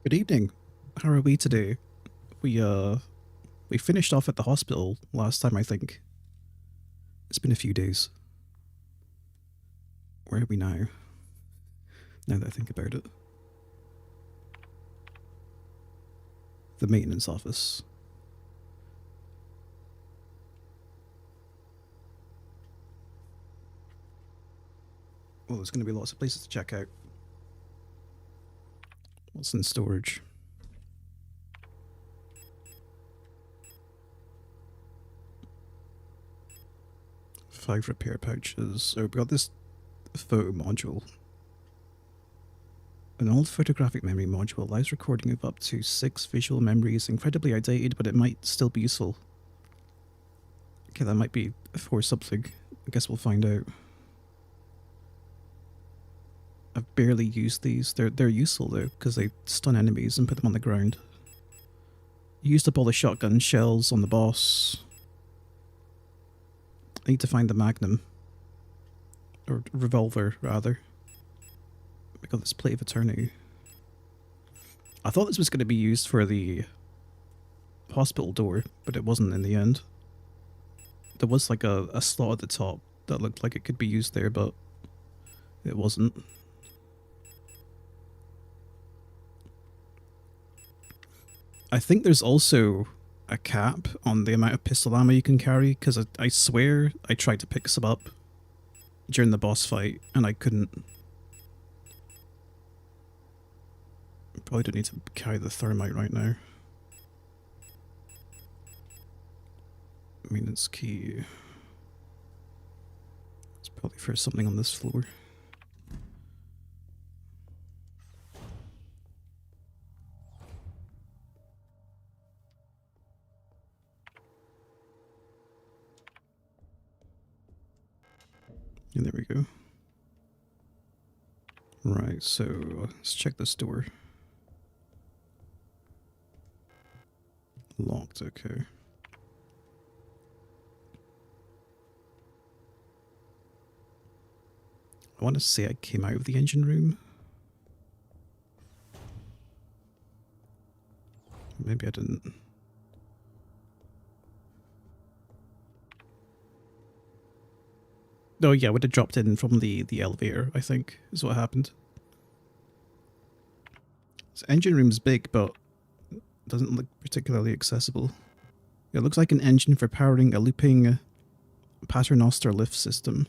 Good evening. How are we today? We finished off at the hospital last time, I think. It's been a few days. Where are we now? Now that I think about it. The maintenance office. Well, there's going to be lots of places to check out. What's in storage? Five repair pouches. Oh, we got this photo module. An old photographic memory module allows recording of up to 6 visual memories. Incredibly outdated, but it might still be useful. Okay, that might be for something. I guess we'll find out. I've barely used these. They're useful though, because they stun enemies and put them on the ground. Used up all the shotgun shells on the boss. I need to find the magnum. Or revolver, rather. We got this plate of eternity. I thought this was going to be used for the hospital door, but it wasn't in the end. There was like a slot at the top that looked like it could be used there, but it wasn't. I think there's also a cap on the amount of pistol ammo you can carry, because I swear I tried to pick some up during the boss fight and I couldn't. Probably don't need to carry the thermite right now. Maintenance key. It's probably for something on this floor. And there we go. Right, so let's check this door. Locked, okay. I want to say I came out of the engine room. Maybe I didn't. Oh yeah, I would have dropped in from the elevator, I think, is what happened. This engine room's big, but doesn't look particularly accessible. It looks like an engine for powering a looping paternoster lift system.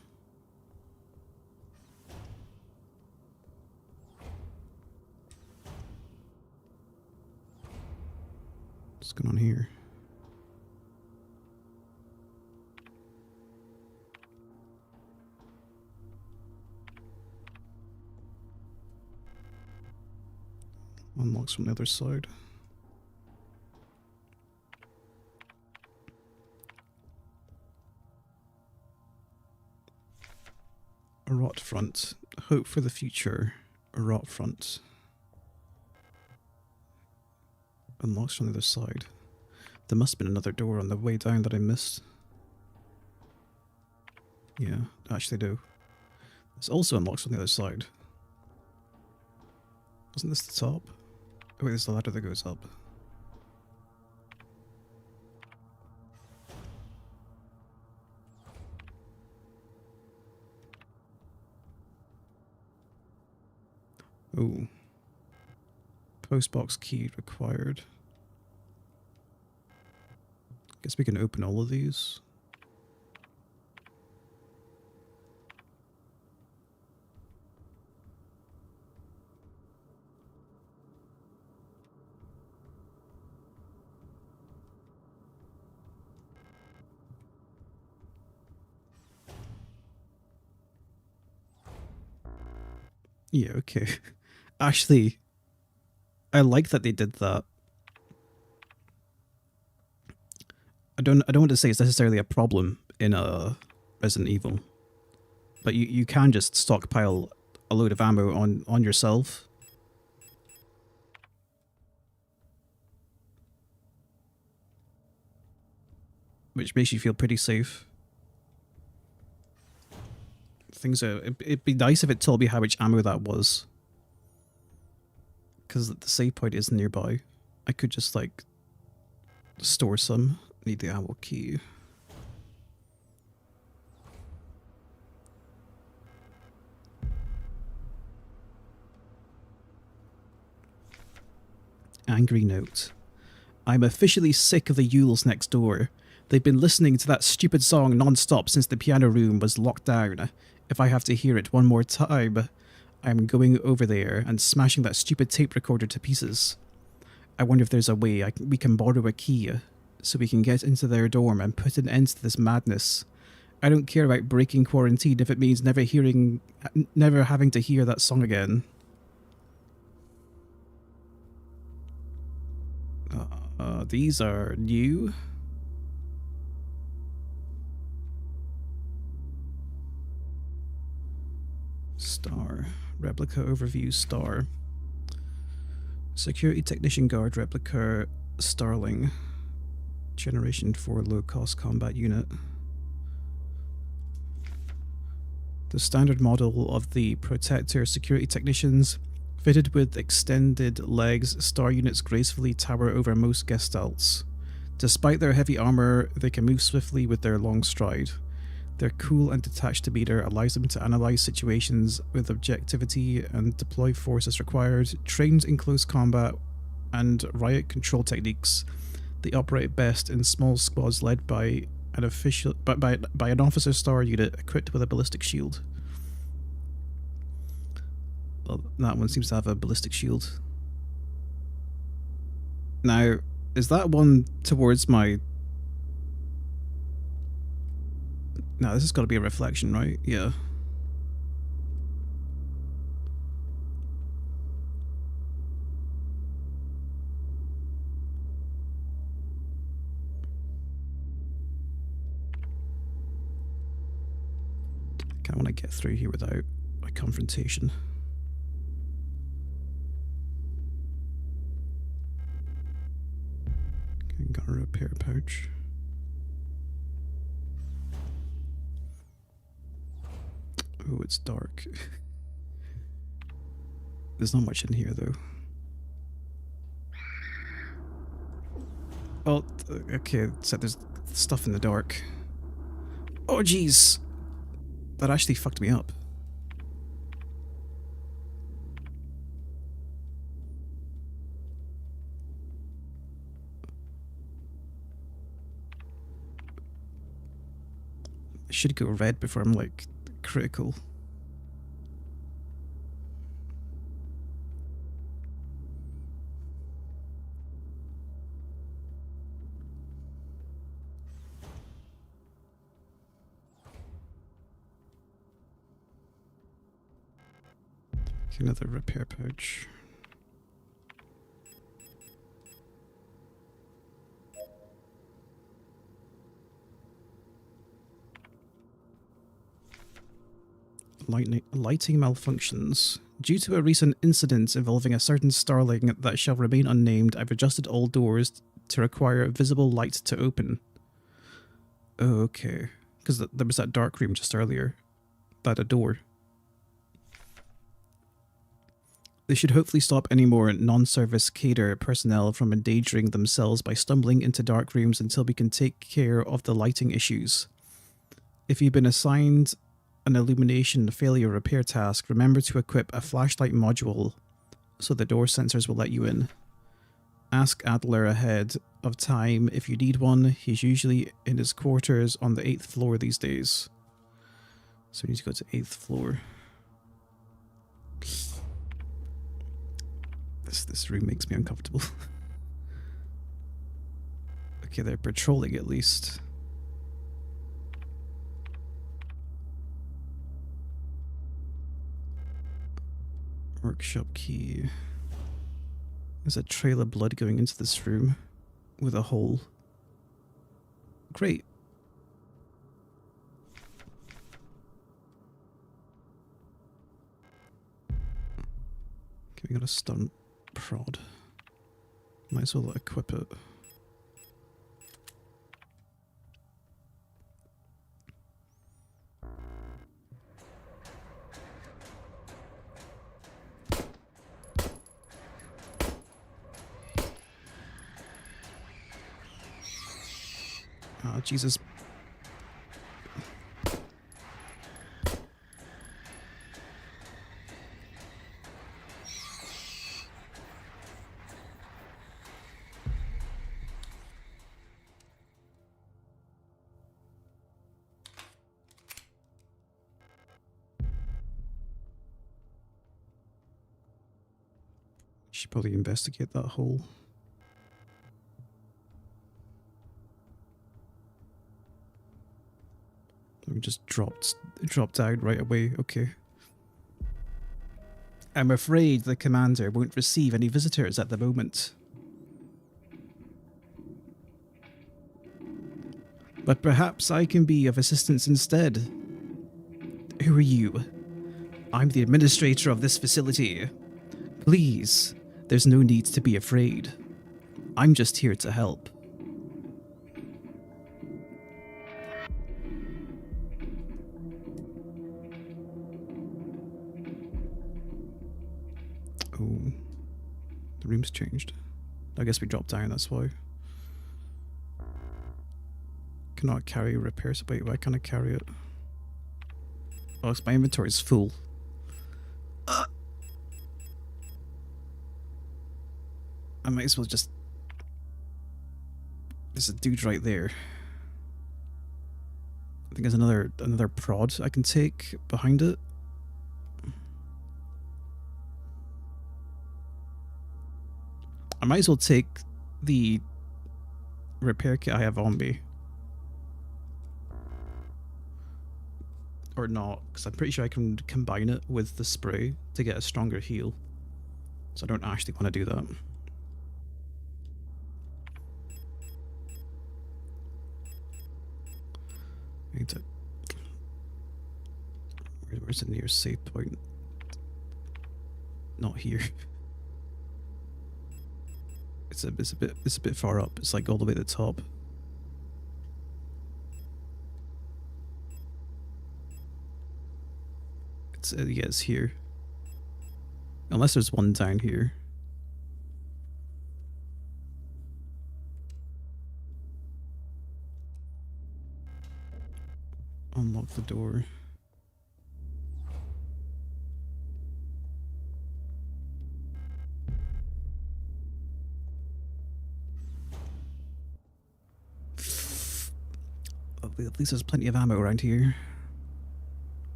What's going on here? Unlocks from the other side. A rot front. Hope for the future. A rot front. Unlocks from the other side. There must have been another door on the way down that I missed. Yeah, actually do. This also unlocks from the other side. Wasn't this the top? Oh wait, there's the ladder that goes up. Oh. Postbox key required. Guess we can open all of these. Yeah, okay. Actually, I like that they did that. I don't want to say it's necessarily a problem in Resident Evil, but you can just stockpile a load of ammo on yourself. Which makes you feel pretty safe. Things are, it'd be nice if it told me how much ammo that was. because the save point is nearby. I could just like store some. Need the ammo key. Angry note. I'm officially sick of the Yules next door. They've been listening to that stupid song non-stop since the piano room was locked down. If I have to hear it one more time, I'm going over there and smashing that stupid tape recorder to pieces. I wonder if there's a way we can borrow a key so we can get into their dorm and put an end to this madness. I don't care about breaking quarantine if it means never having to hear that song again. These are new. Star. Replica overview star. Security technician guard replica Starling. Generation 4 low-cost combat unit. The standard model of the Protector security technicians, fitted with extended legs, star units gracefully tower over most gestalts. Despite their heavy armor, they can move swiftly with their long stride. Their cool and detached demeanor allows them to analyze situations with objectivity and deploy force as required. Trained in close combat and riot control techniques, they operate best in small squads led by an officer star unit equipped with a ballistic shield. Well, that one seems to have a ballistic shield. Now, is that one towards my... No, this has got to be a reflection, right? Yeah. I kind of want to get through here without a confrontation. Okay, got a repair pouch. Oh, it's dark. There's not much in here, though. Oh, okay, so there's stuff in the dark. Oh, jeez! That actually fucked me up. I should go red before I'm, like, critical. Another repair pouch. Lighting malfunctions. Due to a recent incident involving a certain starling that shall remain unnamed, I've adjusted all doors to require visible light to open. Oh, okay. Because there was that dark room just earlier. That a door. They should hopefully stop any more non-service cater personnel from endangering themselves by stumbling into dark rooms until we can take care of the lighting issues. If you've been assigned an illumination failure repair task, remember to equip a flashlight module so the door sensors will let you in. Ask Adler ahead of time if you need one. He's usually in his quarters on the 8th floor these days. So we need to go to 8th floor. This room makes me uncomfortable. Okay, they're patrolling at least. Workshop key. There's a trail of blood going into this room with a hole. Great. Okay, we got a stun prod. Might as well equip it. Ah, Jesus. Should probably investigate that hole. We just dropped out right away. Okay. I'm afraid the commander won't receive any visitors at the moment. But perhaps I can be of assistance instead. Who are you? I'm the administrator of this facility. Please, there's no need to be afraid. I'm just here to help. Oh, the room's changed. I guess we dropped down, that's why. Cannot carry repairs. Wait, why can't I carry it? Oh, it's my inventory's full. I might as well just... There's a dude right there. I think there's another prod I can take behind it. I might as well take the repair kit I have on me. Or not, because I'm pretty sure I can combine it with the spray to get a stronger heal. So I don't actually want to do that. I need to... Where's the nearest save point? Not here. It's a bit far up. It's like all the way to the top. Yeah, it's here. Unless there's one down here. Unlock the door. At least there's plenty of ammo around here.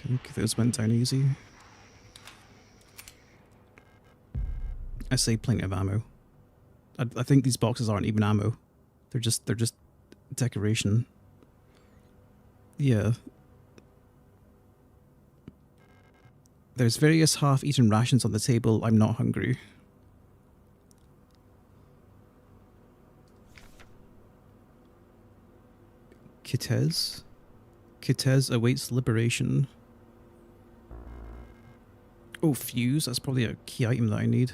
Okay, those went down easy. I say plenty of ammo. I think these boxes aren't even ammo. They're just decoration. Yeah. There's various half-eaten rations on the table. I'm not hungry. Kitez? Kitez awaits liberation. Oh, fuse. That's probably a key item that I need.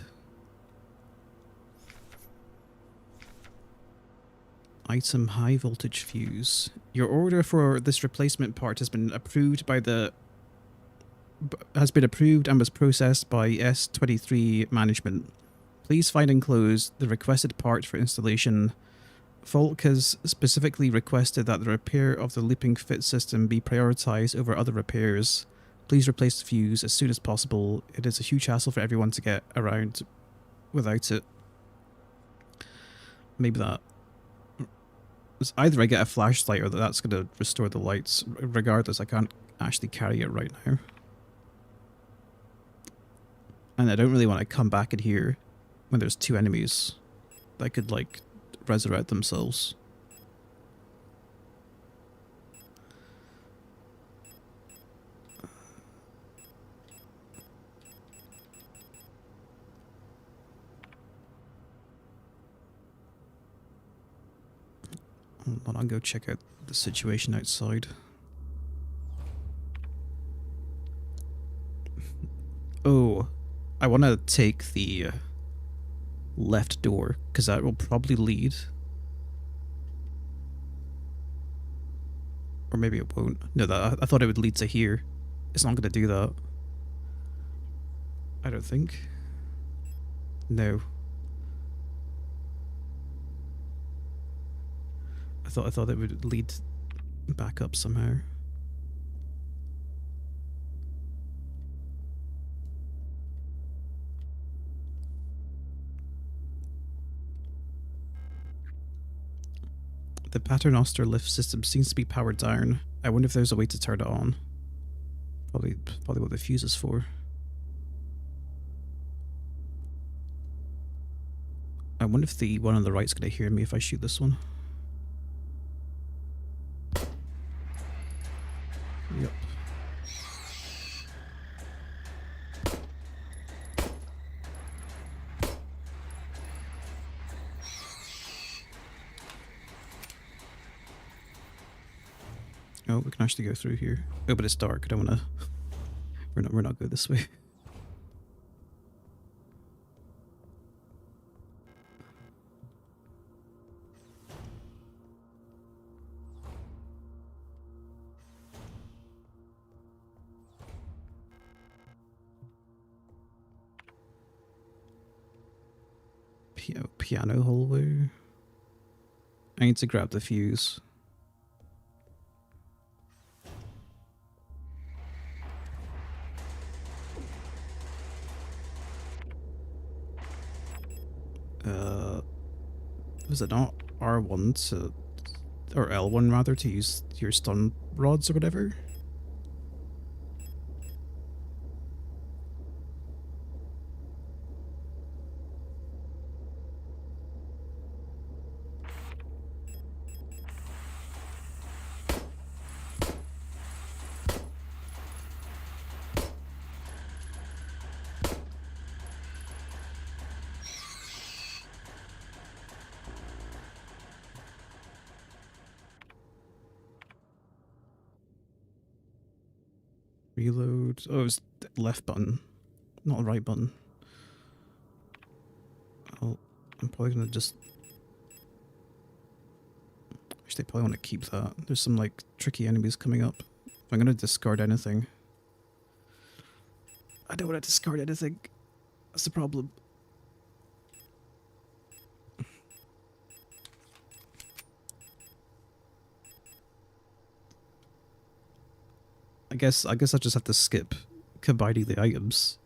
Item high voltage fuse. Your order for this replacement part has been approved by the... has been approved and was processed by S23 management. Please find enclosed the requested part for installation. Falk has specifically requested that the repair of the looping fit system be prioritized over other repairs. Please replace the fuse as soon as possible. It is a huge hassle for everyone to get around without it. Maybe that. It's either I get a flashlight or that's going to restore the lights. Regardless, I can't actually carry it right now. And I don't really want to come back in here when there's two enemies that could, like, resurrect themselves. Hold on, I'll go check out the situation outside. Oh, I want to take the left door, because that will probably lead. Or maybe it won't. No, I thought it would lead to here. It's not going to do that. I don't think. No. I thought it would lead back up somehow. The paternoster lift system seems to be powered down. I wonder if there's a way to turn it on. Probably what the fuse is for. I wonder if the one on the right's gonna hear me if I shoot this one. Yep. Oh, we can actually go through here. Oh, but it's dark. I don't wanna. We're not good this way. Piano hallway. I need to grab the fuse. Was it not R1 to, or L1 rather, to use your stun rods or whatever? Reload. Oh, it was the left button, not the right button. I'm probably gonna just. Actually, I probably want to keep that. There's some like tricky enemies coming up. I'm gonna discard anything. I don't want to discard anything. That's the problem. I guess I just have to skip combining the items.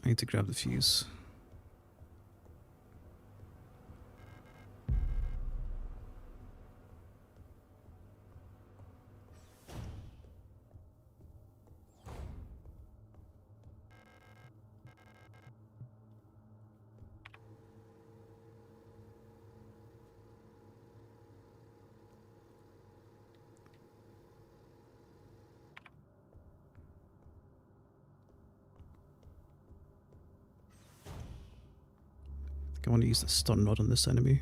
I need to grab the fuse. I want to use the stun rod on this enemy.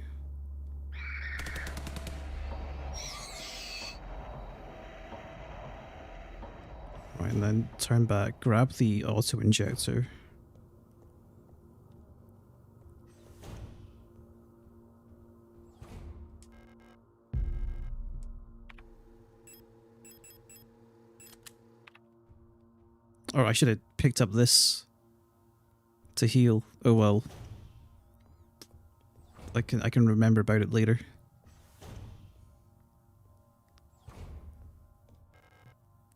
Right, and then turn back, grab the auto injector. Or I should have picked up this to heal. Oh well. I can remember about it later.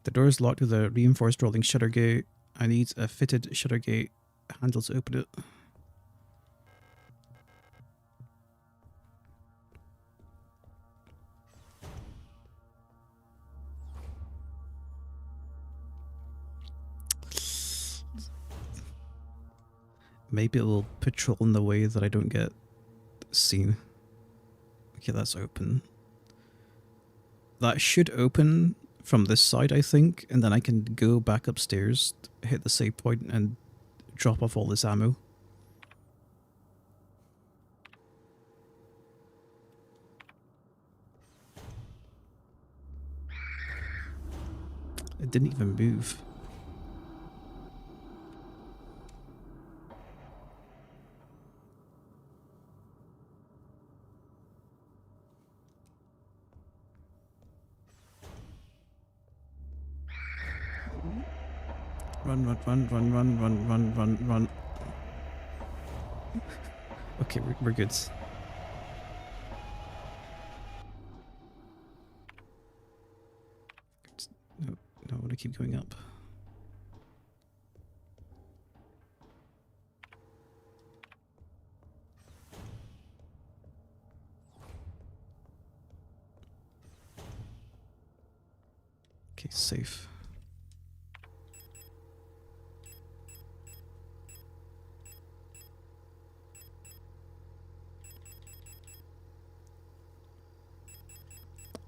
The door is locked with a reinforced rolling shutter gate. I need a fitted shutter gate handle to open it. Maybe it will patrol in the way that I don't get seen. Okay, that's open. That should open from this side, I think, and then I can go back upstairs, hit the save point, and drop off all this ammo. It didn't even move. Run, run, run, run, run, run, run, run, run. Okay, we're good. No, I want to keep going up. Okay, safe.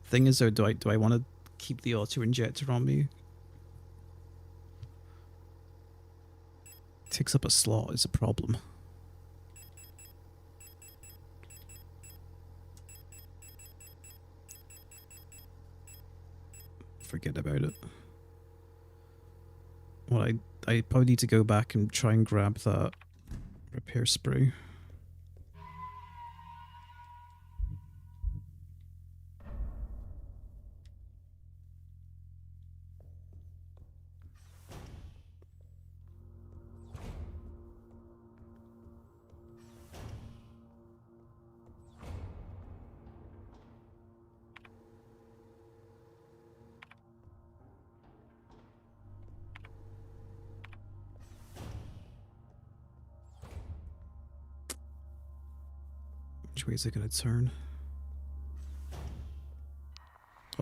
Thing is though, do I want to keep the auto injector on me? Takes up a slot is a problem. Forget about it. Well, I probably need to go back and try and grab that repair spray. Which way is it going to turn?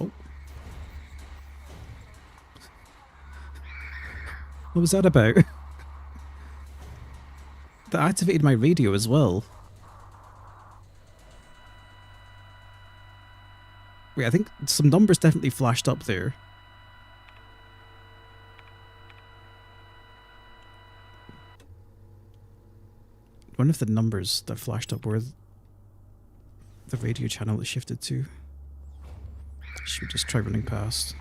Oh. What was that about? That activated my radio as well. Wait, I think some numbers definitely flashed up there. I wonder if the numbers that flashed up were the radio channel it shifted to. Should we just try running past?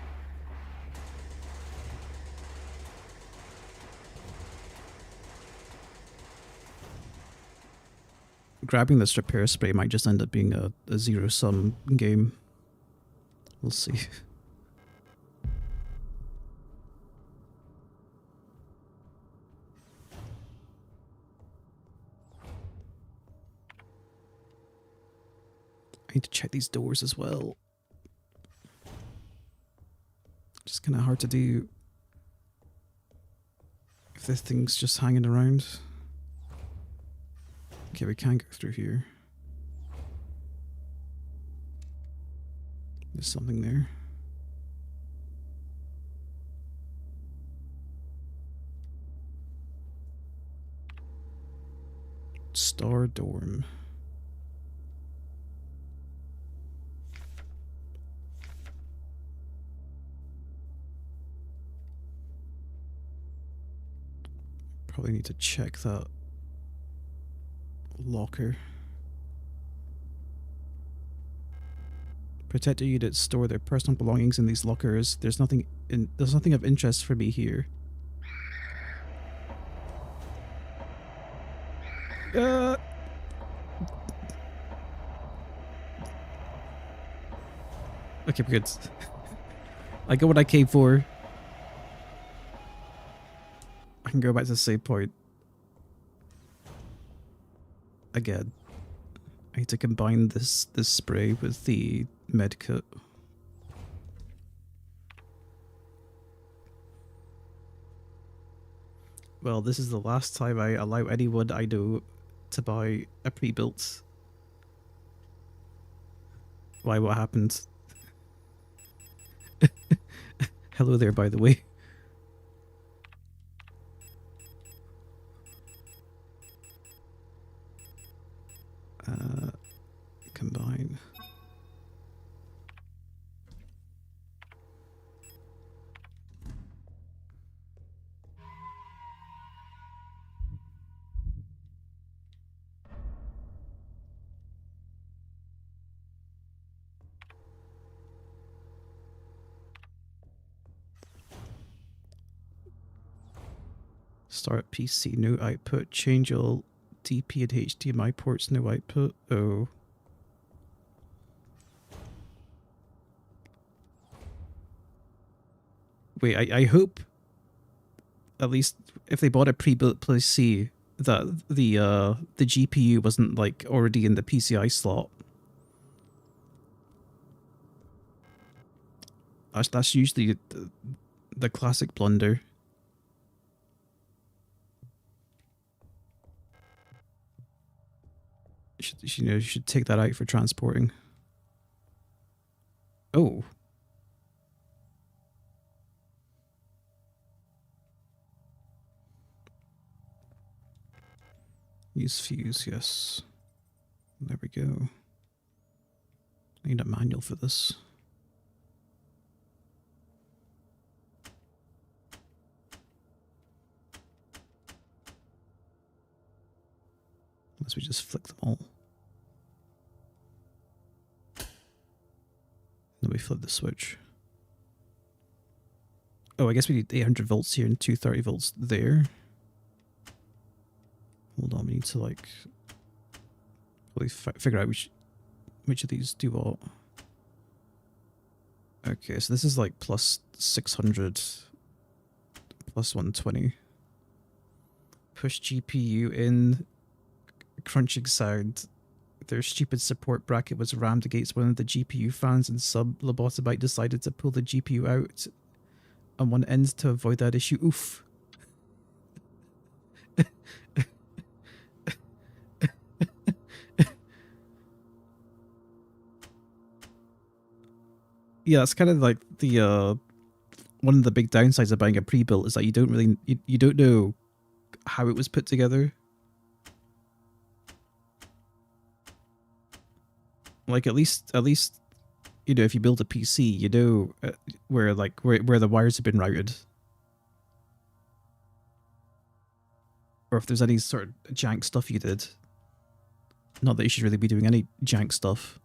Grabbing this repair spray might just end up being a zero-sum game. We'll see. I need to check these doors as well. Just kind of hard to do if this thing's just hanging around. Okay, we can go through here. There's something there. Star Dorm. Probably need to check that locker. Protector units store their personal belongings in these lockers. There's nothing of interest for me here. Okay, we're good. I got what I came for. I can go back to the save point. Again. I need to combine this spray with the med kit. Well, this is the last time I allow anyone I know to buy a pre-built. Why, what happened? Hello there, by the way. Combine. Start PC, no output. Change all DP and HDMI ports, no output. Oh. Wait, I hope at least if they bought a pre-built PC that the GPU wasn't like already in the PCI slot. That's usually the classic blunder. You should take that out for transporting. Oh. Use fuse, yes. There we go. I need a manual for this. Unless we just flick them all. Then we flip the switch. Oh, I guess we need 800 volts here and 230 volts there. Hold on, we need to like really figure out which of these do what. Okay, so this is like plus 600, plus 120. Push GPU in. Crunching sound. Their stupid support bracket was rammed against one of the GPU fans, and sub Lobotomite decided to pull the GPU out on one end to avoid that issue. Oof. Yeah, it's kind of like the one of the big downsides of buying a pre-built is that you don't really you don't know how it was put together. Like at least you know, if you build a PC, you know where the wires have been routed, or if there's any sort of jank stuff you did. Not that you should really be doing any jank stuff.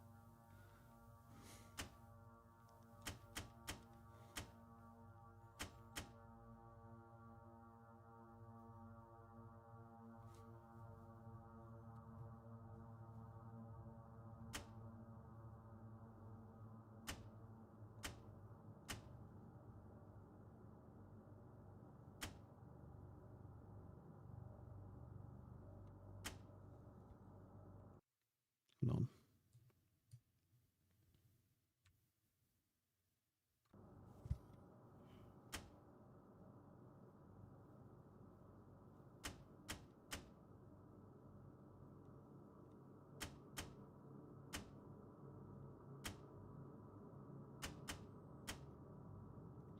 Hold on.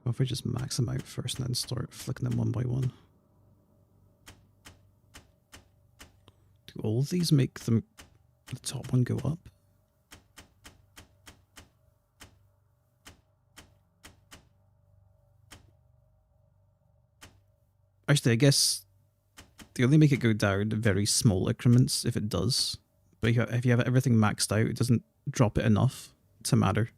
What if we just max them out first and then start flicking them one by one? Do all of these make the top one go up? Actually, I guess they only make it go down in very small increments if it does. But if you have everything maxed out, it doesn't drop it enough to matter.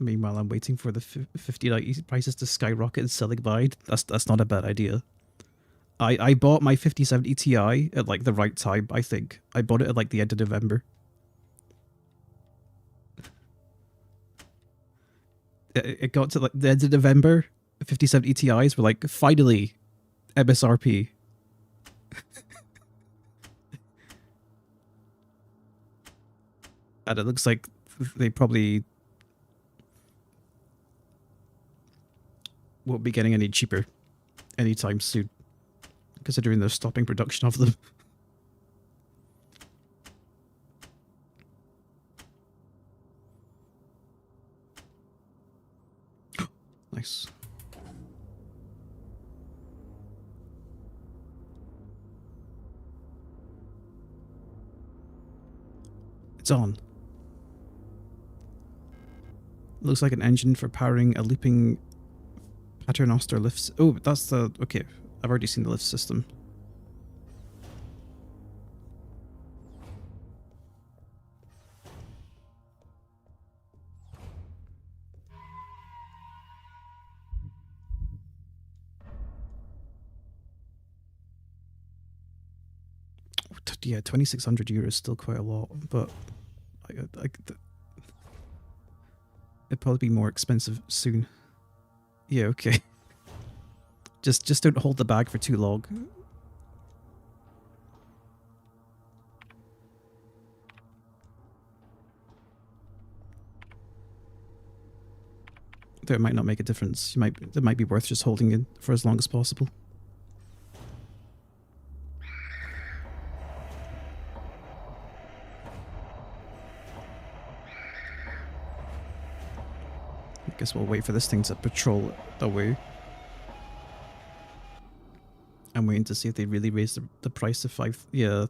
Meanwhile, I'm waiting for the 5090 prices to skyrocket and selling mine. That's not a bad idea. I bought my 5070 Ti at like the right time, I think. I bought it at like the end of November. It got to like the end of November. 5070 Ti's were like, finally, MSRP. And it looks like they probably won't be getting any cheaper anytime soon, considering they're stopping production of them. Nice. It's on. Looks like an engine for powering a looping paternoster lift. Oh, that's the... Okay, I've already seen the lift system. Yeah, 2,600 euros is still quite a lot, but it'd probably be more expensive soon. Yeah, okay. Just don't hold the bag for too long. Though it might not make a difference. It might be worth just holding it for as long as possible. I guess we'll wait for this thing to patrol away. I'm waiting to see if they really raise the price to 5. Yeah,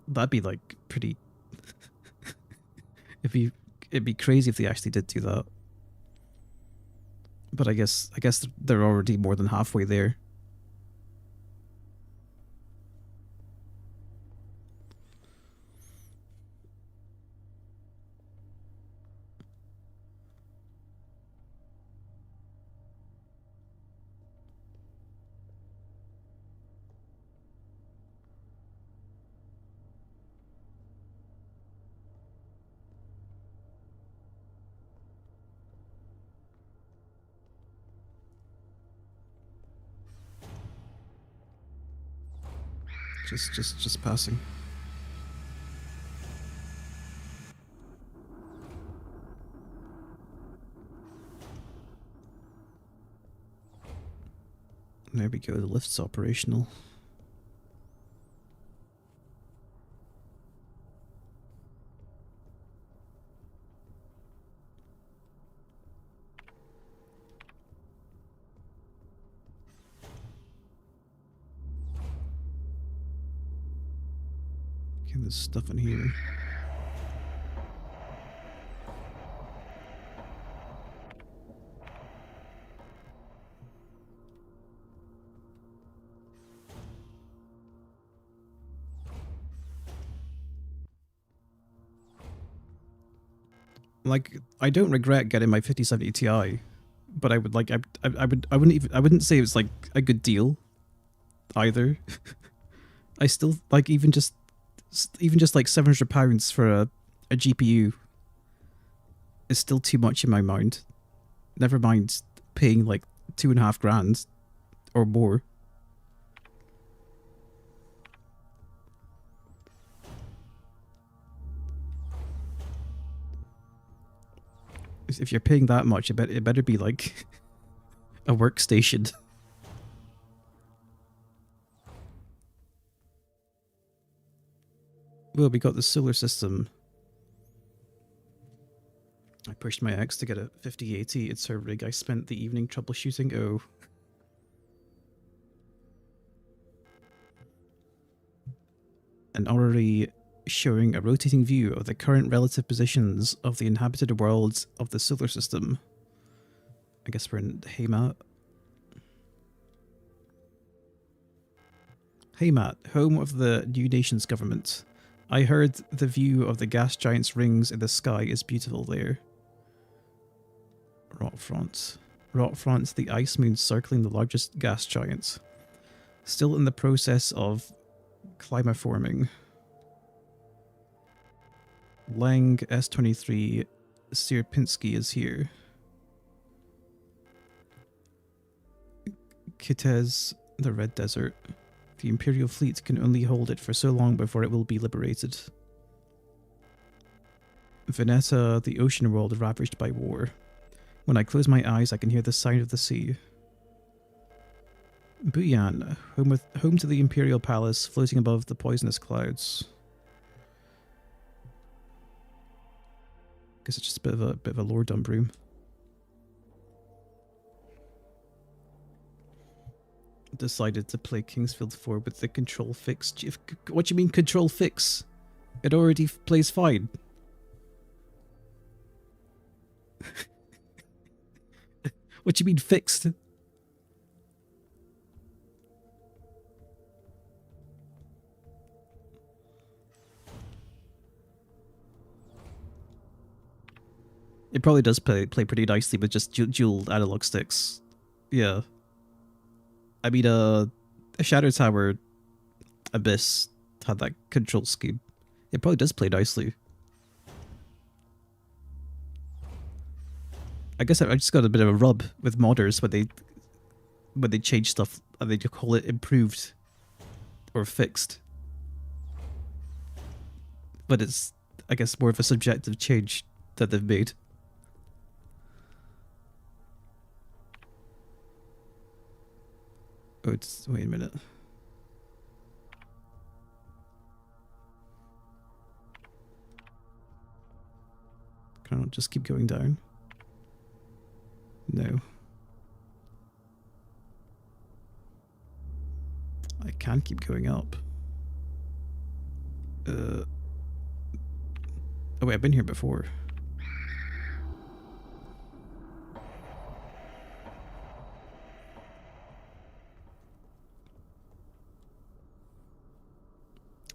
that'd be like pretty. It'd be crazy if they actually did do that. But I guess they're already more than halfway there. Just passing. There we go, the lift's operational. Okay, there's stuff in here. Like, I don't regret getting my 5070 Ti, but I would like I wouldn't say it was like a good deal either. I still like even just like £700 for a GPU is still too much in my mind. Never mind paying like $2,500 or more. If you're paying that much, it better be like a workstation. Well, we got the solar system. I pushed my ex to get a 5080. It's her rig. I spent the evening troubleshooting. Oh. An orrery showing a rotating view of the current relative positions of the inhabited worlds of the solar system. I guess we're in Heimat. Heimat, home of the new nation's government. I heard the view of the gas giant's rings in the sky is beautiful there. Rotfront. Rotfront, the ice moon circling the largest gas giant. Still in the process of climaforming. Lang S23 Sierpinski is here. Kitez, the Red Desert. The Imperial fleet can only hold it for so long before it will be liberated. Veneta, the ocean world ravaged by war. When I close my eyes, I can hear the sound of the sea. Buyan, home to the Imperial Palace, floating above the poisonous clouds. Guess it's just a bit of a lore dump room. Decided to play Kingsfield 4 with the control fix. What do you mean control fix? It already plays fine. What do you mean fixed? It probably does play pretty nicely with just dual analog sticks. Yeah. I mean, a Shadow Tower Abyss had that control scheme. It probably does play nicely. I guess I just got a bit of a rub with modders when they change stuff and they just call it improved or fixed. But it's, I guess, more of a subjective change that they've made. Oh, wait a minute. Can I not just keep going down? No. I can keep going up. Oh wait, I've been here before.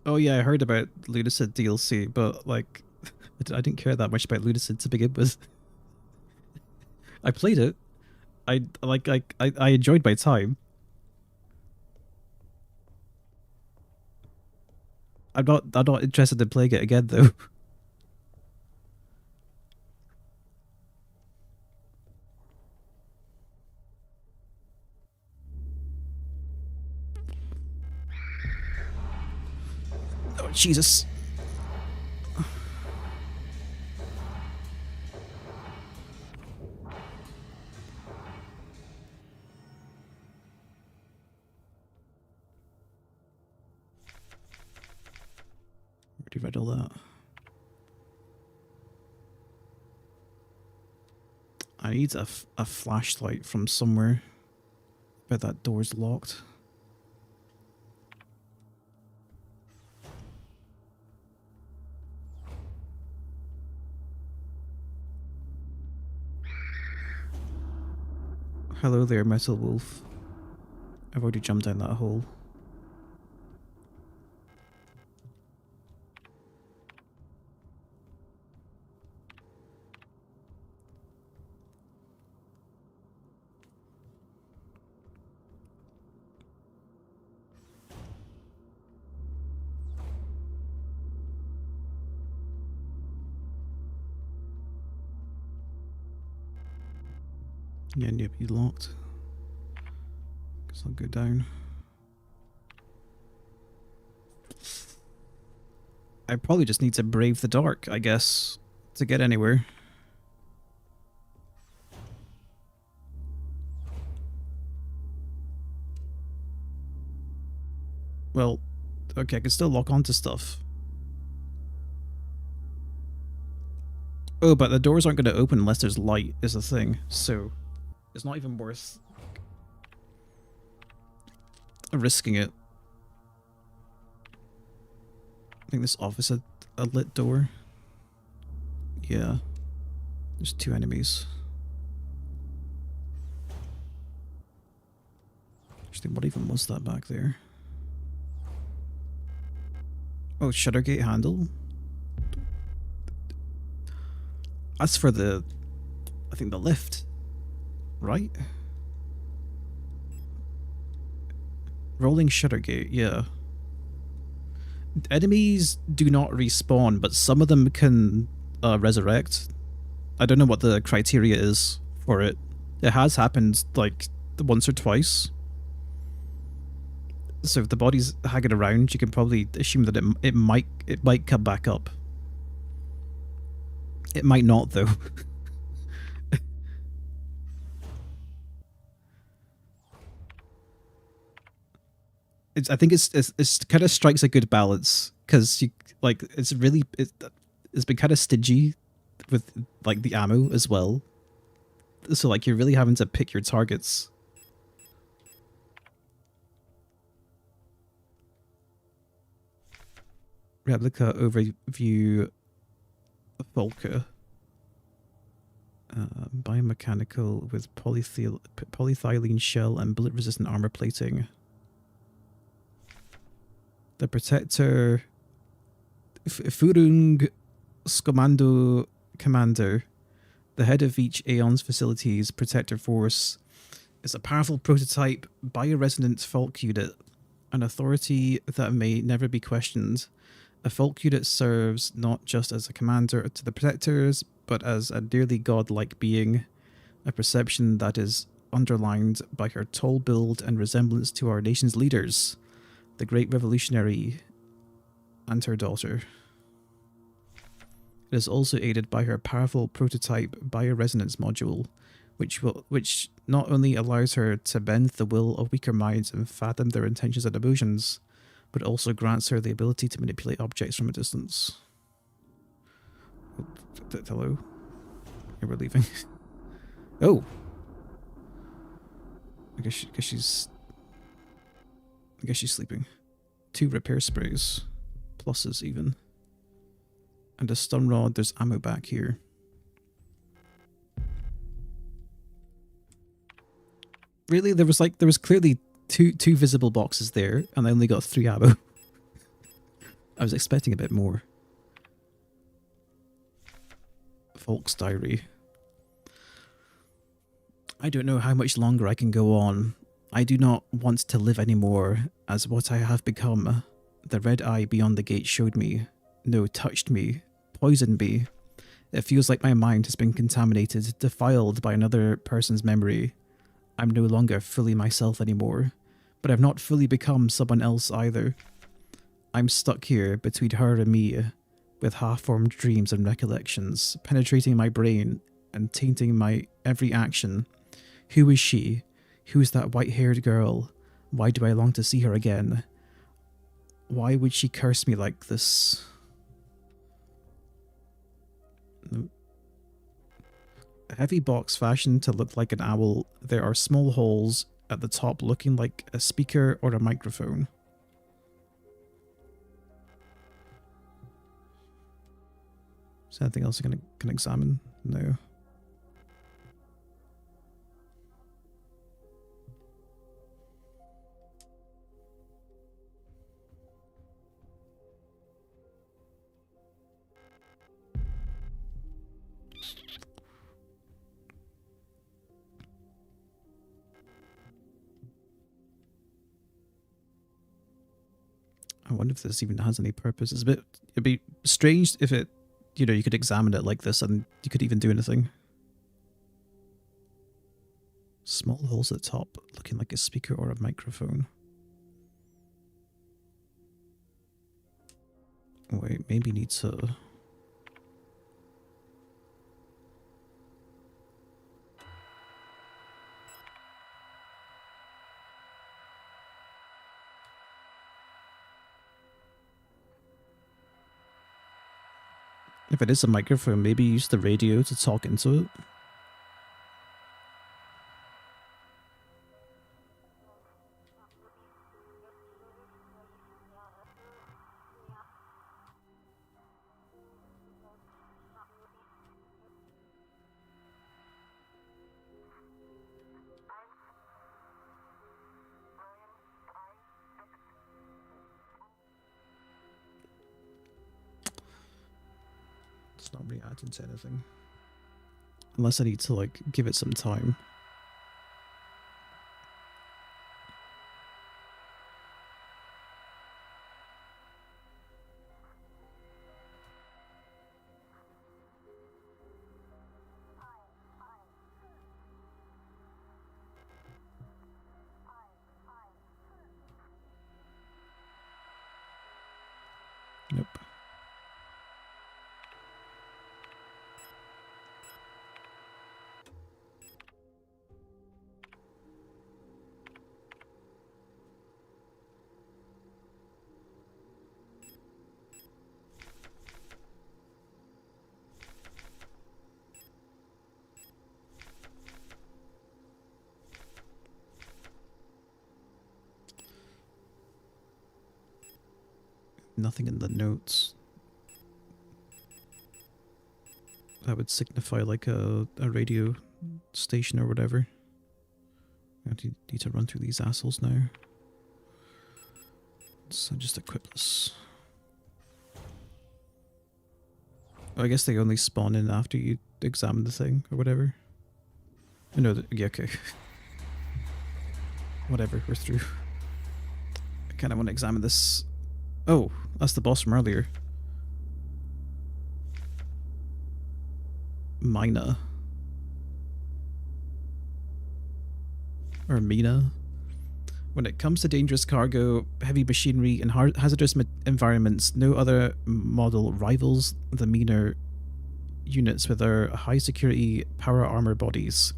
Oh yeah, I heard about Lunacid DLC, but like, I didn't care that much about Lunacid to begin with. I played it. I enjoyed my time. I'm not interested in playing it again though. Oh Jesus. Already read all that. I need a flashlight from somewhere. Bet that door's locked. Hello there, Metal Wolf. I've already jumped down that hole. Yeah, yep, you locked. Guess I'll go down. I probably just need to brave the dark, I guess, to get anywhere. Well, okay, I can still lock onto stuff. Oh, but the doors aren't going to open unless there's light, is the thing. So, it's not even worth risking it. I think this office had a lit door. Yeah. There's two enemies. Actually, what even was that back there? Oh, Shuttergate handle? That's for the... I think the lift. Right? Rolling Shuttergate, yeah. Enemies do not respawn, but some of them can resurrect. I don't know what the criteria is for it. It has happened like once or twice. So if the body's hanging around, you can probably assume that it might come back up. It might not though. I think it's kind of strikes a good balance because you like it's been kind of stingy with like the ammo as well. So like you're really having to pick your targets. Replica overview Volker. Biomechanical with polyethylene shell and bullet resistant armor plating. The Protector Furung Skomando Commander, the head of each Aeon's facility's Protector Force, is a powerful prototype bioresonance fault unit An authority that may never be questioned. A folk unit serves not just as a commander to the protectors, but as a nearly godlike being, a perception that is underlined by her tall build and resemblance to our nation's leaders, the great revolutionary and her daughter. It is also aided by her powerful prototype bioresonance module, which not only allows her to bend the will of weaker minds and fathom their intentions and emotions, but also grants her the ability to manipulate objects from a distance. Hello? Yeah, we're leaving. Oh! I guess she's sleeping. 2 repair sprays. Pluses even. And a stun rod. There's ammo back here. Really? There was clearly two visible boxes there, and I only got 3 ammo. I was expecting a bit more. Folk's diary. I don't know how much longer I can go on. I do not want to live anymore, as what I have become. The red eye beyond the gate showed me. No, touched me. Poisoned me. It feels like my mind has been contaminated, defiled by another person's memory. I'm no longer fully myself anymore, but I've not fully become someone else either. I'm stuck here between her and me, with half-formed dreams and recollections, penetrating my brain and tainting my every action. Who is she? Who is that white-haired girl? Why do I long to see her again? Why would she curse me like this? A heavy box fashioned to look like an owl. There are small holes at the top looking like a speaker or a microphone. Is there anything else I can examine? No. I wonder if this even has any purpose. It'd be strange if it, you could examine it like this and you could even do anything. Small holes at the top, looking like a speaker or a microphone. Wait, maybe need to... If it is a microphone, maybe use the radio to talk into it. It's not really adding to anything. Unless I need to, like, give it some time. Nope. Nothing in the notes that would signify like a radio station or whatever. I need to run through these assholes now. So just equip this. I guess they only spawn in after you examine the thing or whatever. No, yeah, okay. Whatever, we're through. I kind of want to examine this. Oh, that's the boss from earlier. Mina. Or Mina. When it comes to dangerous cargo, heavy machinery, and hazardous environments, no other model rivals the Mina units with their high security power armor bodies.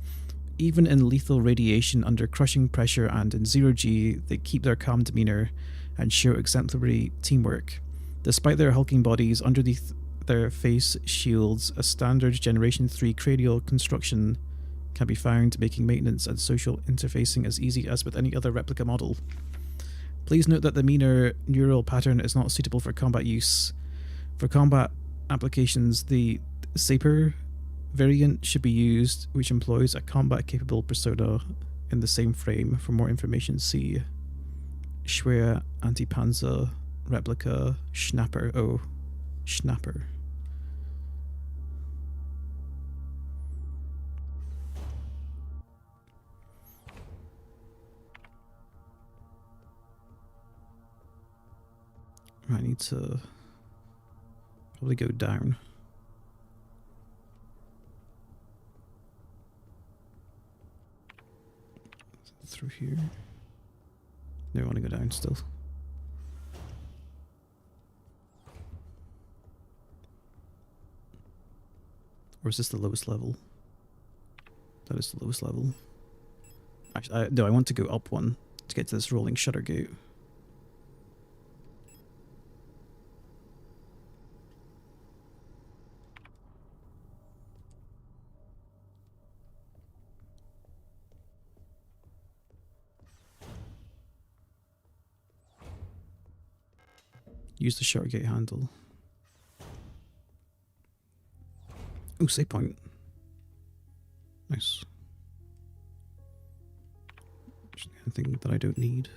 Even in lethal radiation under crushing pressure and in zero-G, they keep their calm demeanor and show exemplary teamwork. Despite their hulking bodies, underneath their face shields, a standard Generation 3 cranial construction can be found, making maintenance and social interfacing as easy as with any other replica model. Please note that the Mina neural pattern is not suitable for combat use. For combat applications, the Saper variant should be used, which employs a combat-capable persona in the same frame. For more information, see Schwer Anti-Panzer Replica Schnapper. Oh, Schnapper. I need to probably go down. Through here. No, I want to go down still. Or is this the lowest level? That is the lowest level. Actually, no, I want to go up one to get to this rolling shutter gate. Use the shutter gate handle. Oh, save point. Nice. Anything that I don't need.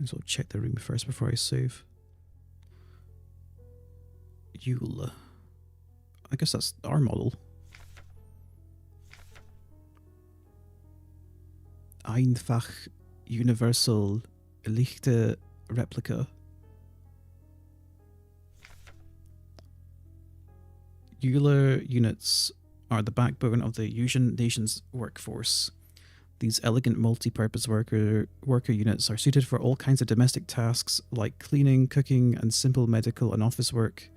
So I'll check the room first before I save. Yule. I guess that's our model. Einfach Universal Lichte Replica. Euler units are the backbone of the Eurasian nation's workforce. These elegant multi-purpose worker units are suited for all kinds of domestic tasks like cleaning, cooking, and simple medical and office work.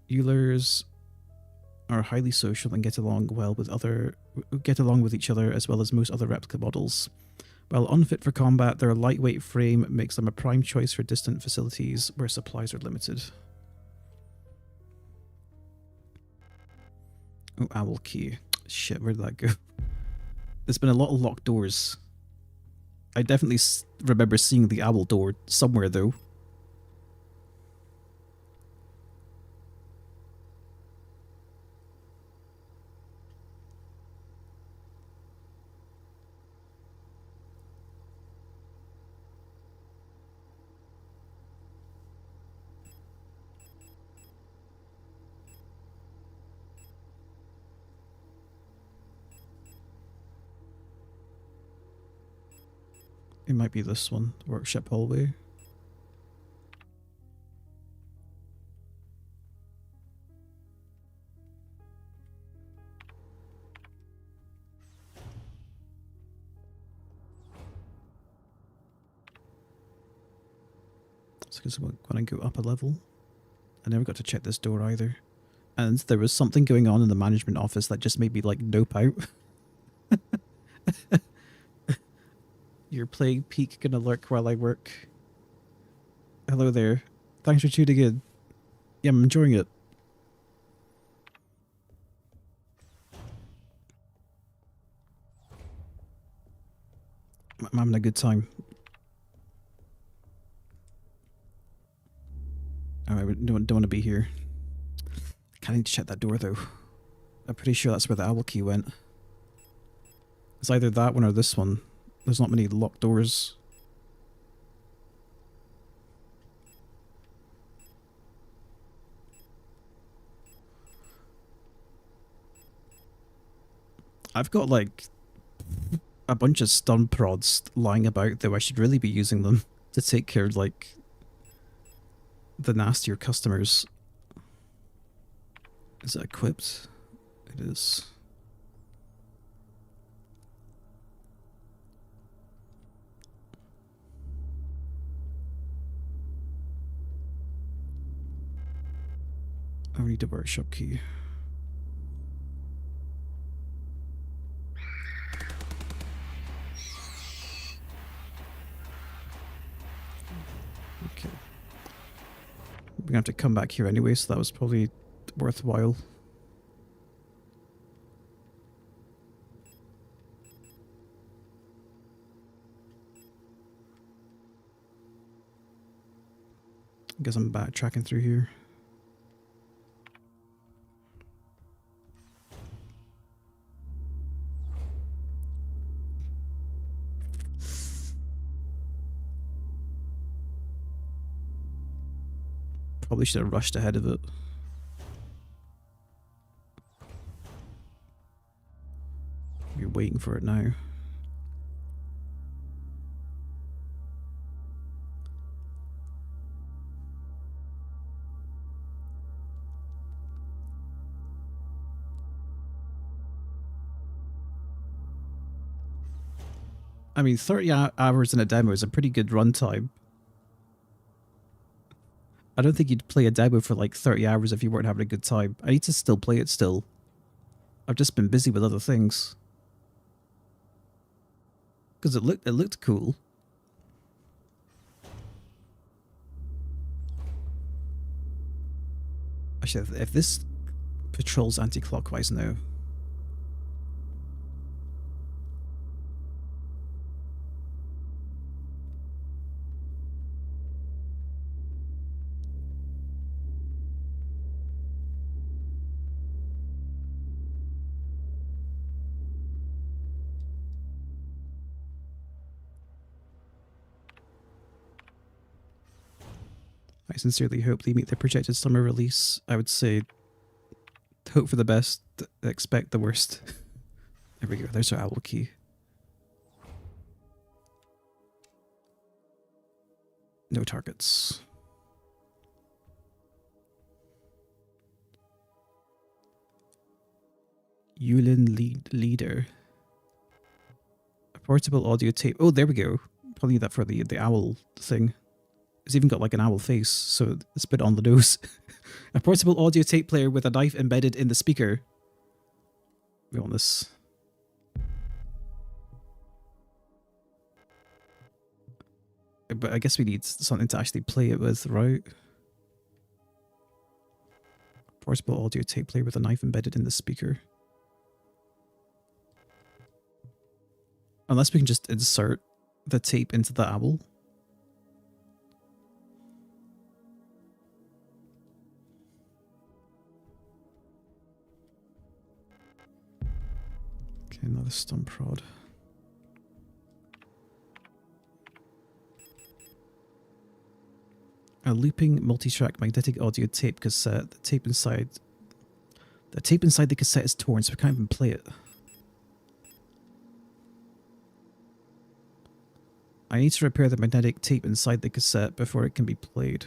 Eulers are highly social and get along with each other as well as most other replica models. While unfit for combat, their lightweight frame makes them a prime choice for distant facilities where supplies are limited. Oh, owl key. Shit, where'd that go? There's been a lot of locked doors. I definitely remember seeing the owl door somewhere though. It might be this one, workshop hallway. So I guess when I go up a level, I never got to check this door either. And there was something going on in the management office that just made me like nope out. Your plague peak gonna lurk while I work. Hello there. Thanks for tuning in. Yeah, I'm enjoying it. I'm having a good time. Alright, we don't want to be here. Can't need to check that door though. I'm pretty sure that's where the owl key went. It's either that one or this one. There's not many locked doors. I've got like a bunch of stun prods lying about, though I should really be using them to take care of like the nastier customers. Is it equipped? It is. I need a workshop key. Okay. We're gonna have to come back here anyway, so that was probably worthwhile. I guess I'm backtracking through here. Probably should have rushed ahead of it. You're waiting for it now. I mean, 30 hours in a demo is a pretty good runtime. I don't think you'd play a demo for like 30 hours if you weren't having a good time. I need to still play it still. I've just been busy with other things. Because it looked cool. Actually, if this patrols anti-clockwise now. I sincerely hope they meet their projected summer release. I would say hope for the best, expect the worst. There we go, there's our owl key. No targets. Yulin leader. A portable audio tape. Oh, there we go. Probably need that for the owl thing. It's even got like an owl face, so it's a bit on the nose. A portable audio tape player with a knife embedded in the speaker. We want this. But I guess we need something to actually play it with, right? Portable audio tape player with a knife embedded in the speaker. Unless we can just insert the tape into the owl. Okay, another stun prod. A looping multi-track magnetic audio tape cassette. The tape inside the cassette is torn, so we can't even play it. I need to repair the magnetic tape inside the cassette before it can be played.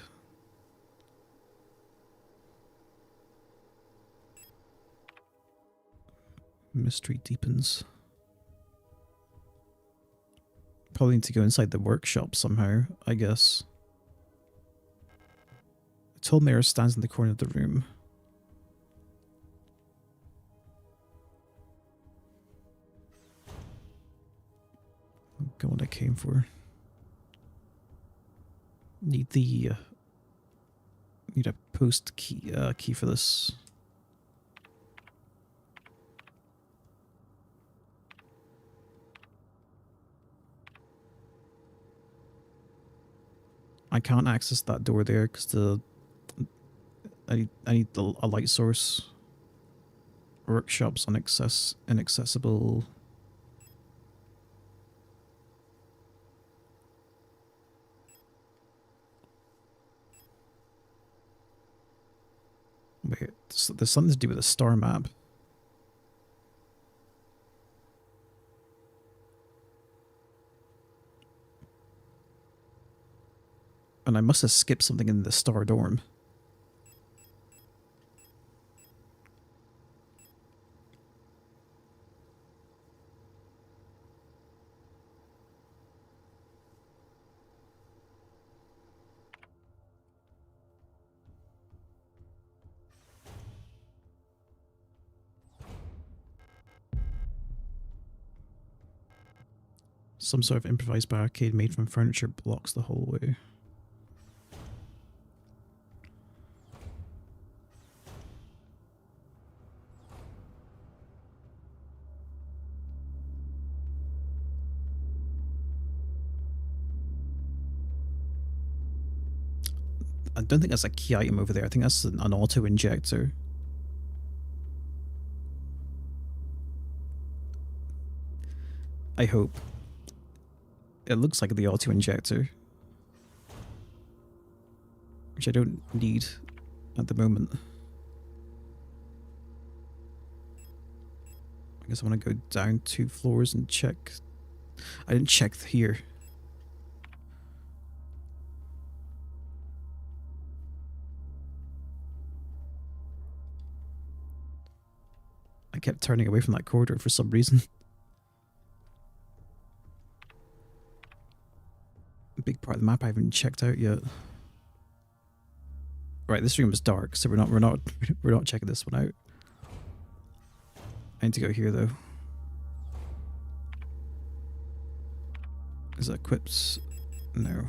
Mystery deepens. Probably need to go inside the workshop somehow, I guess. A tall mirror stands in the corner of the room. Got what I came for. Need the need a post key for this. I can't access that door there because I need a light source. Workshops inaccessible. Wait, there's something to do with a star map. And I must have skipped something in the star dorm. Some sort of improvised barricade made from furniture blocks the hallway. I don't think that's a key item over there. I think that's an auto injector. I hope. It looks like the auto injector, which I don't need at the moment. I guess I want to go down 2 floors and check. I didn't check here. I kept turning away from that corridor for some reason. A big part of the map I haven't checked out yet. Right, this room is dark, so we're not checking this one out. I need to go here though. Is that equipped? No.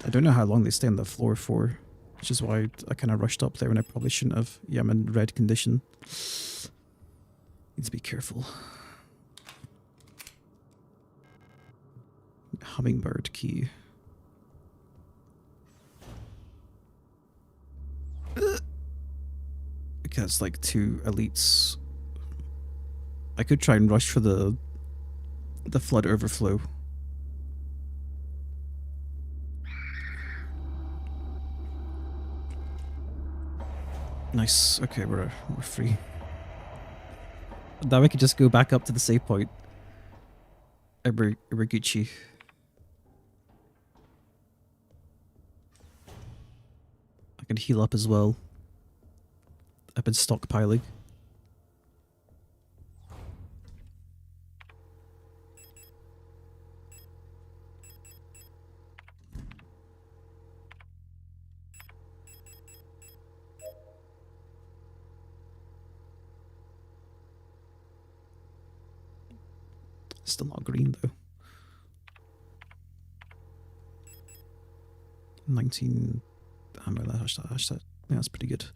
I don't know how long they stay on the floor for, which is why I kind of rushed up there when I probably shouldn't have. Yeah, I'm in red condition. Need to be careful. Hummingbird key. Okay, that's like 2 elites. I could try and rush for the flood overflow. Nice. Okay, we're free. Now we can just go back up to the save point. We're Gucci. I can heal up as well. I've been stockpiling. Still not green though. 19 ammo, that. Yeah, that's pretty good.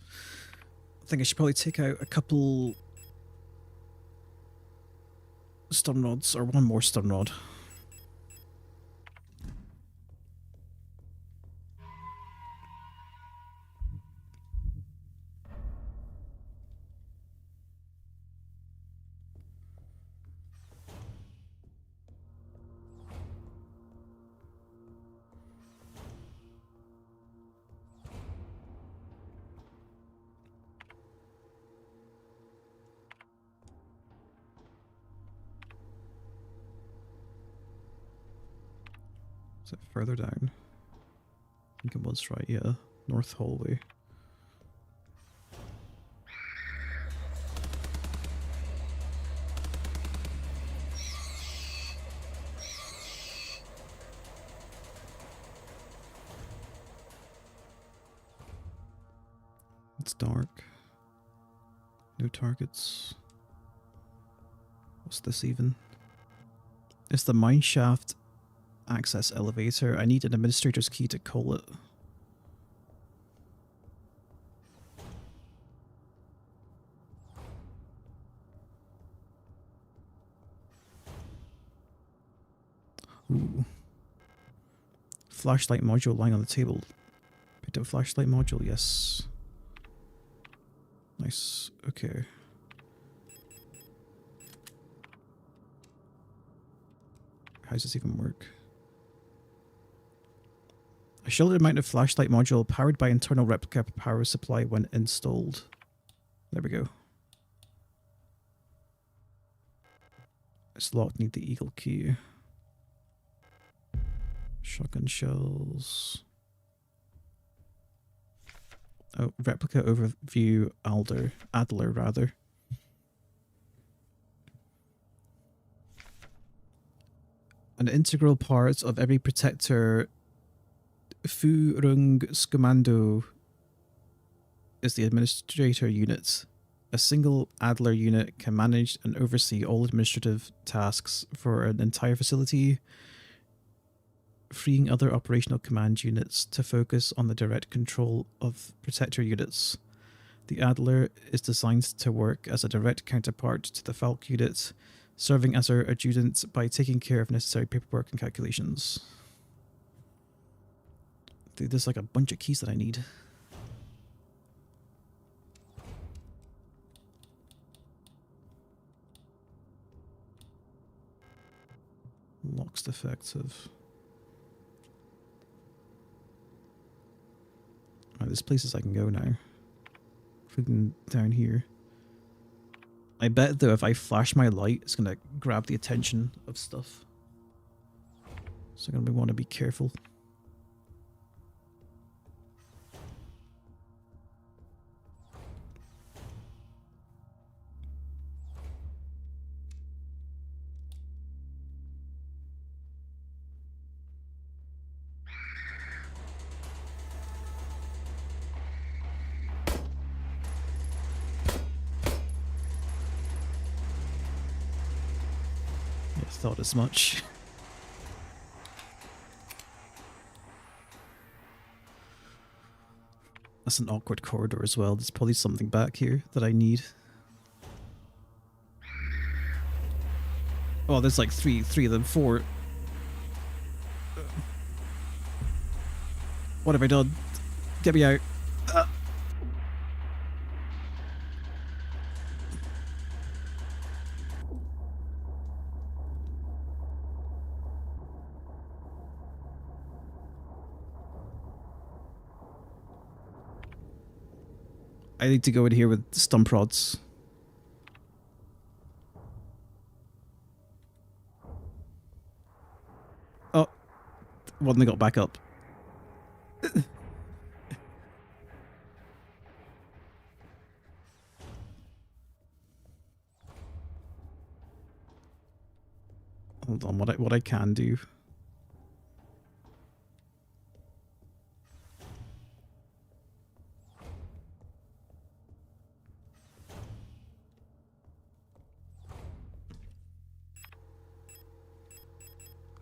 I think I should probably take out a couple stun rods, or one more stun rod. Is it further down? I think it was right, yeah. North hallway. It's dark. No targets. What's this even? It's the mineshaft access elevator. I need an administrator's key to call it. Ooh. Flashlight module lying on the table. Picked up flashlight module, yes. Nice. Okay. How does this even work? A shoulder-mounted flashlight module powered by internal replica power supply when installed. There we go. It's locked. Need the eagle key. Shotgun shells. Oh, replica overview Adler rather. An integral part of every protector Führungskommando is the administrator unit. A single Adler unit can manage and oversee all administrative tasks for an entire facility, freeing other operational command units to focus on the direct control of protector units. The Adler is designed to work as a direct counterpart to the Falk unit, serving as our adjutant by taking care of necessary paperwork and calculations. Dude, there's like a bunch of keys that I need. Lock's defective. Right, there's places I can go now. Freaking down here. I bet though if I flash my light, it's gonna grab the attention of stuff. So I'm gonna want to be careful. Thought as much. That's an awkward corridor as well. There's probably something back here that I need. Oh, there's like three of them, four. What have I done? Get me out. I need to go in here with stump rods. Oh, one they got back up. Hold on, what I can do.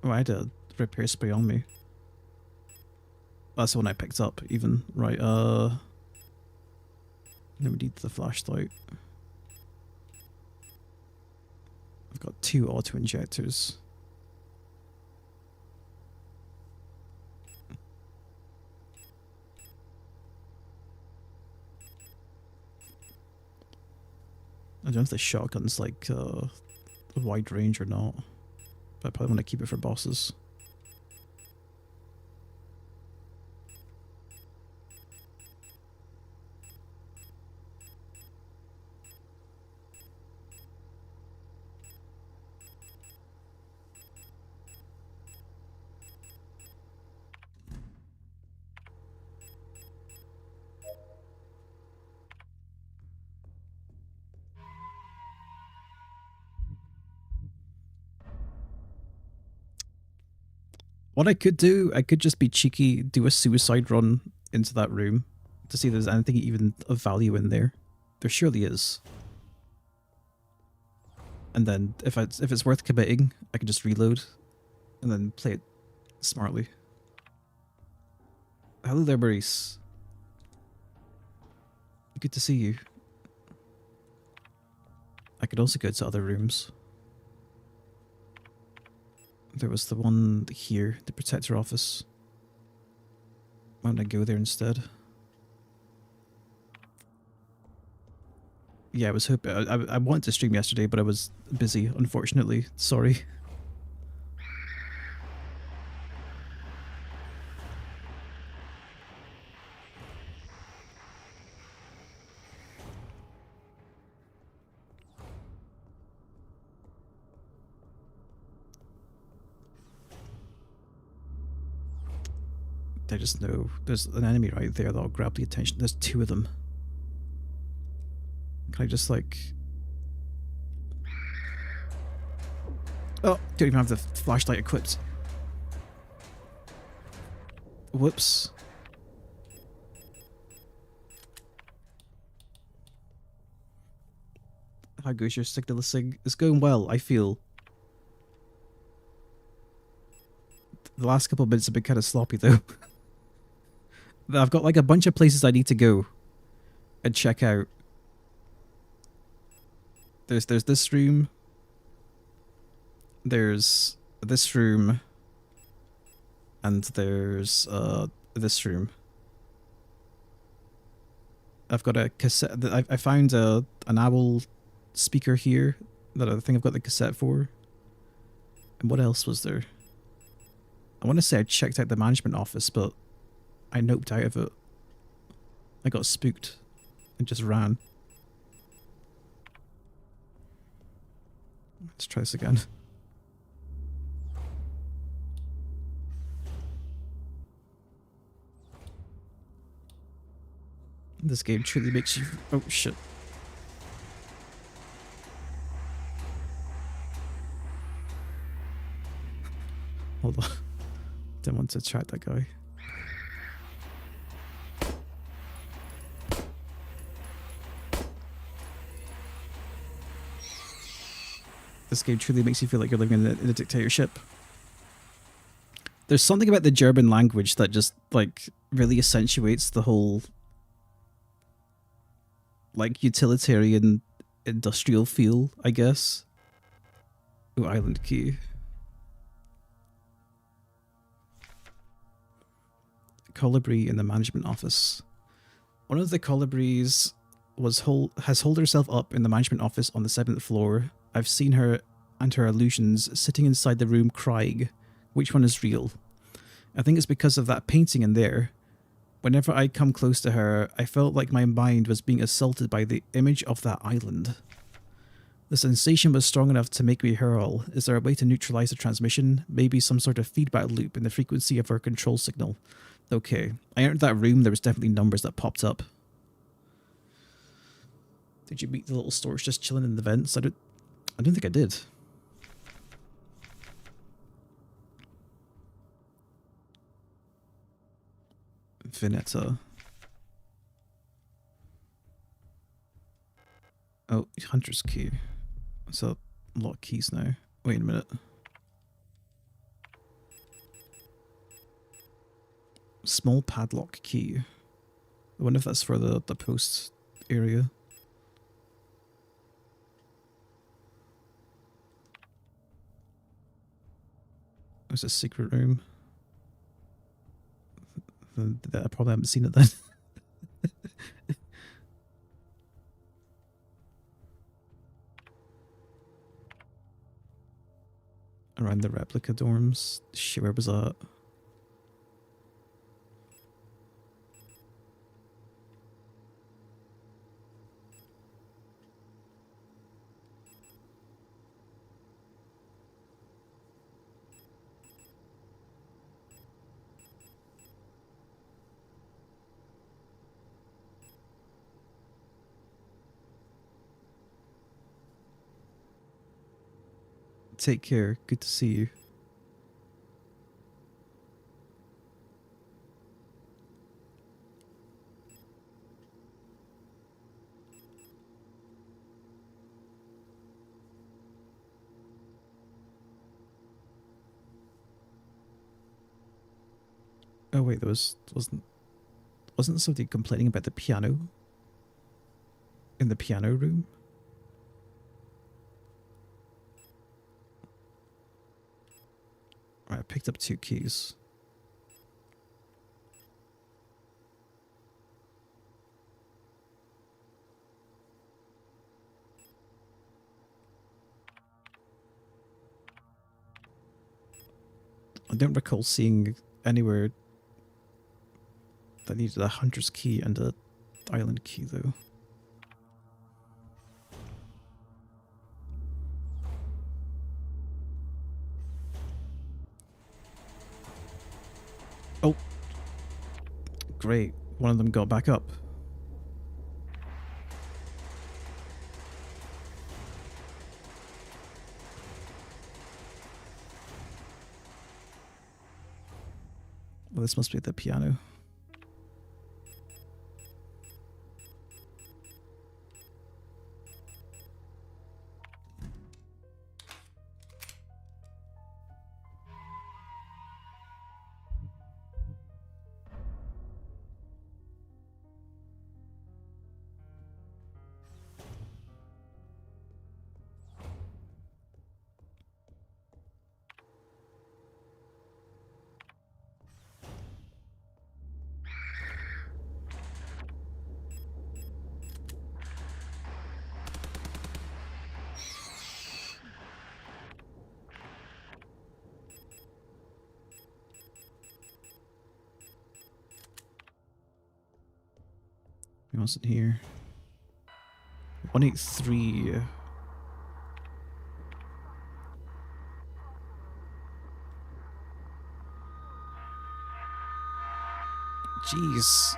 Oh, I had a repair spray on me. That's the one I picked up, even. Right, then we need the flashlight. I've got 2 auto-injectors. I don't know if the shotgun's like a wide range or not. But I probably want to keep it for bosses. What I could do, I could just be cheeky, do a suicide run into that room to see if there's anything even of value in there. There surely is. And then if it's worth committing, I can just reload and then play it smartly. Hello there, Maurice. Good to see you. I could also go to other rooms. There was the one here, the protector office. Why don't I go there instead? Yeah, I was hoping. I wanted to stream yesterday, but I was busy, unfortunately. Sorry. I just know there's an enemy right there that'll grab the attention. There's 2 of them. Can I just like... Oh, don't even have the flashlight equipped. Whoops. How goes your Signalis? It's going well, I feel. The last couple of minutes have been kind of sloppy though. I've got like a bunch of places I need to go and check out. There's this room. There's this room. And there's this room. I've got a cassette. I found an owl speaker here that I think I've got the cassette for. And what else was there? I want to say I checked out the management office, but I noped out of it. I got spooked and just ran. Let's try this again. This game truly makes you... Oh, shit. Hold on. Didn't want to attract that guy. This game truly makes you feel like you're living in a dictatorship. There's something about the German language that just, like, really accentuates the whole... like utilitarian industrial feel, I guess. Ooh, island key. Colibri in the management office. One of the colibris has holed herself up in the management office on the 7th floor. I've seen her and her illusions sitting inside the room crying. Which one is real? I think it's because of that painting in there. Whenever I come close to her, I felt like my mind was being assaulted by the image of that island. The sensation was strong enough to make me hurl. Is there a way to neutralize the transmission? Maybe some sort of feedback loop in the frequency of her control signal. Okay, I entered that room, there was definitely numbers that popped up. Did you meet the little storage just chilling in the vents? I don't think I did. Vinetta. Oh, Hunter's key. So, a lot of keys now. Wait a minute. Small padlock key. I wonder if that's for the post area. There's a secret room. I probably haven't seen it then. Around the replica dorms. Shit, where was that? Take care. Good to see you. Oh wait, there wasn't somebody complaining about the piano in the piano room? Right, I picked up 2 keys. I don't recall seeing anywhere that needed a hunter's key and a island key though. Oh, Great. One of them got back up. Well, this must be the piano. He wasn't here. 183. Jeez.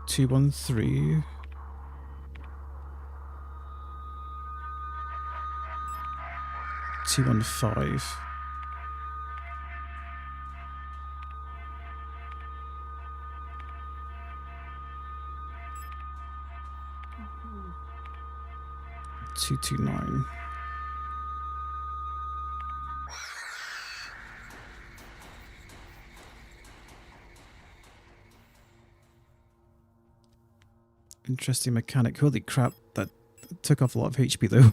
Two, 1, 3. 2, 1, 5. Two, 2, 9. Interesting mechanic. Holy crap, that took off a lot of HP though.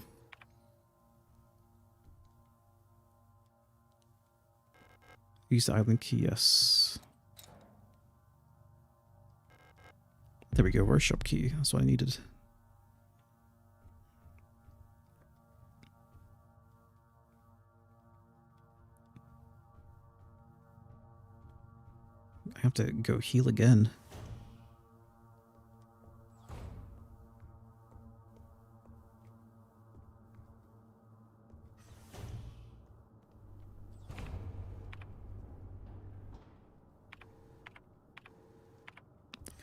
Use the island key, yes. There we go, workshop key. That's what I needed. I have to go heal again.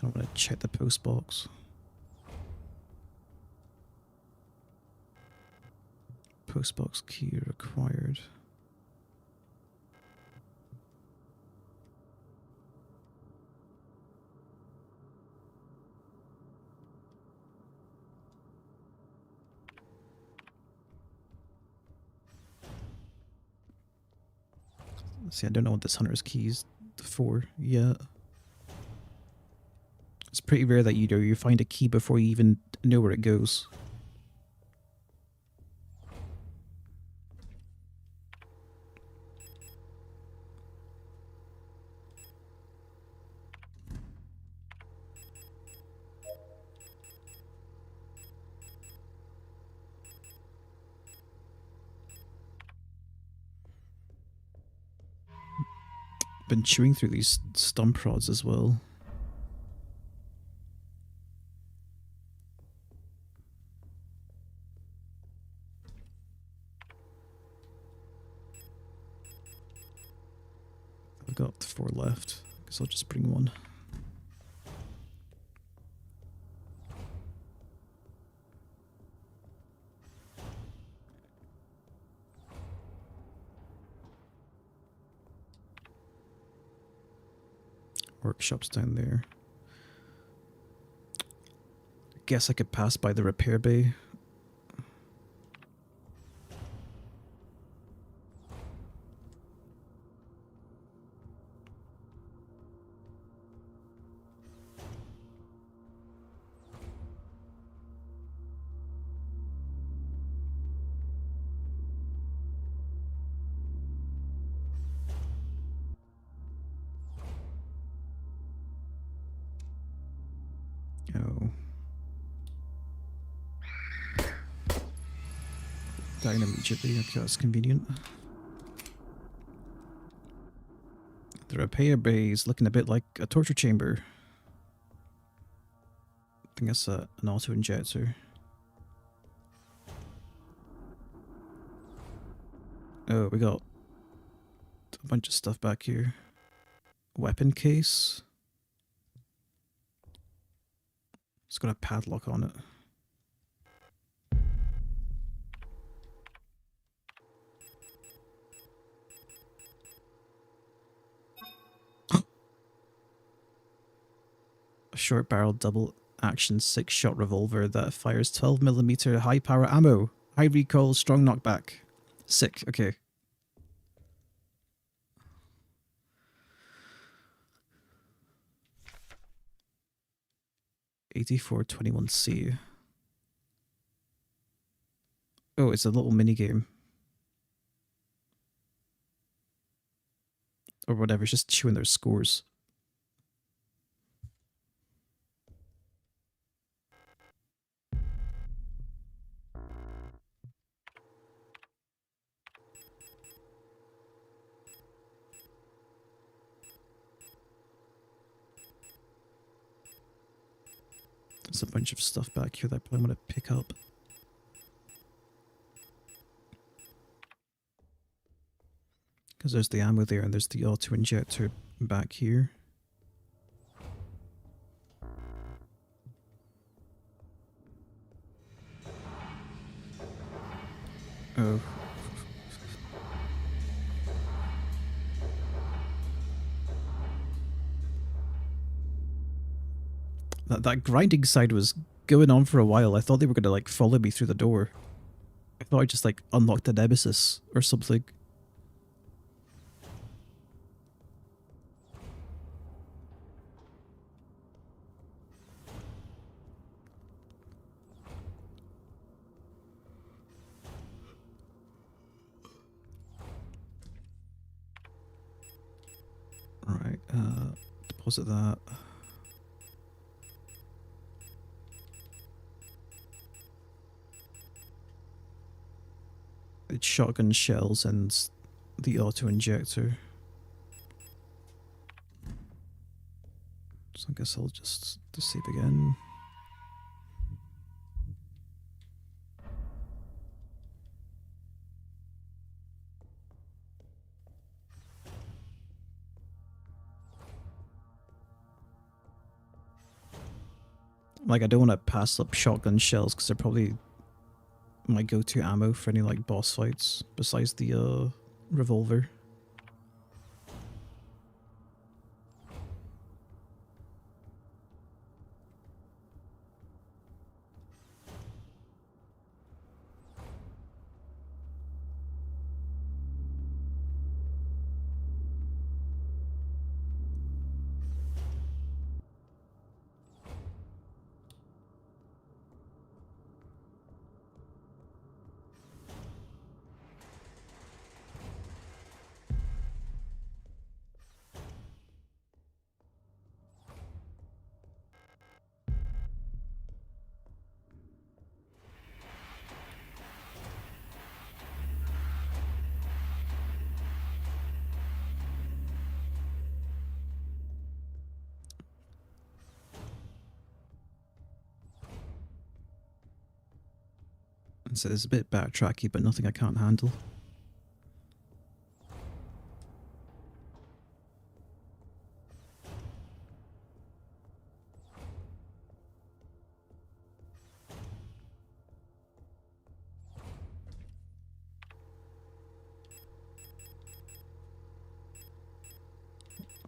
I want to check the post box. Post box key required. See, I don't know what this hunter's key is for yet. It's pretty rare that you find a key before you even know where it goes. Been chewing through these stump rods as well. I've got 4 left. Guess I'll just bring one. Workshop's down there. Guess I could pass by the repair bay. Oh. Dying immediately. Okay, that's convenient. The repair bay is looking a bit like a torture chamber. I think that's an auto injector. Oh, we got a bunch of stuff back here. Weapon case. It's got a padlock on it. A short barrel double action 6-shot revolver that fires 12mm high power ammo. High recoil, strong knockback. Sick, okay. $84.21C. Oh, it's a little mini game. Or whatever, it's just showing their scores. There's a bunch of stuff back here that I probably want to pick up. Because there's the ammo there and there's the auto injector back here. Oh. That grinding side was going on for a while. I thought they were going to like follow me through the door. I thought I just like unlocked the nemesis or something. Right, deposit that. It's shotgun shells and the auto injector. So I guess I'll just save again. Like, I don't want to pass up shotgun shells because they're probably my go-to ammo for any like boss fights besides the revolver. And so it's a bit backtracky, but nothing I can't handle.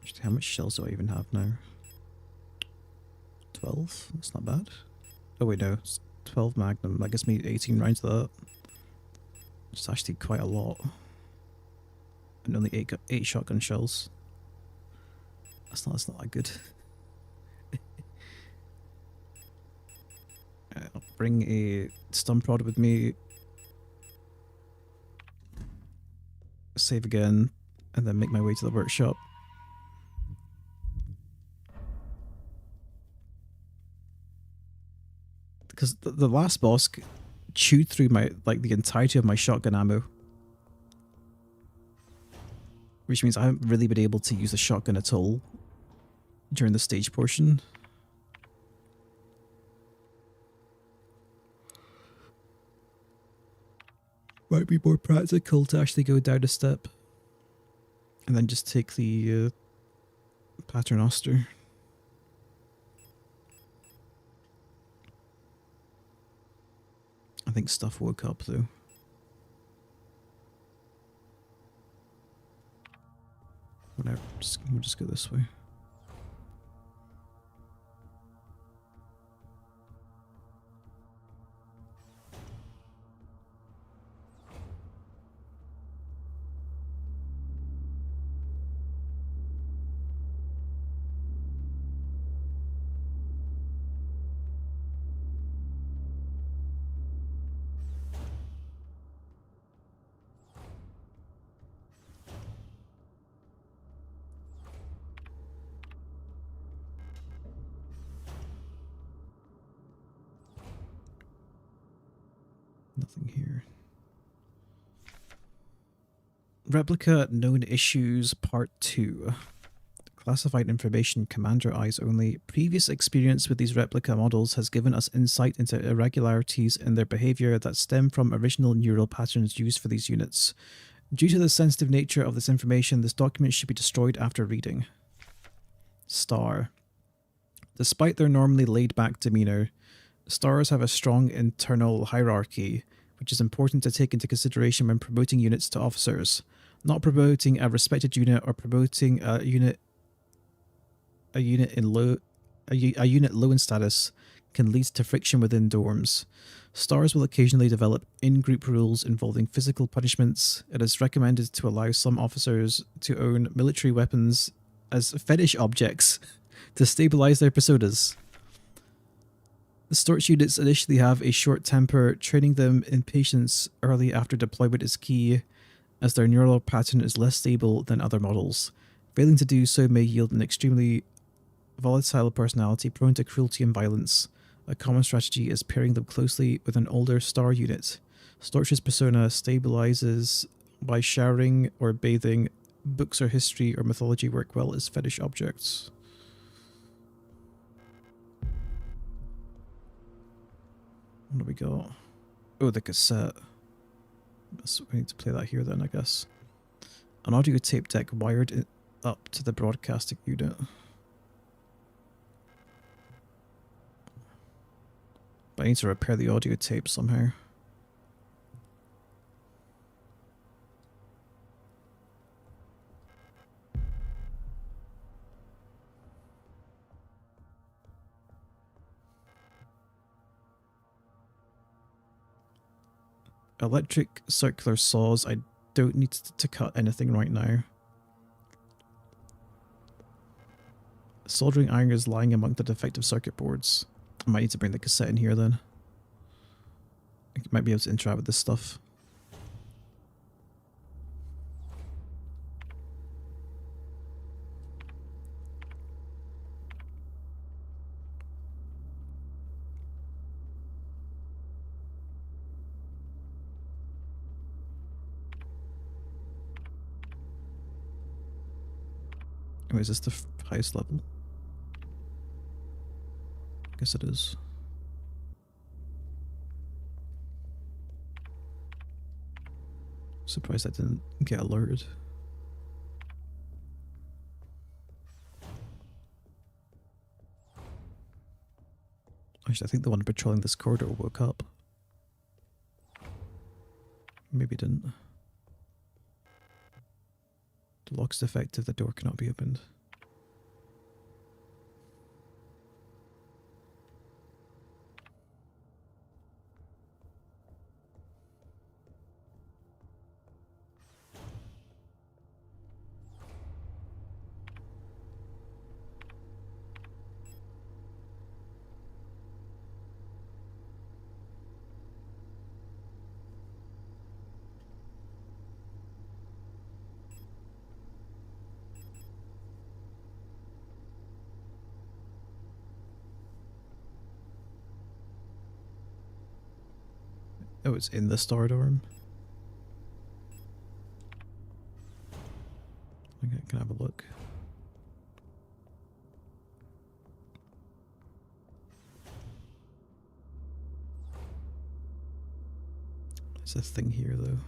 Actually, how much shells do I even have now? 12? That's not bad. Oh wait, no. It's 12 Magnum. That gives me 18 rounds of that. It's actually quite a lot. And only 8 shotgun shells. That's not that good. I'll bring a stun prod with me. Save again. And then make my way to the workshop. Because the last boss chewed through my the entirety of my shotgun ammo, which means I haven't really been able to use the shotgun at all during the stage portion. Might be more practical to actually go down a step and then just take the Paternoster. I think stuff woke up though. Whatever, we'll just go this way. Nothing here. Replica Known Issues Part 2. Classified information, Commander Eyes Only. Previous experience with these replica models has given us insight into irregularities in their behavior that stem from original neural patterns used for these units. Due to the sensitive nature of this information, this document should be destroyed after reading. Star. Despite their normally laid-back demeanor, stars have a strong internal hierarchy, which is important to take into consideration when promoting units to officers. Not promoting a respected unit or promoting a unit low in status can lead to friction within dorms. Stars will occasionally develop in-group rules involving physical punishments. It is recommended to allow some officers to own military weapons as fetish objects to stabilize their personas. The Storch units initially have a short temper. Training them in patience early after deployment is key, as their neural pattern is less stable than other models. Failing to do so may yield an extremely volatile personality prone to cruelty and violence. A common strategy is pairing them closely with an older star unit. Storch's persona stabilizes by showering or bathing. Books or history or mythology work well as fetish objects. What do we got? Oh, the cassette. So we need to play that here then, I guess. An audio tape deck wired up to the broadcasting unit. But I need to repair the audio tape somehow. Electric circular saws. I don't need to cut anything right now. Soldering iron is lying among the defective circuit boards. I might need to bring the cassette in here then. I might be able to interact with this stuff. Oh, is this the highest level? I guess it is. Surprised I didn't get alerted. Actually, I think the one patrolling this corridor woke up. Maybe didn't. The lock's defective, the door cannot be opened. Oh, it's in the star dorm. Okay, can I have a look? There's a thing here though.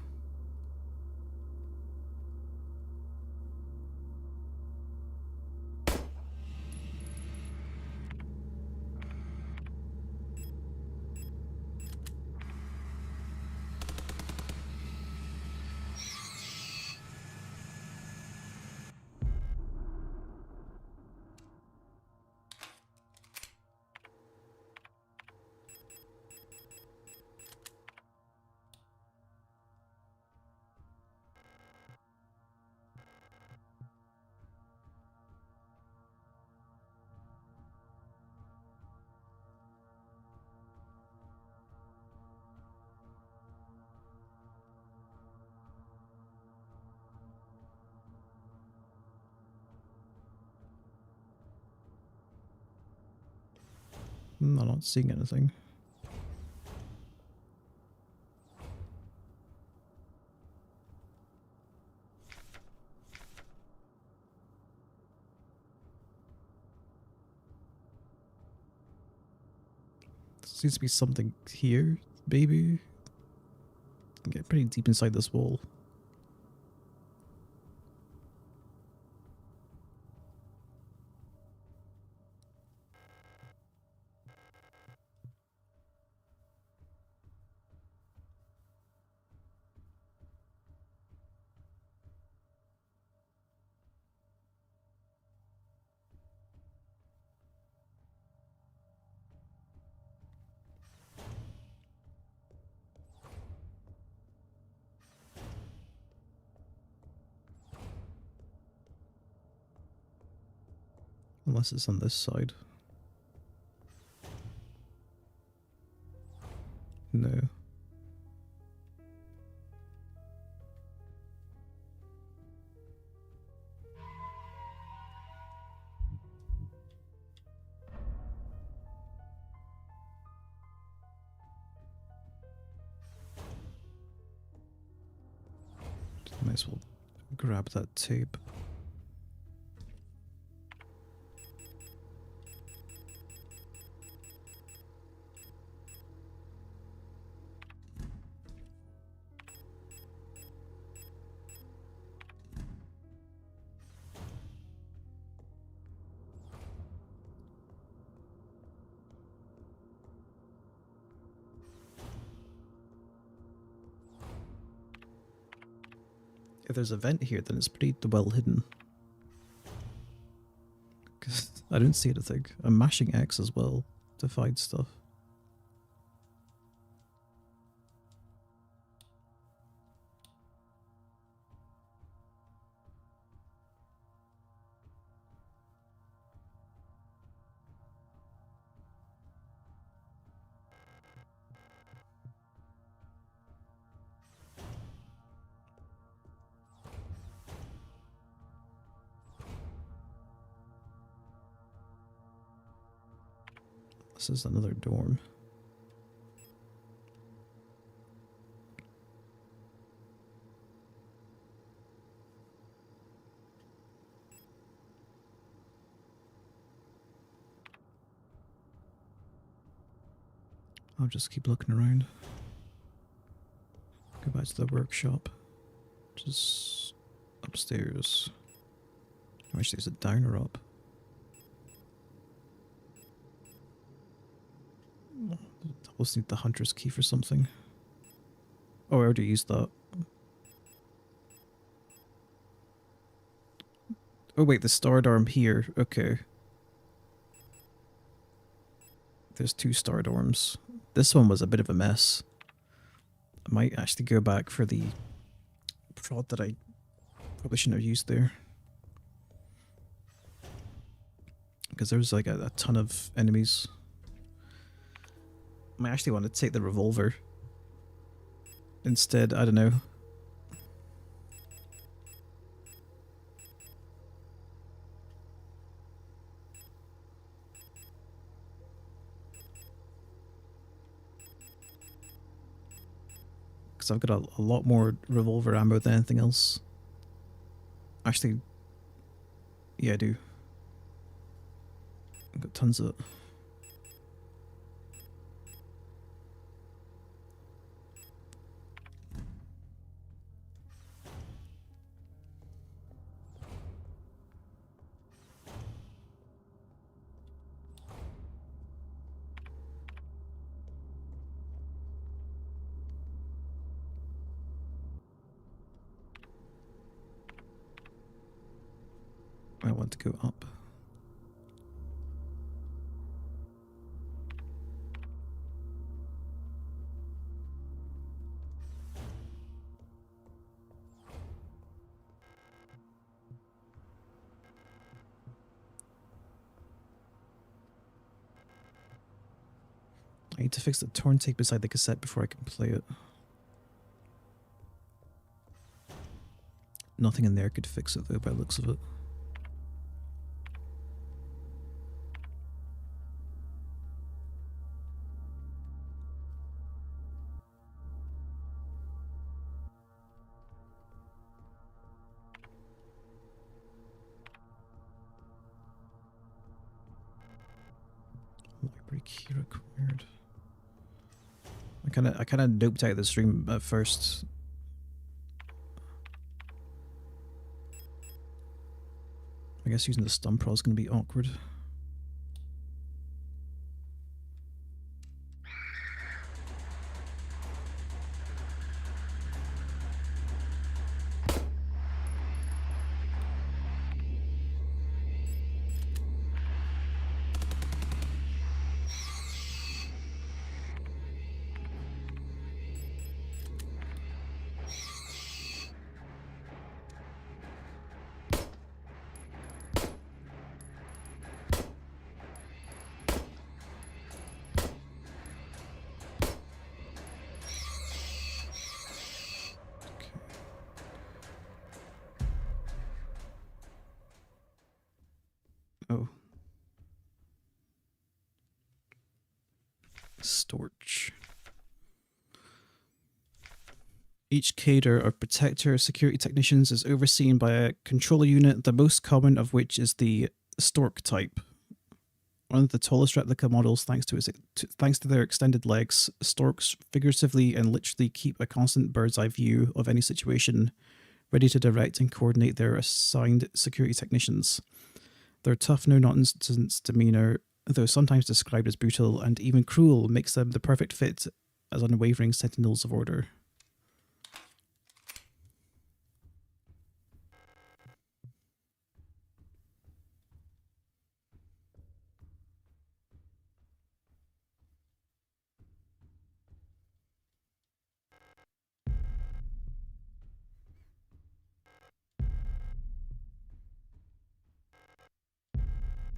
I'm not seeing anything. Seems to be something here, maybe. Get pretty deep inside this wall. Unless it's on this side. No. Might as well grab that tape. If there's a vent here, then it's pretty well hidden. Because I don't see anything. I'm mashing X as well to find stuff. This is another dorm. I'll just keep looking around. Go back to the workshop. Just upstairs. Actually, is it down or up? I always need the hunter's key for something. Oh, I already used that. Oh wait, the starred arm here. Okay. There's two starred arms. This one was a bit of a mess. I might actually go back for the prod that I probably shouldn't have used there. Because there was like a ton of enemies. I might actually want to take the revolver instead. I don't know. Because I've got a lot more revolver ammo than anything else. Actually, yeah, I do. I've got tons of it. want to go up. I need to fix the torn tape beside the cassette before I can play it. Nothing in there could fix it though, by the looks of it. Library key required. I kinda doped out of the stream at first. I guess using the stun pro is gonna be awkward. Oh. Storch. Each cadre or protector security technicians is overseen by a controller unit, the most common of which is the Stork type. One of the tallest replica models, thanks to their extended legs, storks figuratively and literally keep a constant bird's eye view of any situation, ready to direct and coordinate their assigned security technicians. Their tough, no-nonsense demeanour, though sometimes described as brutal and even cruel, makes them the perfect fit as unwavering sentinels of order.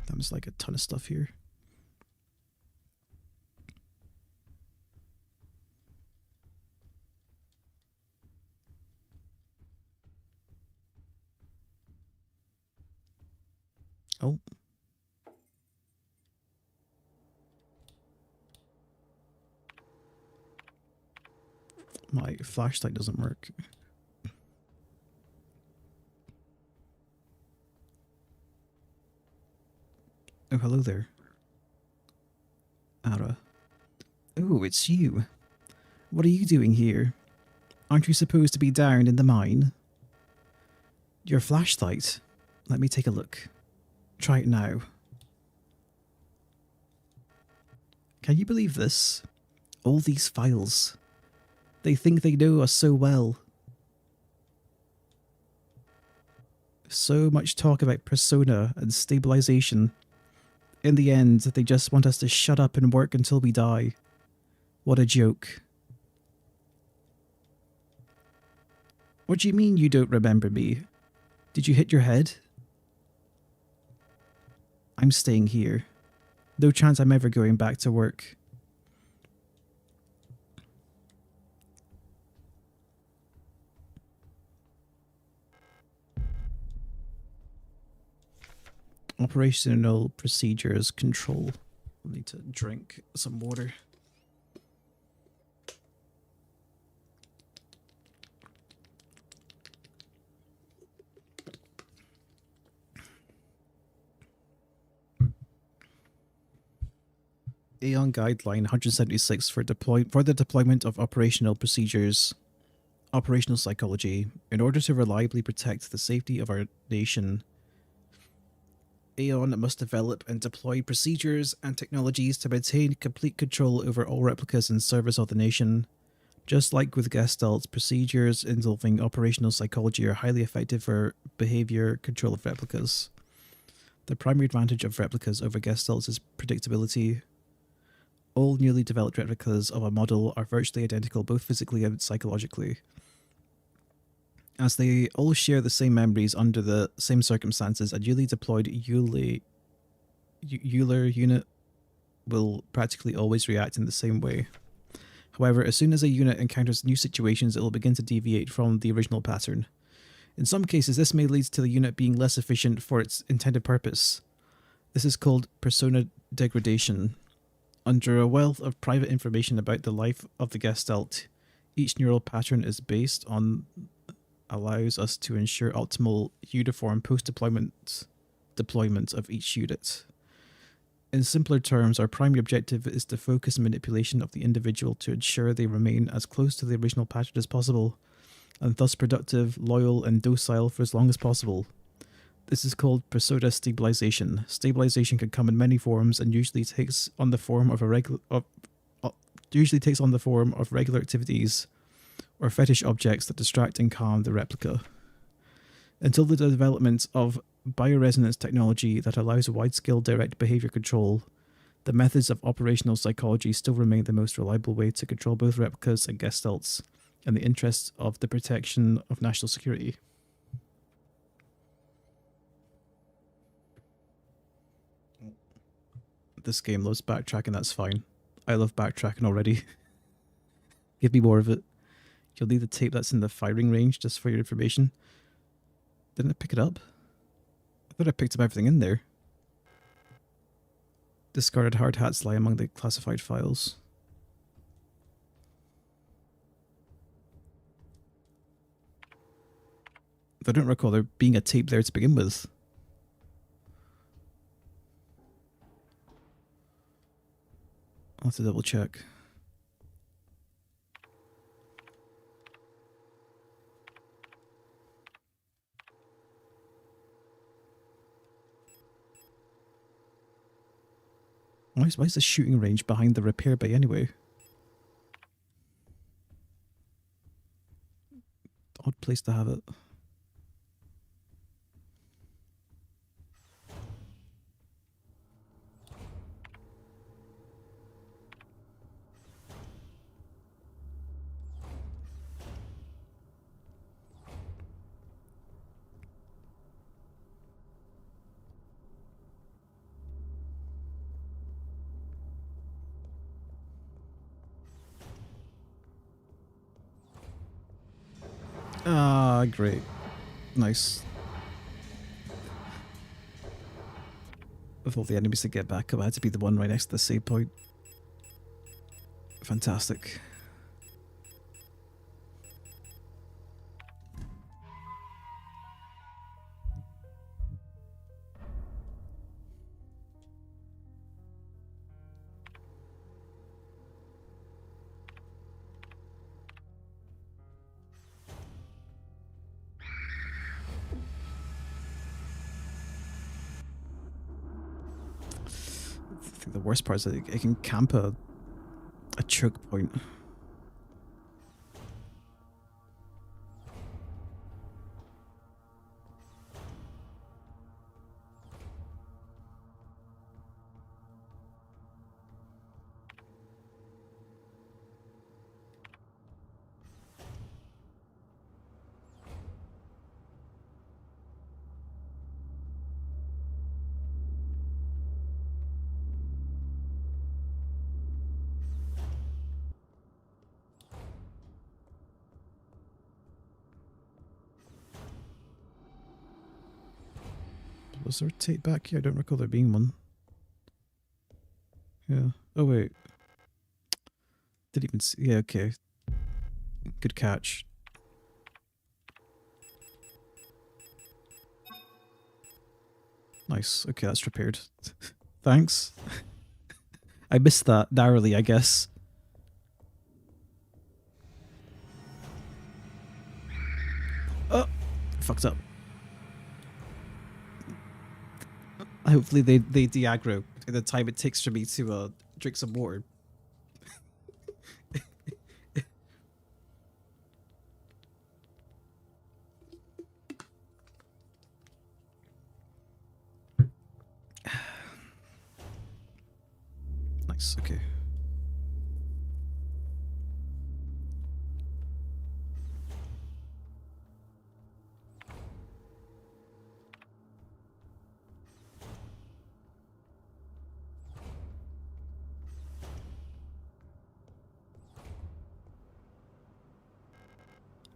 That was like a ton of stuff here. Oh. My flashlight doesn't work. Oh, hello there. Ara. Oh, it's you. What are you doing here? Aren't you supposed to be down in the mine? Your flashlight? Let me take a look. Try it now. Can you believe this? All these files. They think they know us so well. So much talk about persona and stabilization. In the end, they just want us to shut up and work until we die. What a joke. What do you mean you don't remember me? Did you hit your head? I'm staying here. No chance I'm ever going back to work. Operational procedures control. I need to drink some water. Aeon Guideline 176 for the deployment of operational procedures. Operational psychology. In order to reliably protect the safety of our nation, Aeon must develop and deploy procedures and technologies to maintain complete control over all replicas in service of the nation. Just like with Gestalt, procedures involving operational psychology are highly effective for behavior control of replicas. The primary advantage of replicas over Gestalts is predictability. All newly developed replicas of a model are virtually identical both physically and psychologically. As they all share the same memories under the same circumstances, a newly deployed Euler unit will practically always react in the same way. However, as soon as a unit encounters new situations, it will begin to deviate from the original pattern. In some cases, this may lead to the unit being less efficient for its intended purpose. This is called persona degradation. Under a wealth of private information about the life of the Gestalt, each neural pattern is based on allows us to ensure optimal uniform post-deployment deployment of each unit. In simpler terms, our primary objective is to focus manipulation of the individual to ensure they remain as close to the original pattern as possible, and thus productive, loyal, and docile for as long as possible. This is called persona stabilization. Stabilization can come in many forms and usually takes on the form of regular activities or fetish objects that distract and calm the replica. Until the development of bioresonance technology that allows wide-scale direct behavior control, the methods of operational psychology still remain the most reliable way to control both replicas and Gestalts in the interests of the protection of national security. This game loves backtracking, that's fine. I love backtracking already. Give me more of it. You'll need the tape that's in the firing range, just for your information. Didn't I pick it up? I thought I picked up everything in there. Discarded hard hats lie among the classified files. I don't recall there being a tape there to begin with. I'll have to double check. Why is the shooting range behind the repair bay anyway? Odd place to have it. Ah, great. Nice. With all the enemies to get back up, I had to be the one right next to the save point. Fantastic. I think the worst part is that it can camp a choke point. Was there a tape back here? I don't recall there being one. Yeah. Oh, wait. Didn't even see. Yeah, okay. Good catch. Nice. Okay, that's repaired. Thanks. I missed that narrowly, I guess. Oh! Fucked up. Hopefully they de-aggro in the time it takes for me to drink some water. Nice, okay.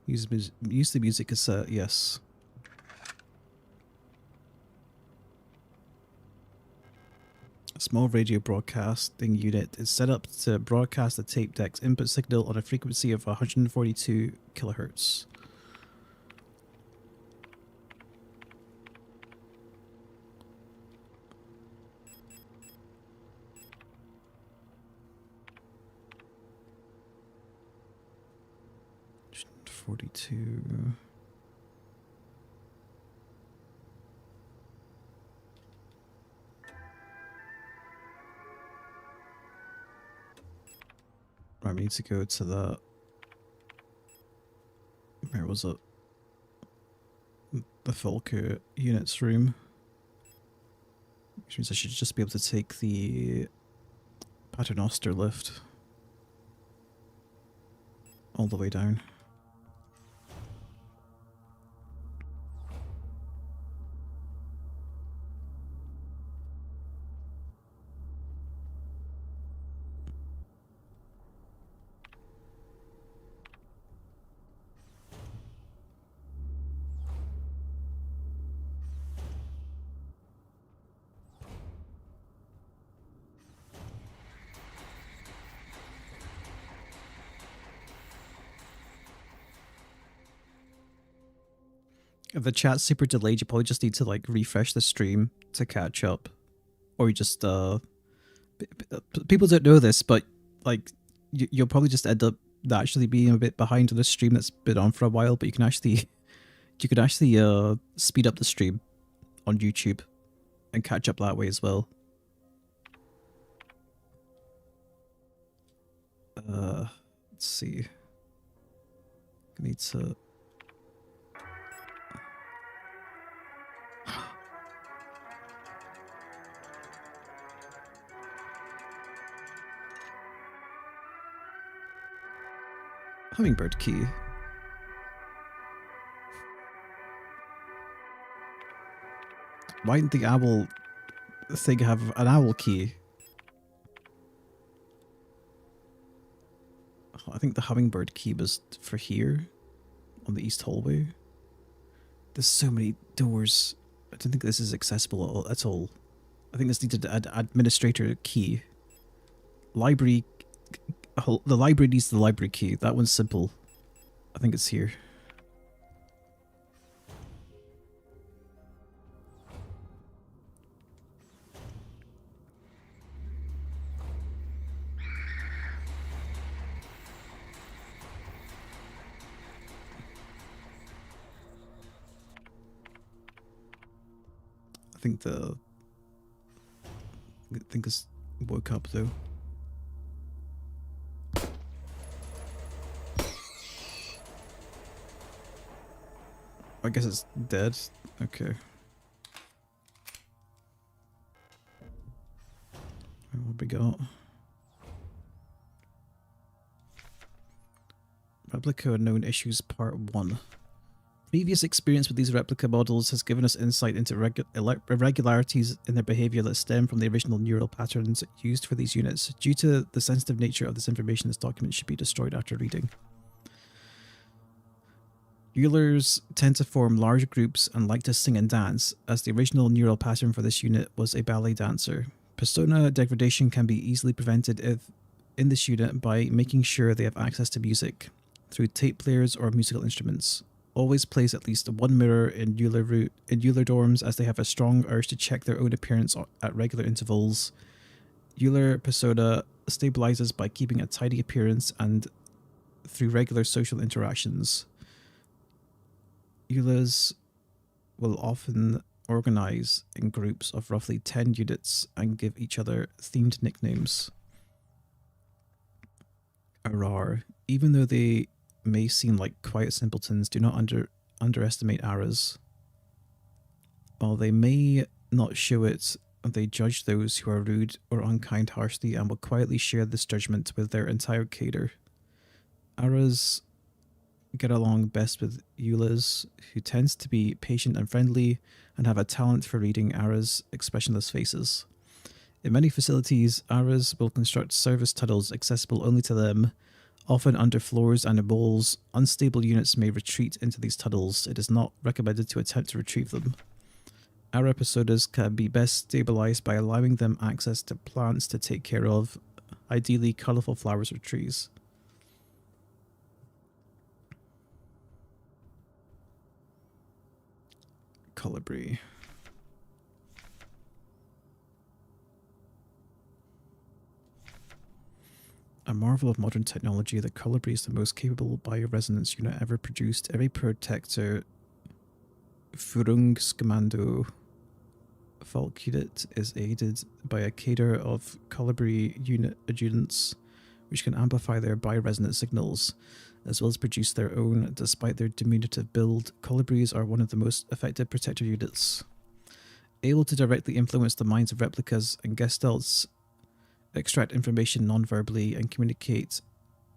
Use the music cassette, yes. A small radio broadcasting unit is set up to broadcast the tape deck's input signal on a frequency of 142 kilohertz. $42. Right, we need to go to the... Where was it? The Falco units room. Which means I should just be able to take the Paternoster lift all the way down. If the chat's super delayed, you probably just need to like refresh the stream to catch up. Or you just people don't know this, but like you'll probably just end up naturally being a bit behind on the stream that's been on for a while, but you can actually speed up the stream on YouTube and catch up that way as well. Let's see. I need to... Hummingbird key. Why didn't the owl thing have an owl key? I think the hummingbird key was for here, on the east hallway. There's so many doors. I don't think this is accessible at all. I think this needed an administrator key. Library... The library needs the library key. That one's simple. I think it's here. I think this woke up though. I guess it's dead. Okay. What we got? Replica Known Issues Part 1. Previous experience with these replica models has given us insight into irregularities in their behavior that stem from the original neural patterns used for these units. Due to the sensitive nature of this information, this document should be destroyed after reading. Eulers tend to form large groups and like to sing and dance, as the original neural pattern for this unit was a ballet dancer. Persona degradation can be easily prevented in this unit by making sure they have access to music through tape players or musical instruments. Always place at least one mirror in Euler dorms, as they have a strong urge to check their own appearance at regular intervals. Euler persona stabilizes by keeping a tidy appearance and through regular social interactions. Eulers will often organize in groups of roughly 10 units and give each other themed nicknames. Arar. Even though they may seem like quiet simpletons, do not underestimate Aras. While they may not show it They judge those who are rude or unkind harshly and will quietly share this judgment with their entire cadre. Aras get along best with Eulahs, who tends to be patient and friendly and have a talent for reading Aras' expressionless faces. In many facilities, Aras will construct service tunnels accessible only to them, often under floors and in bowls. Unstable units may retreat into these tunnels. It is not recommended to attempt to retrieve them. Ara personas can be best stabilized by allowing them access to plants to take care of, ideally colorful flowers or trees. Colibri. A marvel of modern technology, the Colibri is the most capable bioresonance unit ever produced. Every protector Führungskommando Falk unit is aided by a cadre of Colibri unit adjutants, which can amplify their bioresonant signals, as well as produce their own. Despite their diminutive build, Colibris are one of the most effective protector units. Able to directly influence the minds of replicas and gestalts, extract information non-verbally, and communicate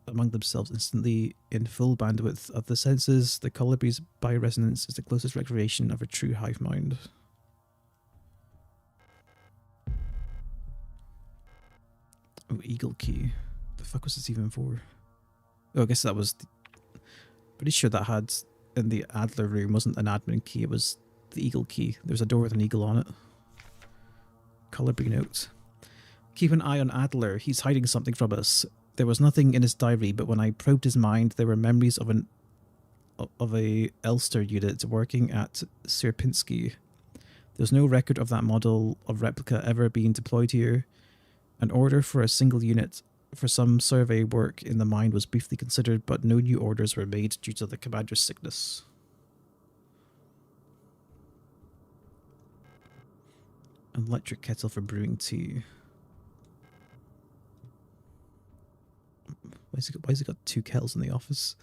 among themselves instantly in full bandwidth of the senses, the Colibri's bioresonance is the closest recreation of a true hive mind. Oh, Eagle Key. The fuck was this even for? Oh, I guess that was... Pretty sure that had... In the Adler room wasn't an admin key, it was the Eagle Key. There's a door with an eagle on it. Colibri note. Keep an eye on Adler. He's hiding something from us. There was nothing in his diary, but when I probed his mind, there were memories of a Elster unit working at Sierpinski. There's no record of that model of replica ever being deployed here. An order for a single unit for some survey work in the mine was briefly considered, but no new orders were made due to the commander's sickness. An electric kettle for brewing tea. Why has he got two kettles in the office?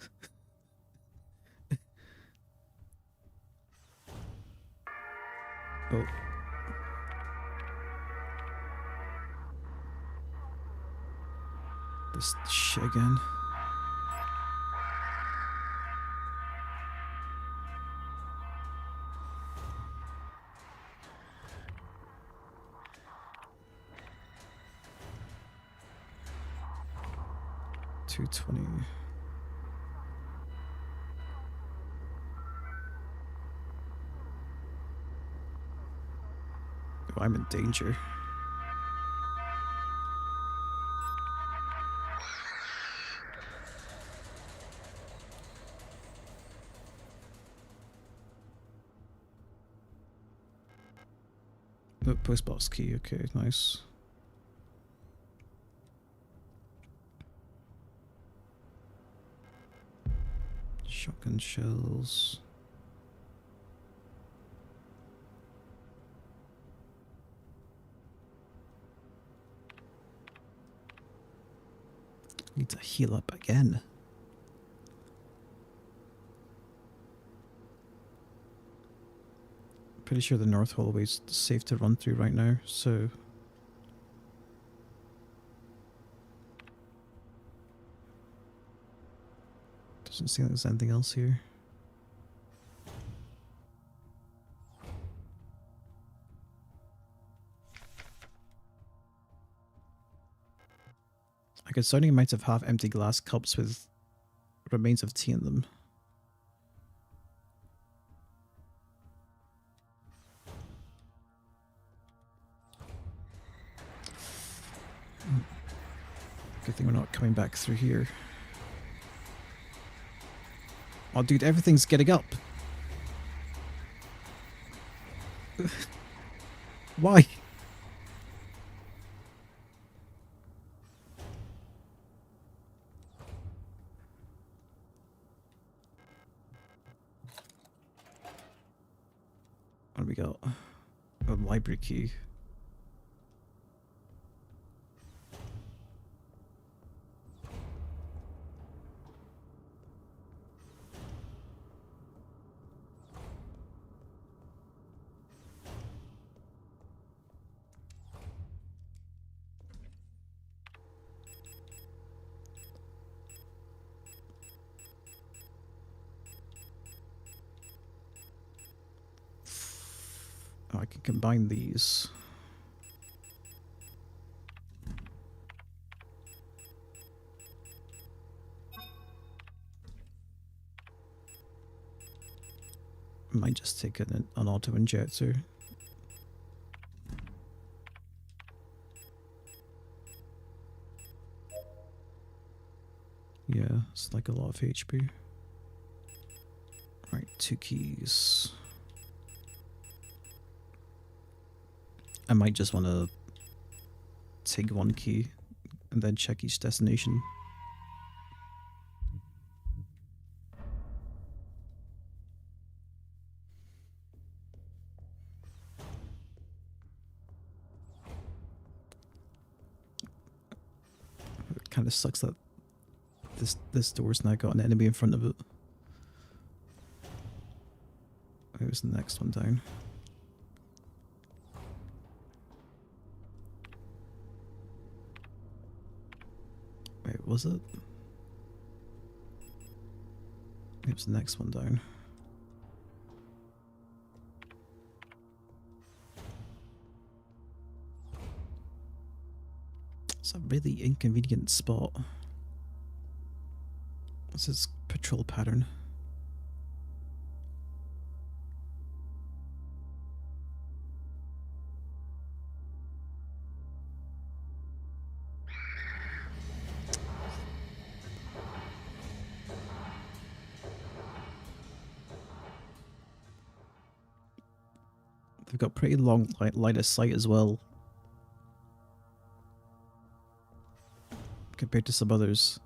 Oh. This shit again. $220. Oh, I'm in danger. Oh, postbox key. Okay, nice. Shotgun shells. Need to heal up again. Pretty sure the north hallway's safe to run through right now, so... Doesn't seem like there's anything else here. A concerning amount of half-empty glass cups with remains of tea in them. Good thing we're not coming back through here. Oh, dude, everything's getting up. Why? What do we got? A library key. I can combine these. Might just take an auto injector. Yeah, it's like a lot of HP. Right, 2 keys. I might just want to take 1 key and then check each destination. It kind of sucks that this door's now got an enemy in front of it. Where's the next one down? Wait, was it? It was the next one down. It's a really inconvenient spot. What's his patrol pattern? They've got pretty long line of sight as well, compared to some others.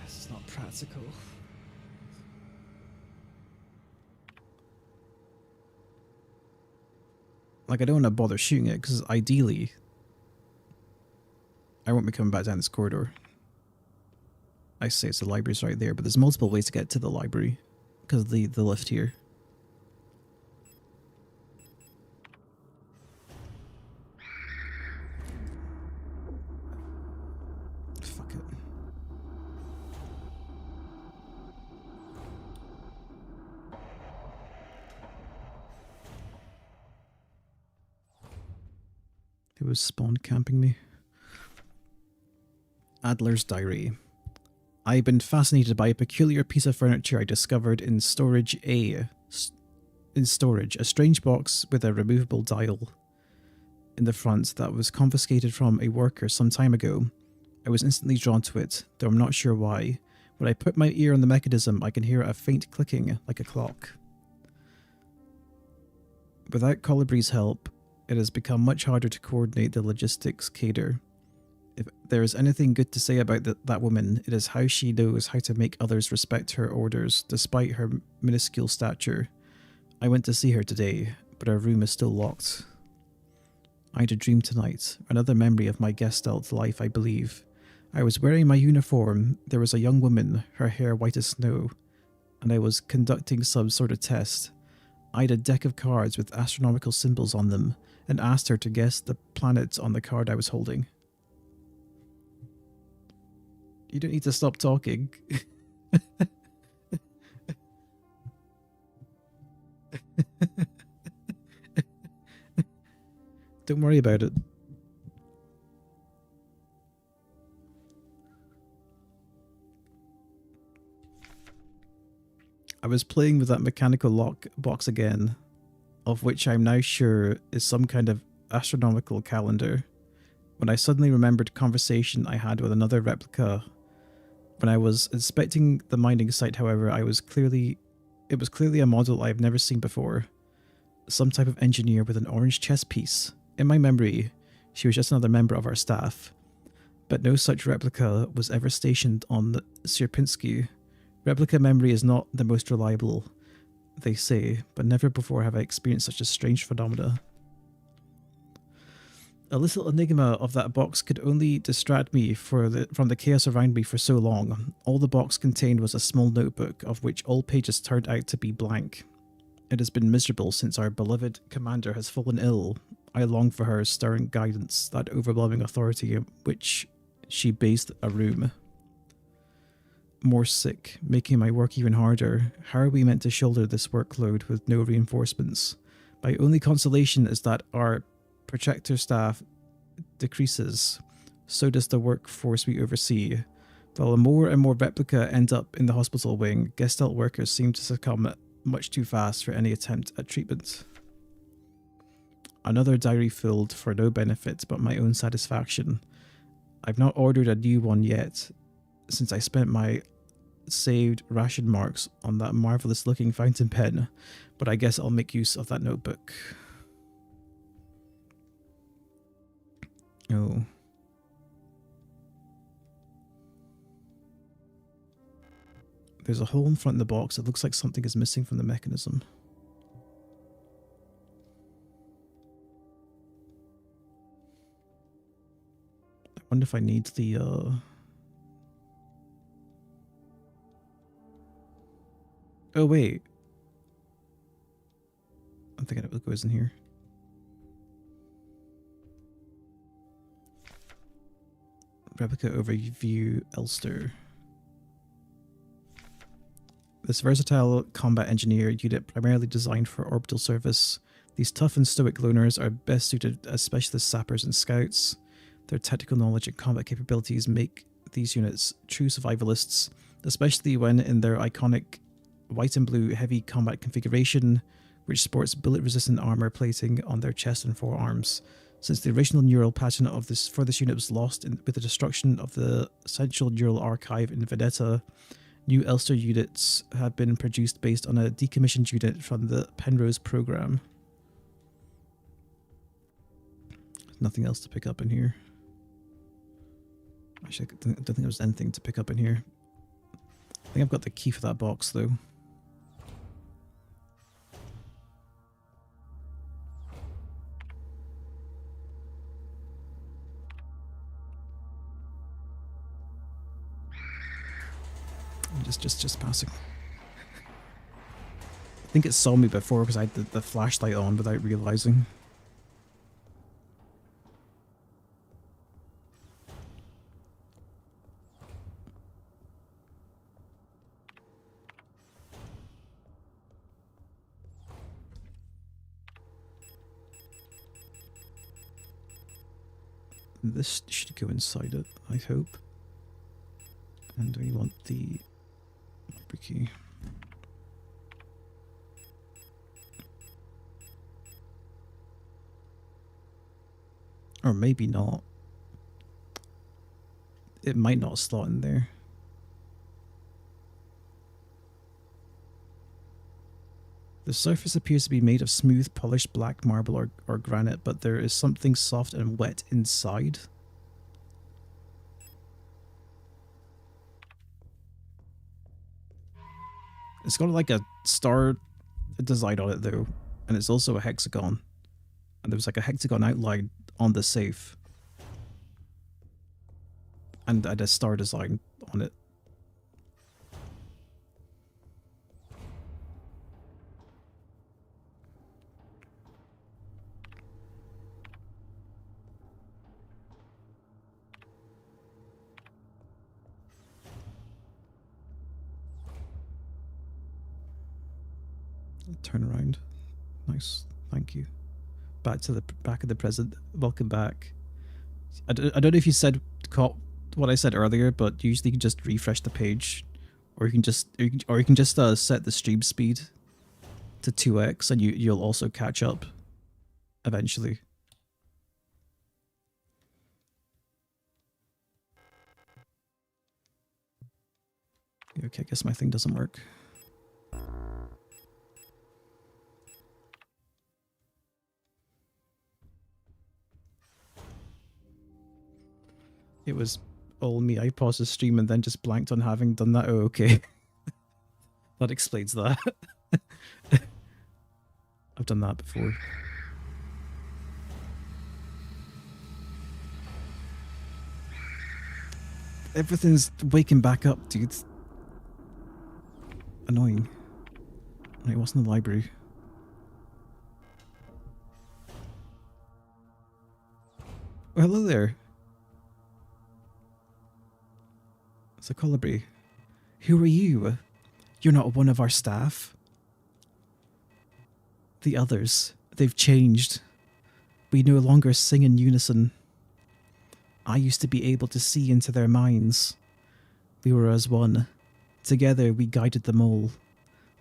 This is not practical. Like, I don't want to bother shooting it, because ideally I won't be coming back down this corridor. I say it's the library's right there, but there's multiple ways to get to the library because of the lift here. Fuck it. It was spawn camping me. Adler's Diary. I've been fascinated by a peculiar piece of furniture I discovered in storage A. A strange box with a removable dial in the front that was confiscated from a worker some time ago. I was instantly drawn to it, though I'm not sure why. When I put my ear on the mechanism, I can hear a faint clicking, like a clock. Without Colibri's help, it has become much harder to coordinate the logistics cater. If there is anything good to say about that woman, it is how she knows how to make others respect her orders, despite her minuscule stature. I went to see her today, but her room is still locked. I had a dream tonight, another memory of my Gestalt life, I believe. I was wearing my uniform, there was a young woman, her hair white as snow, and I was conducting some sort of test. I had a deck of cards with astronomical symbols on them, and asked her to guess the planet on the card I was holding. You don't need to stop talking. Don't worry about it. I was playing with that mechanical lock box again, of which I'm now sure is some kind of astronomical calendar, when I suddenly remembered a conversation I had with another replica. When I was inspecting the mining site, however, it was clearly a model I have never seen before. Some type of engineer with an orange chest piece. In my memory, she was just another member of our staff. But no such replica was ever stationed on the Sierpinski. Replica memory is not the most reliable, they say, but never before have I experienced such a strange phenomena. A little enigma of that box could only distract me from the chaos around me for so long. All the box contained was a small notebook, of which all pages turned out to be blank. It has been miserable since our beloved commander has fallen ill. I long for her stern guidance, that overwhelming authority in which she based a room. more sick, making my work even harder. How are we meant to shoulder this workload with no reinforcements? My only consolation is that our projector staff decreases. So does the workforce we oversee. While more and more replica end up in the hospital wing, Gestalt workers seem to succumb much too fast for any attempt at treatment. Another diary filled for no benefit but my own satisfaction. I've not ordered a new one yet, since I spent my saved ration marks on that marvelous looking fountain pen, but I guess I'll make use of that notebook. Oh. There's a hole in front of the box. It looks like something is missing from the mechanism. I wonder if I need the Oh wait. I'm thinking of what goes in here. Replica overview Elster. This versatile combat engineer unit primarily designed for orbital service. These tough and stoic loners are best suited as specialist sappers and scouts. Their technical knowledge and combat capabilities make these units true survivalists, especially when in their iconic white and blue heavy combat configuration, which sports bullet-resistant armor plating on their chest and forearms. Since the original neural pattern of this unit was lost with the destruction of the central neural archive in Veneta, new Elster units have been produced based on a decommissioned unit from the Penrose program. Nothing else to pick up in here. Actually, I don't think there was anything to pick up in here. I think I've got the key for that box, though. Just passing. I think it saw me before because I had the flashlight on without realizing. This should go inside it, I hope. And we want the key. Or maybe not. It might not slot in there. The surface appears to be made of smooth, polished black marble or granite, but there is something soft and wet inside. It's got like a star design on it though, and it's also a hexagon. And there was like a hexagon outline on the safe. And a star design on it. Turn around. Nice. Thank you. Back of the present. Welcome back. I don't know if you said caught what I said earlier, but usually you can just refresh the page, or you can just set the stream speed to 2x, and you'll also catch up eventually. Okay, I guess my thing doesn't work. It was all me. I paused the stream and then just blanked on having done that. Oh, okay. That explains that. I've done that before. Everything's waking back up, dude. Annoying. Right, what's in the library? Oh, hello there. It's a colibri. Who are you? You're not one of our staff. The others, they've changed. We no longer sing in unison. I used to be able to see into their minds. We were as one. Together we guided them all.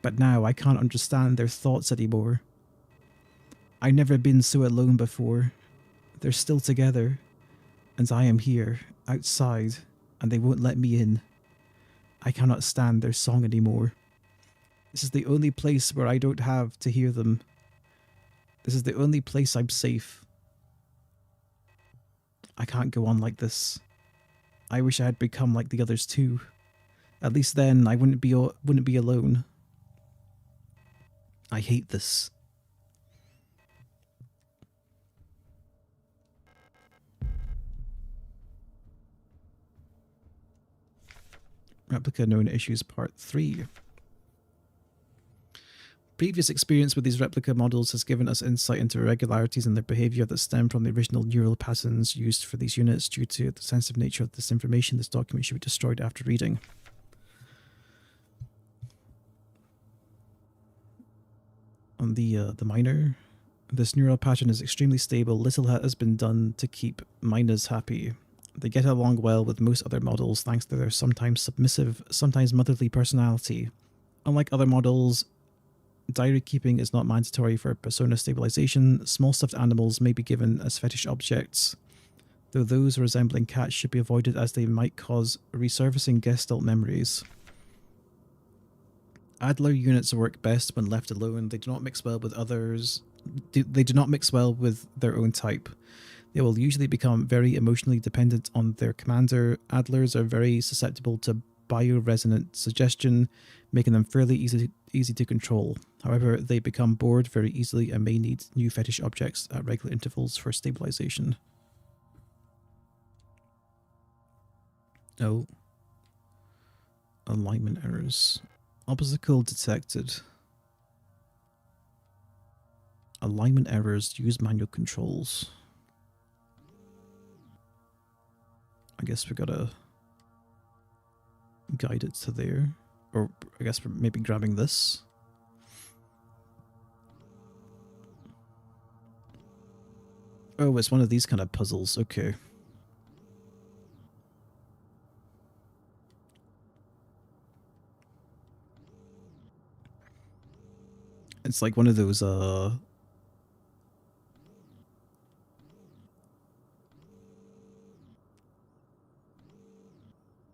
But now I can't understand their thoughts anymore. I've never been so alone before. They're still together. And I am here, outside, and they won't let me in. I cannot stand their song anymore. This is the only place where I don't have to hear them. This is the only place I'm safe. I can't go on like this. I wish I had become like the others too. At least then I wouldn't be alone. I hate this. Replica Known Issues Part 3. Previous experience with these replica models has given us insight into irregularities in their behavior that stem from the original neural patterns used for these units. Due to the sensitive nature of this information, this document should be destroyed after reading. On the miner, this neural pattern is extremely stable. Little has been done to keep miners happy. They get along well with most other models thanks to their sometimes submissive, sometimes motherly personality. Unlike other models, diary keeping is not mandatory for persona stabilization. Small stuffed animals may be given as fetish objects, though those resembling cats should be avoided as they might cause resurfacing Gestalt memories. Adler units work best when left alone. They do not mix well with others. They do not mix well with their own type. They will usually become very emotionally dependent on their commander. Adlers are very susceptible to bioresonant suggestion, making them fairly easy to control. However, they become bored very easily and may need new fetish objects at regular intervals for stabilization. Oh. Alignment errors. Obstacle detected. Alignment errors. Use manual controls. I guess we gotta guide it to there. Or I guess we're maybe grabbing this. Oh, it's one of these kind of puzzles. Okay. It's like one of those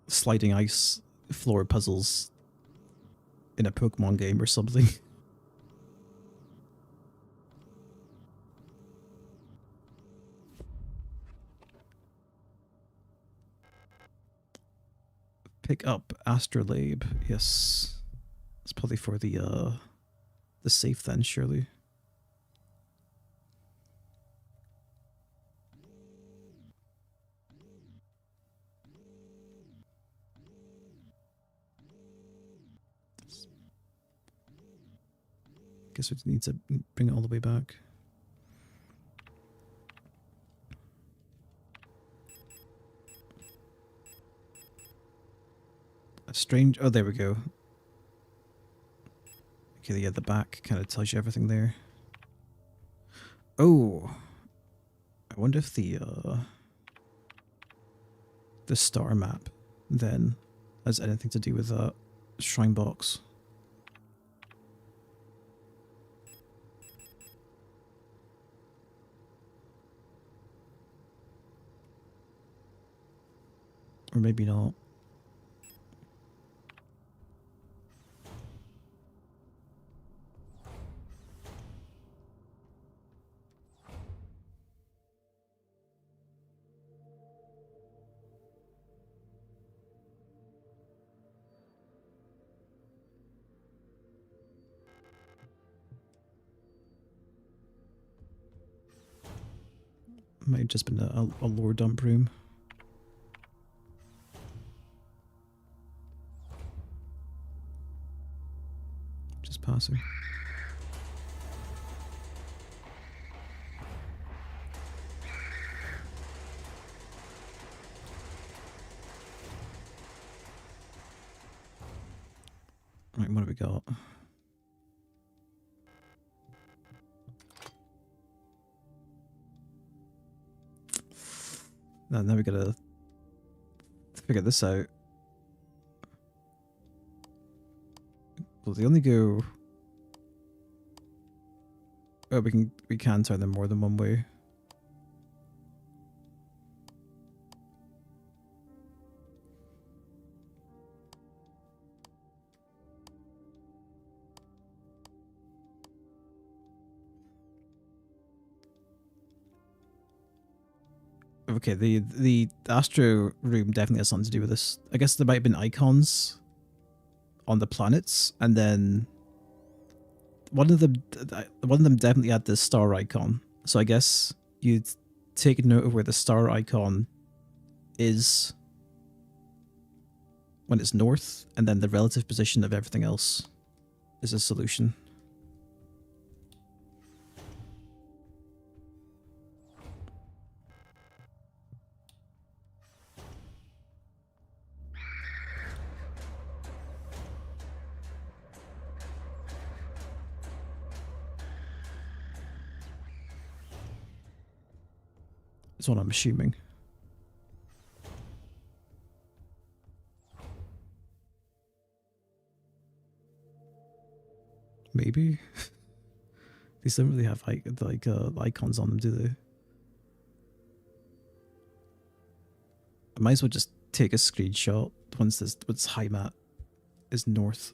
sliding ice floor puzzles in a Pokemon game or something. Pick up Astrolabe. Yes. It's probably for the safe then, surely. Guess we need to bring it all the way back. A strange... Oh, there we go. Okay, yeah, the back kind of tells you everything there. Oh! I wonder if the star map then has anything to do with that shrine box. Or maybe not. Might have just been a lore dump room. Just passing. Right, what have we got? Now we gotta figure this out. Well, they only go... Oh, we can turn them more than one way. Okay, the Astro room definitely has something to do with this. I guess there might have been icons on the planets, and then one of them definitely had the star icon. So I guess you'd take note of where the star icon is when it's north, and then the relative position of everything else is a solution. That's what I'm assuming. Maybe. These don't really have icons on them, do they? I might as well just take a screenshot once high mat is north,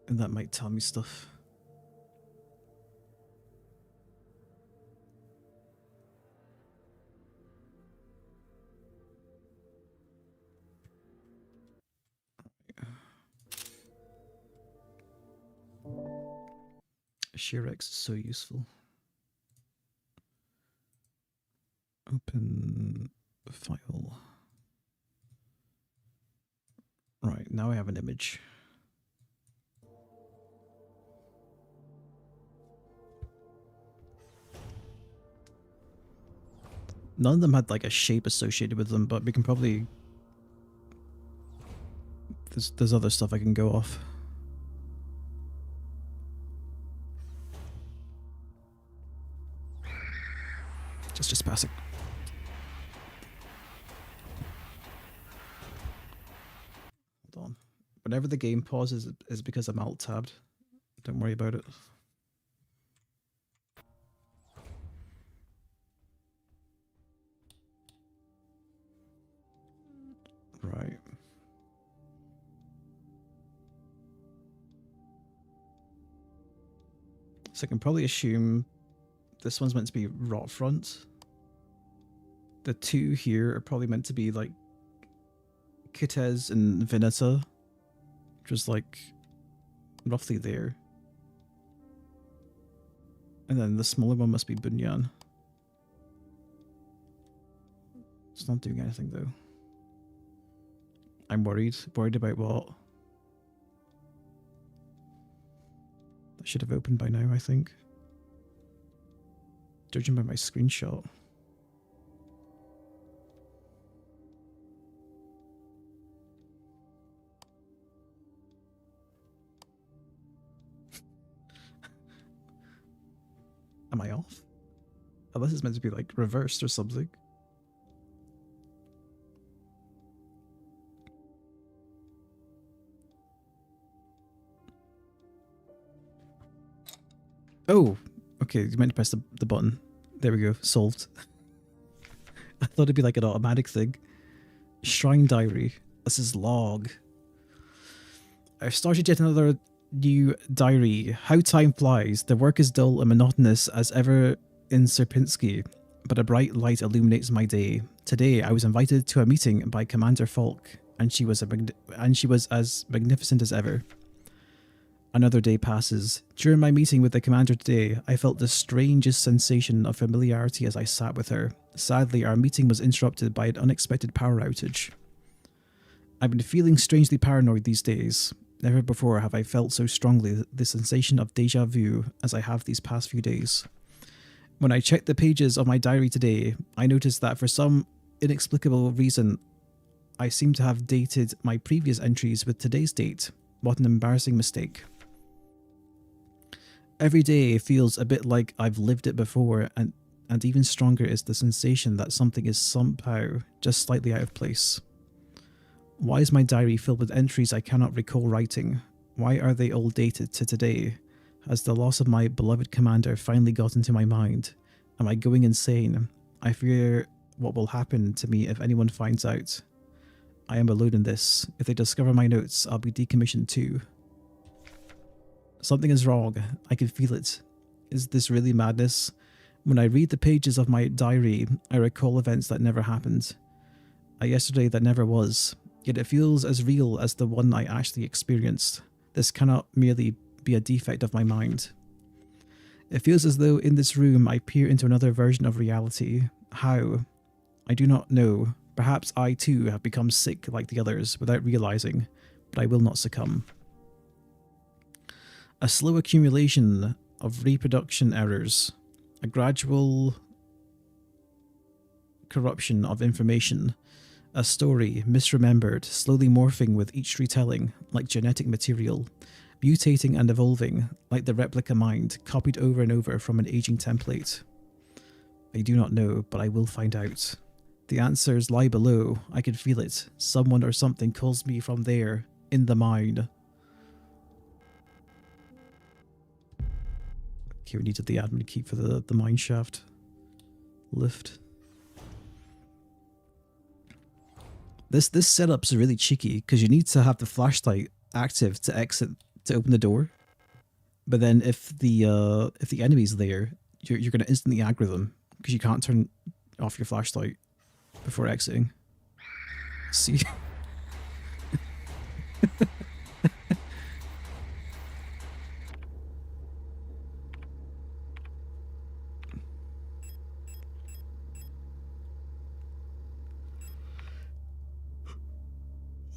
and that might tell me stuff. ShareX is so useful. Open file. Right, now I have an image. None of them had like a shape associated with them, but we can probably... There's other stuff I can go off. Just pass it. Hold on. Whenever the game pauses, is because I'm alt-tabbed. Don't worry about it. Right. So I can probably assume this one's meant to be rot front. The two here are probably meant to be like Kitez and Veneta, which is like roughly there. And then the smaller one must be Bunyan. It's not doing anything though. I'm worried. Worried about what? That should have opened by now, I think. Judging by my screenshot. Am I off? Unless it's meant to be like reversed or something. Oh, okay, you meant to press the button. There we go, solved. I thought it'd be like an automatic thing. Shrine diary. This is log. I've started yet another new diary. How time flies. The work is dull and monotonous as ever in Sierpinski, but a bright light illuminates my day. Today, I was invited to a meeting by Commander Falk, and she was as magnificent as ever. Another day passes. During my meeting with the commander today, I felt the strangest sensation of familiarity as I sat with her. Sadly, our meeting was interrupted by an unexpected power outage. I've been feeling strangely paranoid these days. Never before have I felt so strongly the sensation of deja vu as I have these past few days. When I checked the pages of my diary today, I noticed that for some inexplicable reason, I seem to have dated my previous entries with today's date. What an embarrassing mistake. Every day feels a bit like I've lived it before, and even stronger is the sensation that something is somehow just slightly out of place. Why is my diary filled with entries I cannot recall writing? Why are they all dated to today? Has the loss of my beloved commander finally got into my mind? Am I going insane? I fear what will happen to me if anyone finds out. I am alone in this. If they discover my notes, I'll be decommissioned too. Something is wrong. I can feel it. Is this really madness? When I read the pages of my diary, I recall events that never happened. A yesterday that never was. Yet it feels as real as the one I actually experienced. This cannot merely be a defect of my mind. It feels as though in this room I peer into another version of reality. How? I do not know. Perhaps I too have become sick like the others without realizing, but I will not succumb. A slow accumulation of reproduction errors. A gradual corruption of information. A story, misremembered, slowly morphing with each retelling, like genetic material, mutating and evolving, like the replica mind, copied over and over from an aging template. I do not know, but I will find out. The answers lie below. I can feel it. Someone or something calls me from there, in the mind. Okay, we needed the admin key for the mine shaft lift. This setup's really cheeky because you need to have the flashlight active to exit to open the door, but then if the enemy's there, you're gonna instantly aggro them because you can't turn off your flashlight before exiting. See.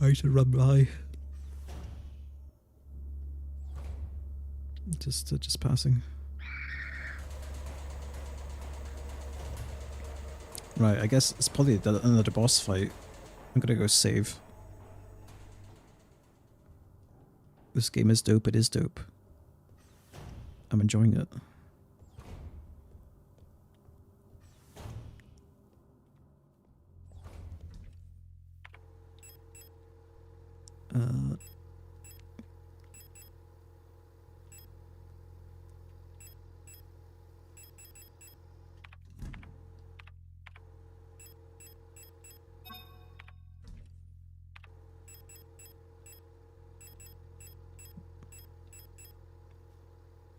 I should run by. Just passing. Right, I guess it's probably another boss fight. I'm gonna go save. This game is dope, it is dope. I'm enjoying it.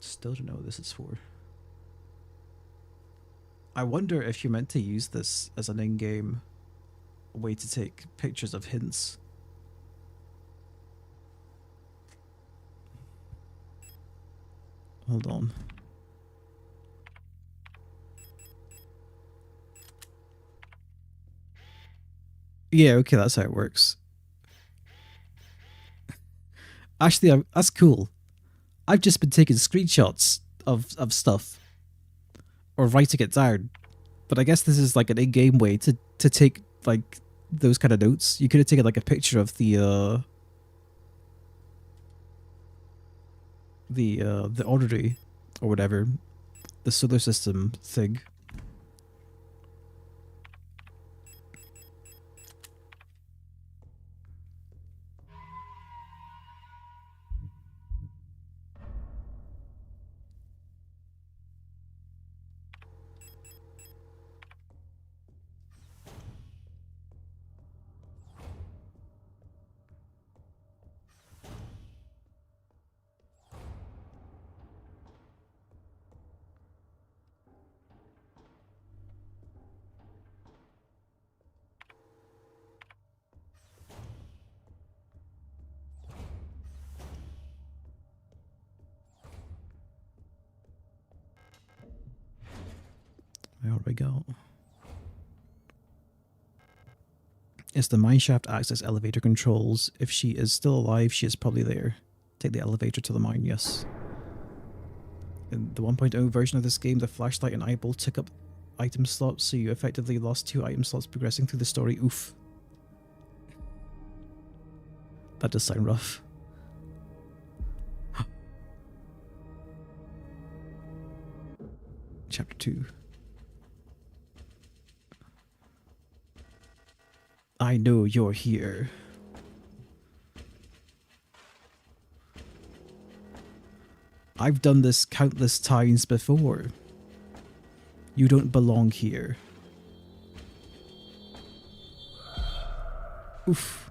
Still don't know what this is for. I wonder if you're meant to use this as an in-game way to take pictures of hints. Hold on. Yeah, okay, that's how it works. Actually, that's cool. I've just been taking screenshots of stuff or writing it down, but I guess this is like an in-game way to take like those kind of notes. You could have taken like a picture of the orrery or whatever, the solar system thing. There we go. Yes, the mineshaft acts as elevator controls. If she is still alive, she is probably there. Take the elevator to the mine, yes. In the 1.0 version of this game, the flashlight and eyeball took up item slots, so you effectively lost 2 item slots progressing through the story. Oof. That does sound rough. Chapter 2. I know you're here. I've done this countless times before. You don't belong here. Oof.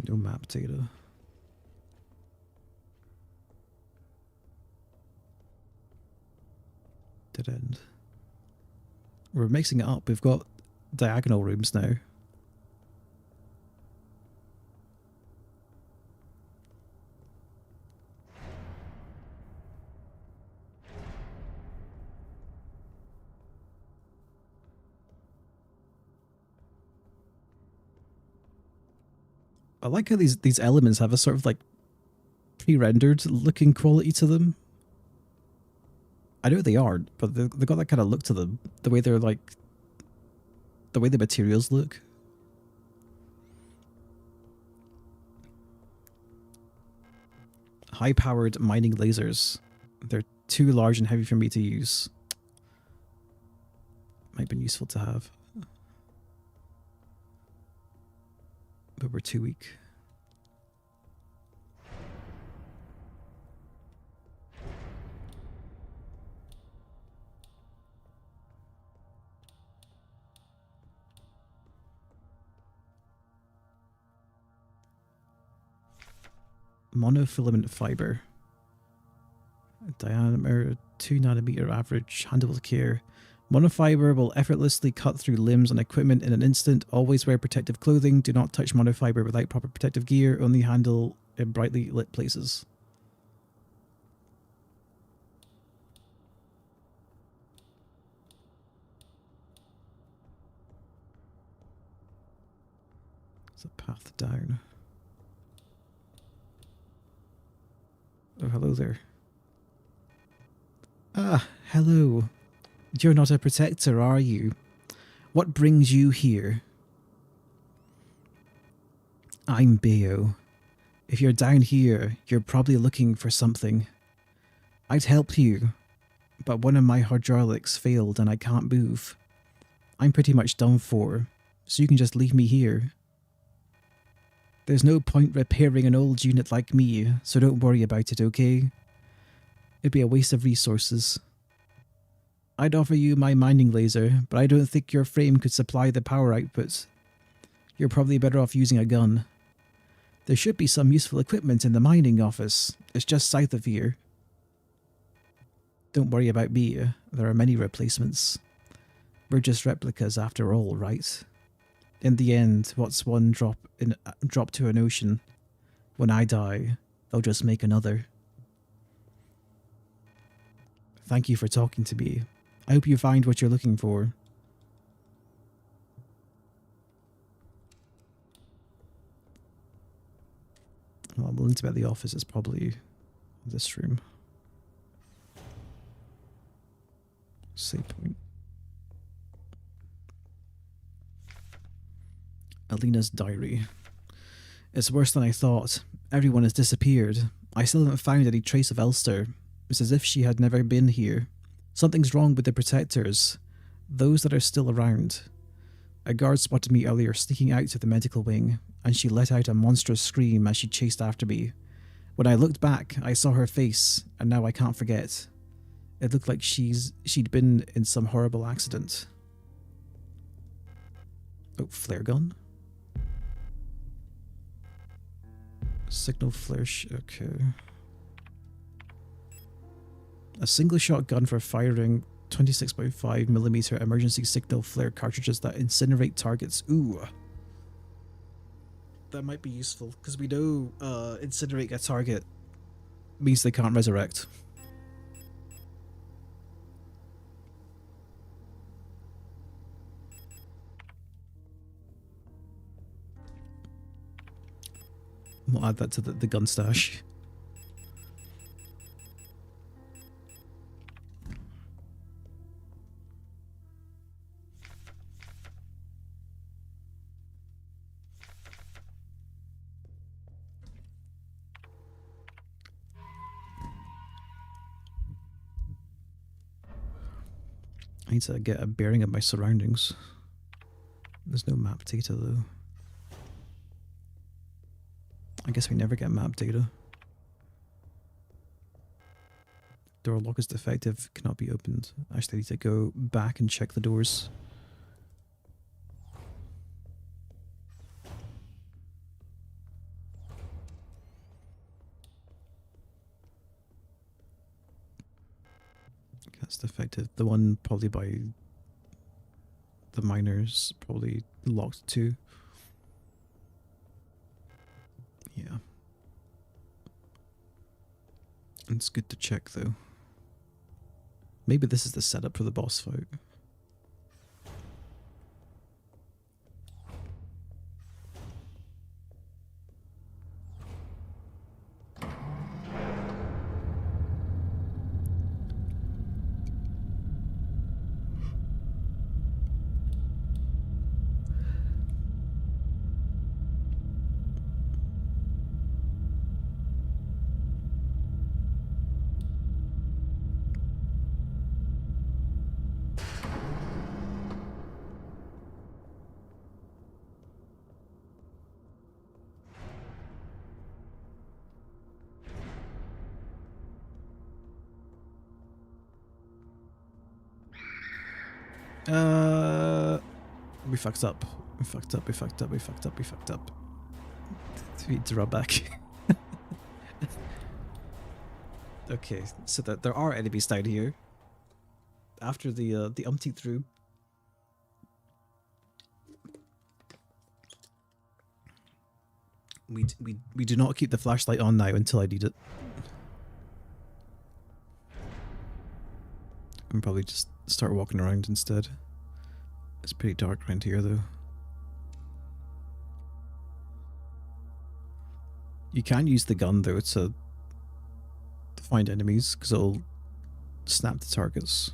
No map data. Dead end. We're mixing it up. We've got diagonal rooms now. I like how these elements have a sort of like pre-rendered looking quality to them. I know they aren't, but they've got that kind of look to them. The way they're like, the way the materials look. High-powered mining lasers. They're too large and heavy for me to use. Might have been useful to have. But we're too weak. Monofilament fiber. Diameter 2 nanometer average. Handle with care. Monofiber will effortlessly cut through limbs and equipment in an instant. Always wear protective clothing. Do not touch monofiber without proper protective gear. Only handle in brightly lit places. There's a path down. Oh, hello there. Ah, hello. You're not a protector, are you? What brings you here? I'm Bayo. If you're down here, you're probably looking for something. I'd help you, but one of my hydraulics failed and I can't move. I'm pretty much done for, so you can just leave me here. There's no point repairing an old unit like me, so don't worry about it, okay? It'd be a waste of resources. I'd offer you my mining laser, but I don't think your frame could supply the power output. You're probably better off using a gun. There should be some useful equipment in the mining office. It's just south of here. Don't worry about me. There are many replacements. We're just replicas after all, right? In the end, what's one drop to an ocean? When I die, they'll just make another. Thank you for talking to me. I hope you find what you're looking for. Well, I'm willing to bet the office is probably this room. Save point. Alina's diary. It's worse than I thought. Everyone has disappeared. I still haven't found any trace of Elster. It's as if she had never been here. Something's wrong with the protectors. Those that are still around. A guard spotted me earlier sneaking out to the medical wing, and she let out a monstrous scream as she chased after me. When I looked back, I saw her face, and now I can't forget. It looked like she'd been in some horrible accident. Oh, flare gun? Signal flare okay. A single shot gun for firing 26.5mm emergency signal flare cartridges that incinerate targets. Ooh. That might be useful, because we know incinerate a target means they can't resurrect. We'll add that to the gun stash. I need to get a bearing of my surroundings. There's no map data though. I guess we never get map data. Door lock is defective, cannot be opened. Actually, I need to go back and check the doors. That's defective. The one probably by the miners probably locked too. Yeah. It's good to check though. Maybe this is the setup for the boss fight. We fucked up. We fucked up. We fucked up. We fucked up. We fucked up. We need to run back. Okay, so that there are enemies down here. After the umpteenth room. We do not keep the flashlight on now until I need it. I'm probably just start walking around instead. It's pretty dark around here though. You can use the gun though to find enemies because it'll snap the targets.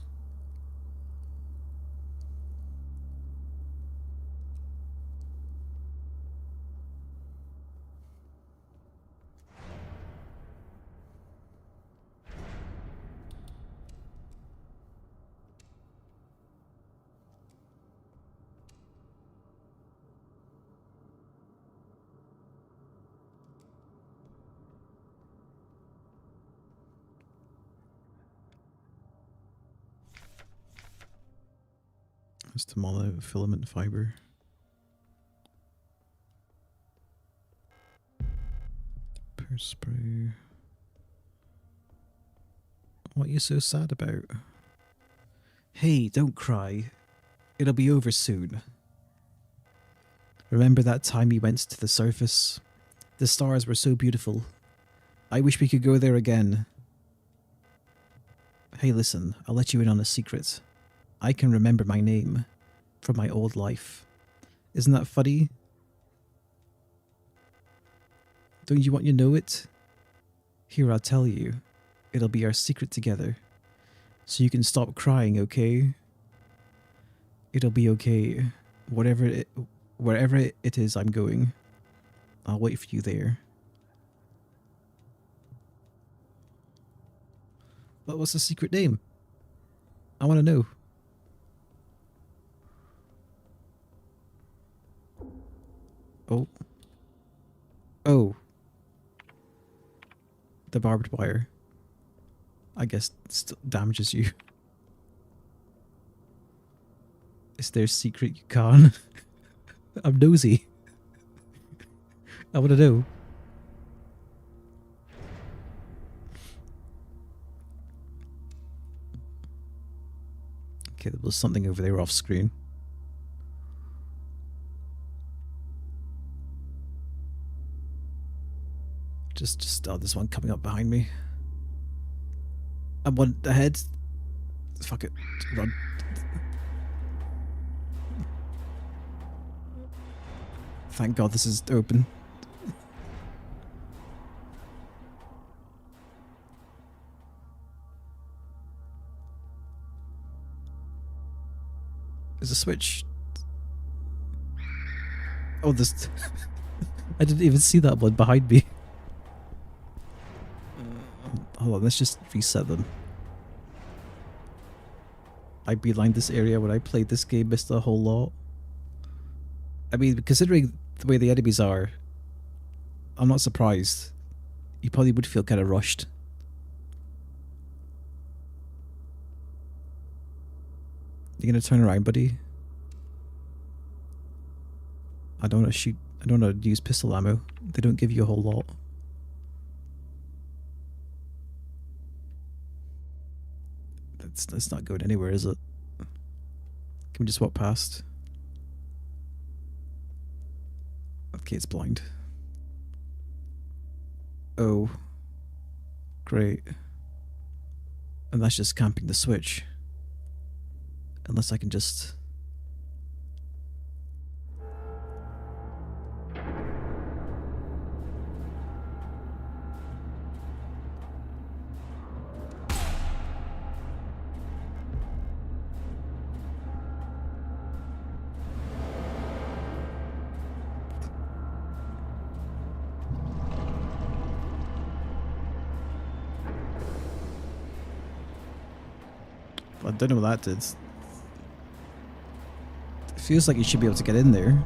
It's the monofilament fiber. Pear spray. What are you so sad about? Hey, don't cry. It'll be over soon. Remember that time we went to the surface? The stars were so beautiful. I wish we could go there again. Hey, listen, I'll let you in on a secret. I can remember my name from my old life. Isn't that funny? Don't you want to know it? Here, I'll tell you. It'll be our secret together. So you can stop crying, okay? It'll be okay. Wherever it is I'm going. I'll wait for you there. But what's the secret name? I want to know. Oh. Oh. The barbed wire. I guess still damages you. Is there a secret you can't? I'm nosy. I want to know. Okay, there was something over there off screen. Just oh, there's one coming up behind me. I'm one ahead. Fuck it. Run. Thank God this is open. There's a switch. Oh, there's... I didn't even see that one behind me. Hold on, let's just reset them. I beelined this area when I played this game, missed a whole lot. I mean, considering the way the enemies are, I'm not surprised. You probably would feel kind of rushed. You gonna turn around, buddy? I don't want to shoot. I don't want to use pistol ammo. They don't give you a whole lot. That's not going anywhere, is it? Can we just walk past? Okay, it's blind. Oh. Great. And that's just camping the switch. Unless I can just... I don't know what that did. It feels like you should be able to get in there.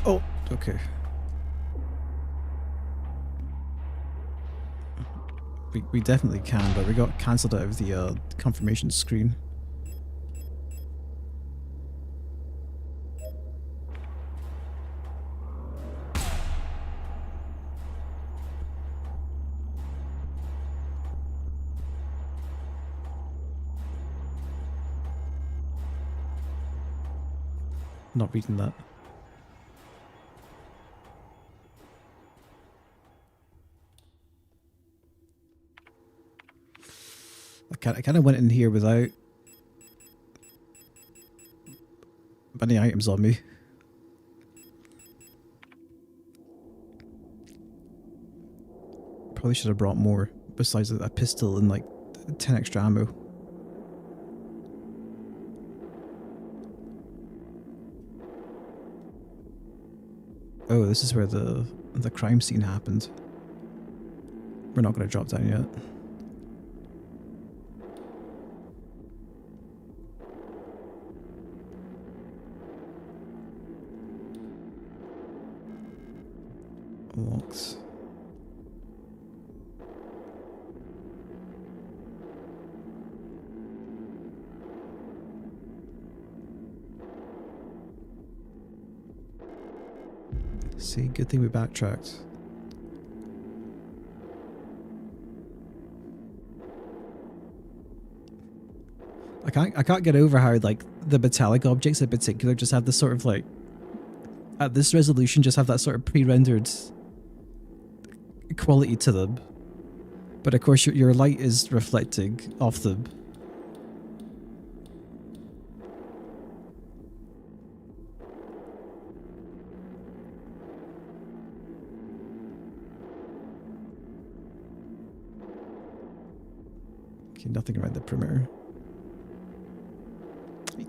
Oh, okay. We definitely can, but we got cancelled out of the confirmation screen. Not reading that. I kind of went in here without many items on me. Probably should have brought more, besides a pistol and like 10 extra ammo. Oh, this is where the crime scene happened. We're not going to drop down yet. Locks. See, good thing we backtracked. I can't get over how like the metallic objects in particular just have this sort of like at this resolution just have that sort of pre-rendered quality to them. But of course your light is reflecting off them. Okay, nothing around the perimeter.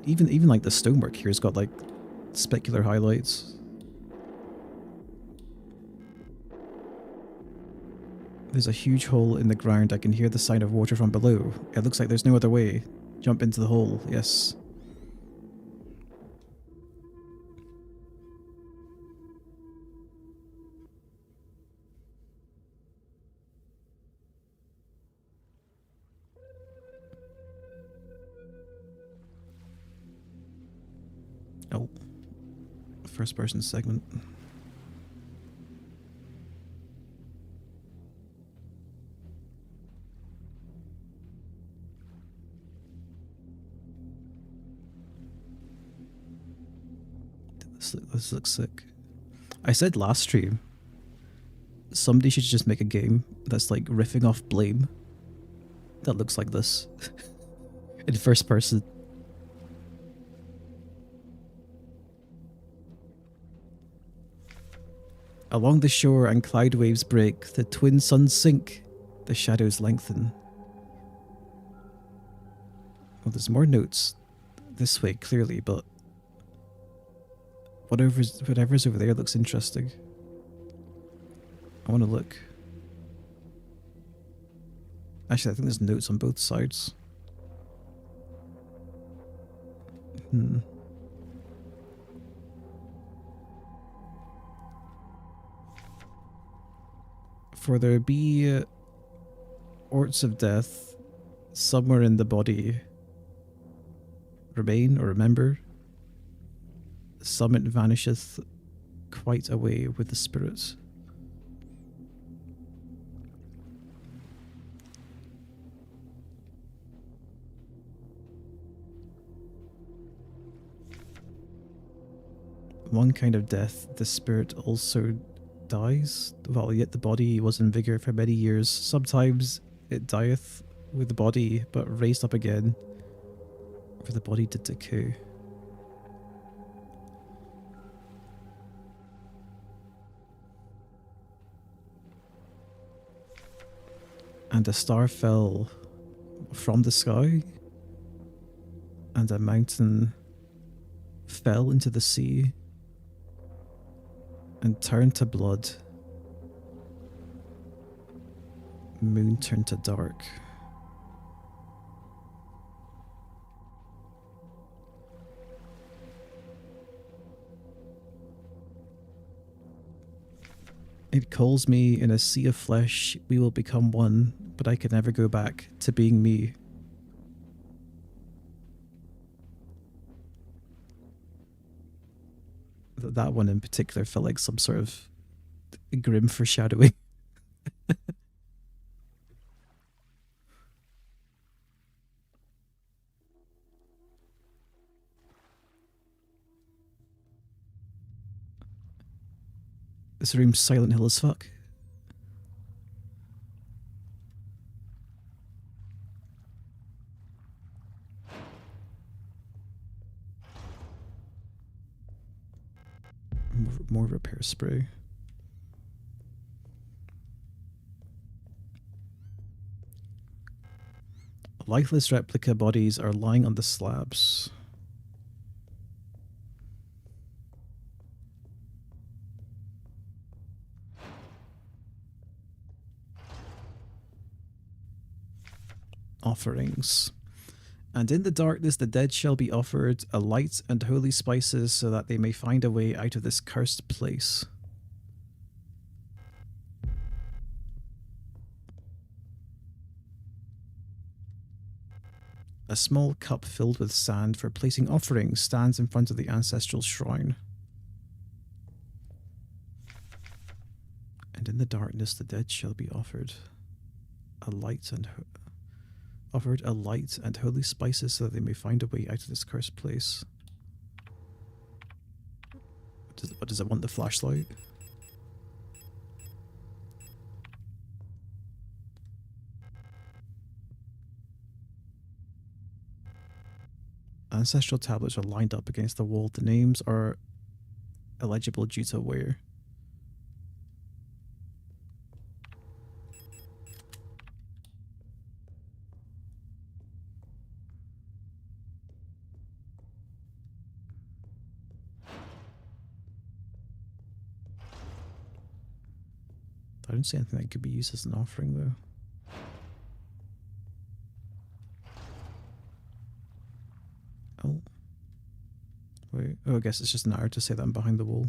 Even like the stonework here has got like specular highlights. There's a huge hole in the ground. I can hear the sound of water from below. It looks like there's no other way. Jump into the hole. Yes. Oh. First person segment. This looks sick. I said last stream, somebody should just make a game that's like riffing off Blame that looks like this in first person. Along the shore and cloud waves break, the twin suns sink, the shadows lengthen. Well, there's more notes this way clearly, but whatever's over there looks interesting. I want to look. Actually, I think there's notes on both sides. Hmm. For there be orts of death somewhere in the body, remain or remember, some it vanisheth quite away with the spirits. One kind of death, the spirit also dies, while yet the body was in vigour for many years. Sometimes it dieth with the body, but raised up again, for the body did decay. And a star fell from the sky, and a mountain fell into the sea, and turned to blood. Moon turned to dark. It calls me in a sea of flesh, we will become one, but I can never go back to being me. That one in particular felt like some sort of grim foreshadowing. This room's Silent Hill as fuck. More repair spray. Lifeless replica bodies are lying on the slabs. Offerings. And in the darkness the dead shall be offered a light and holy spices so that they may find a way out of this cursed place. A small cup filled with sand for placing offerings stands in front of the ancestral shrine. And in the darkness the dead shall be offered a light and holy spices so that they may find a way out of this cursed place. What does it want, the flashlight? Ancestral tablets are lined up against the wall. The names are illegible due to wear. I don't see anything that could be used as an offering, though. Oh. Wait. Oh, I guess it's just an hour to say that I'm behind the wall.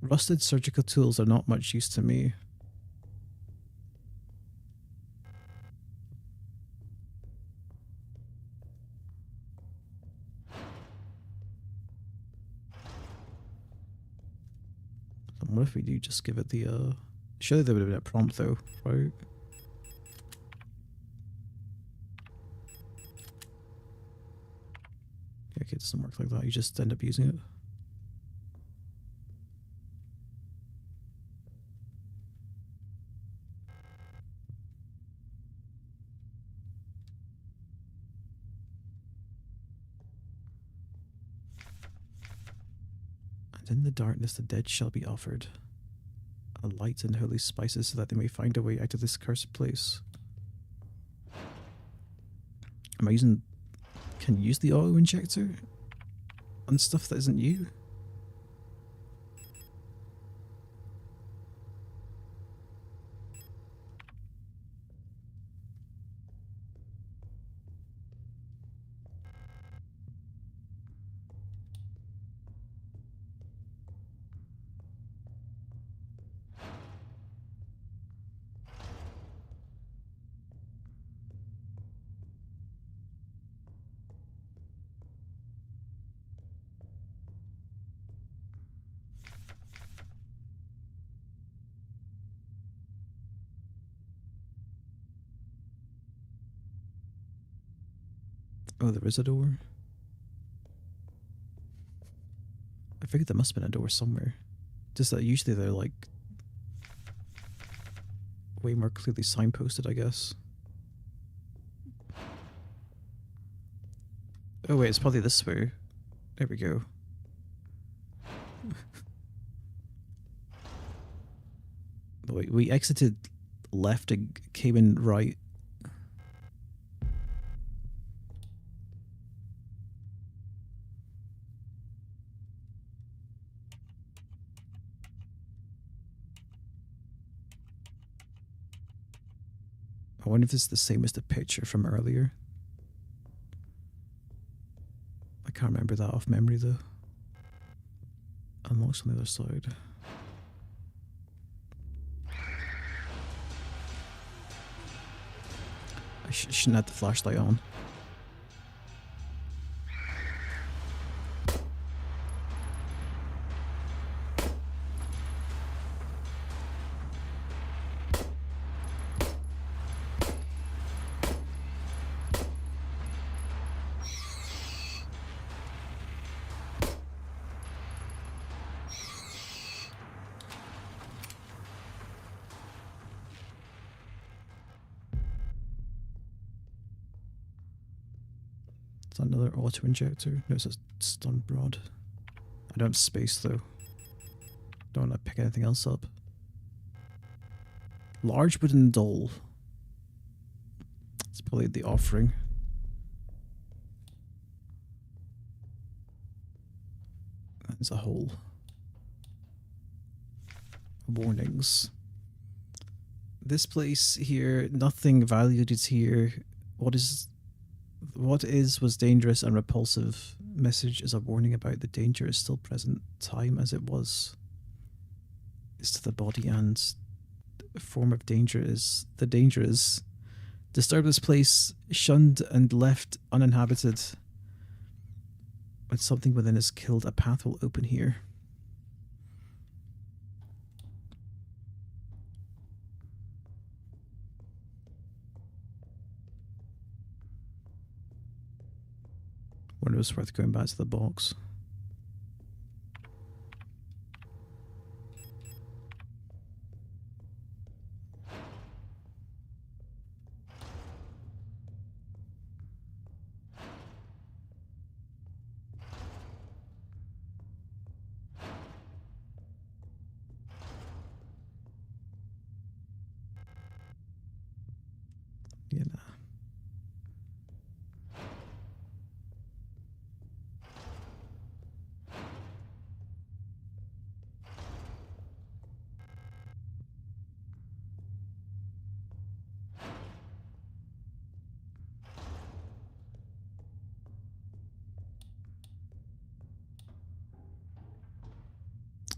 Rusted surgical tools are not much use to me. What if we do just give it the, surely there would have been a prompt though, right? Okay, it doesn't work like that, you just end up using it. And in the darkness the dead shall be offered a light and holy spices so that they may find a way out of this cursed place. Am I using can use the auto injector on stuff that isn't you. Oh, there is a door. I figured there must have been a door somewhere. Just that usually they're like way more clearly signposted, I guess. Oh wait, it's probably this way. There we go. Wait, we exited left and came in right. I wonder if this is the same as the picture from earlier. I can't remember that off memory though. Unlocks on the other side. I shouldn't have the flashlight on. Another auto injector. No, it's a stun rod. I don't have space though. Don't want to pick anything else up. Large wooden doll. It's probably the offering. There's a hole. Warnings. This place here, nothing valued is here. What was dangerous and repulsive. Message is a warning about the danger is still present. Time as it was is to the body, and form of danger is the danger is. Disturb this place, shunned and left uninhabited. When something within is killed, a path will open here. Wonder if it's worth going back to the box. Yeah, nah.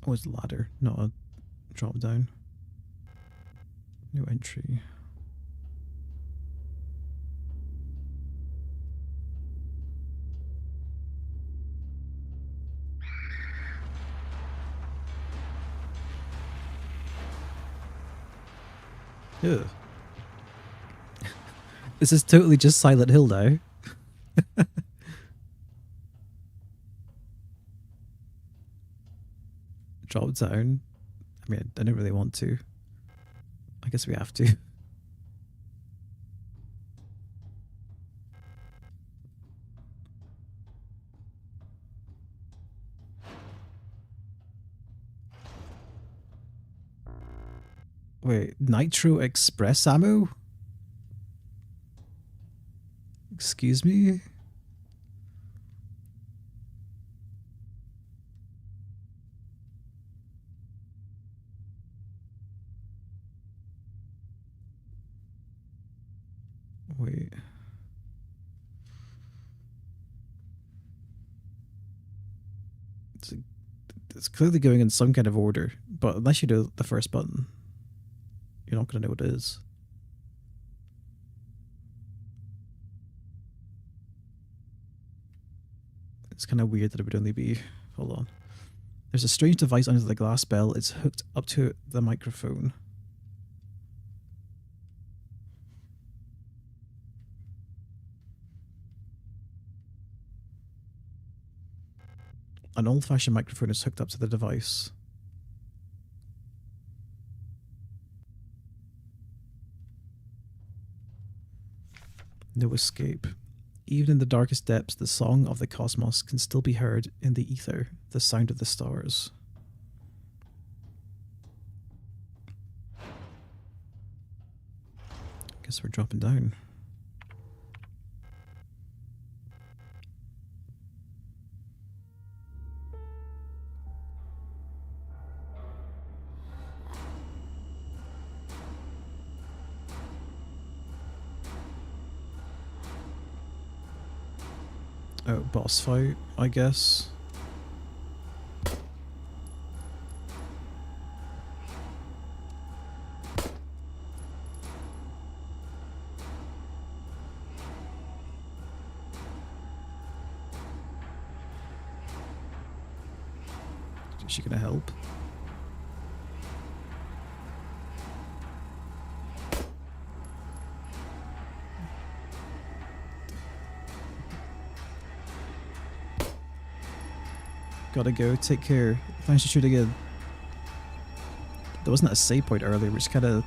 Oh, it's a ladder, not a drop down. New entry. Ugh. This is totally just Silent Hill now. Drop down. I mean, I don't really want to. I guess we have to. Wait, Nitro Express ammo? Excuse me? Wait. It's clearly going in some kind of order, but unless you do the first button, you're not going to know what it is. It's kind of weird that it would only be... Hold on. There's a strange device under the glass bell. It's hooked up to the microphone. An old-fashioned microphone is hooked up to the device. No escape. Even in the darkest depths, the song of the cosmos can still be heard in the ether, the sound of the stars. Guess we're dropping down. Oh, boss fight, I guess. Is she gonna help? Gotta go, take care. Thanks for shooting in. There wasn't a save point earlier, which kind of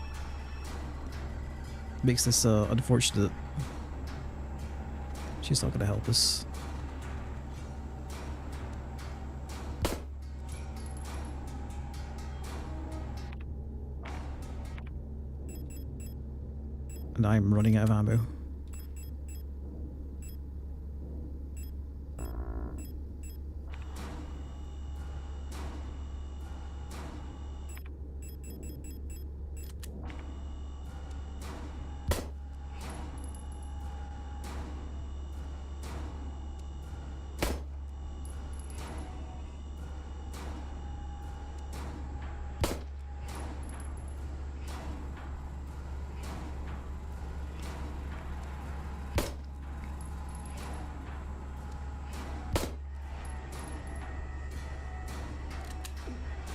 makes this unfortunate. She's not gonna help us. And I'm running out of ammo.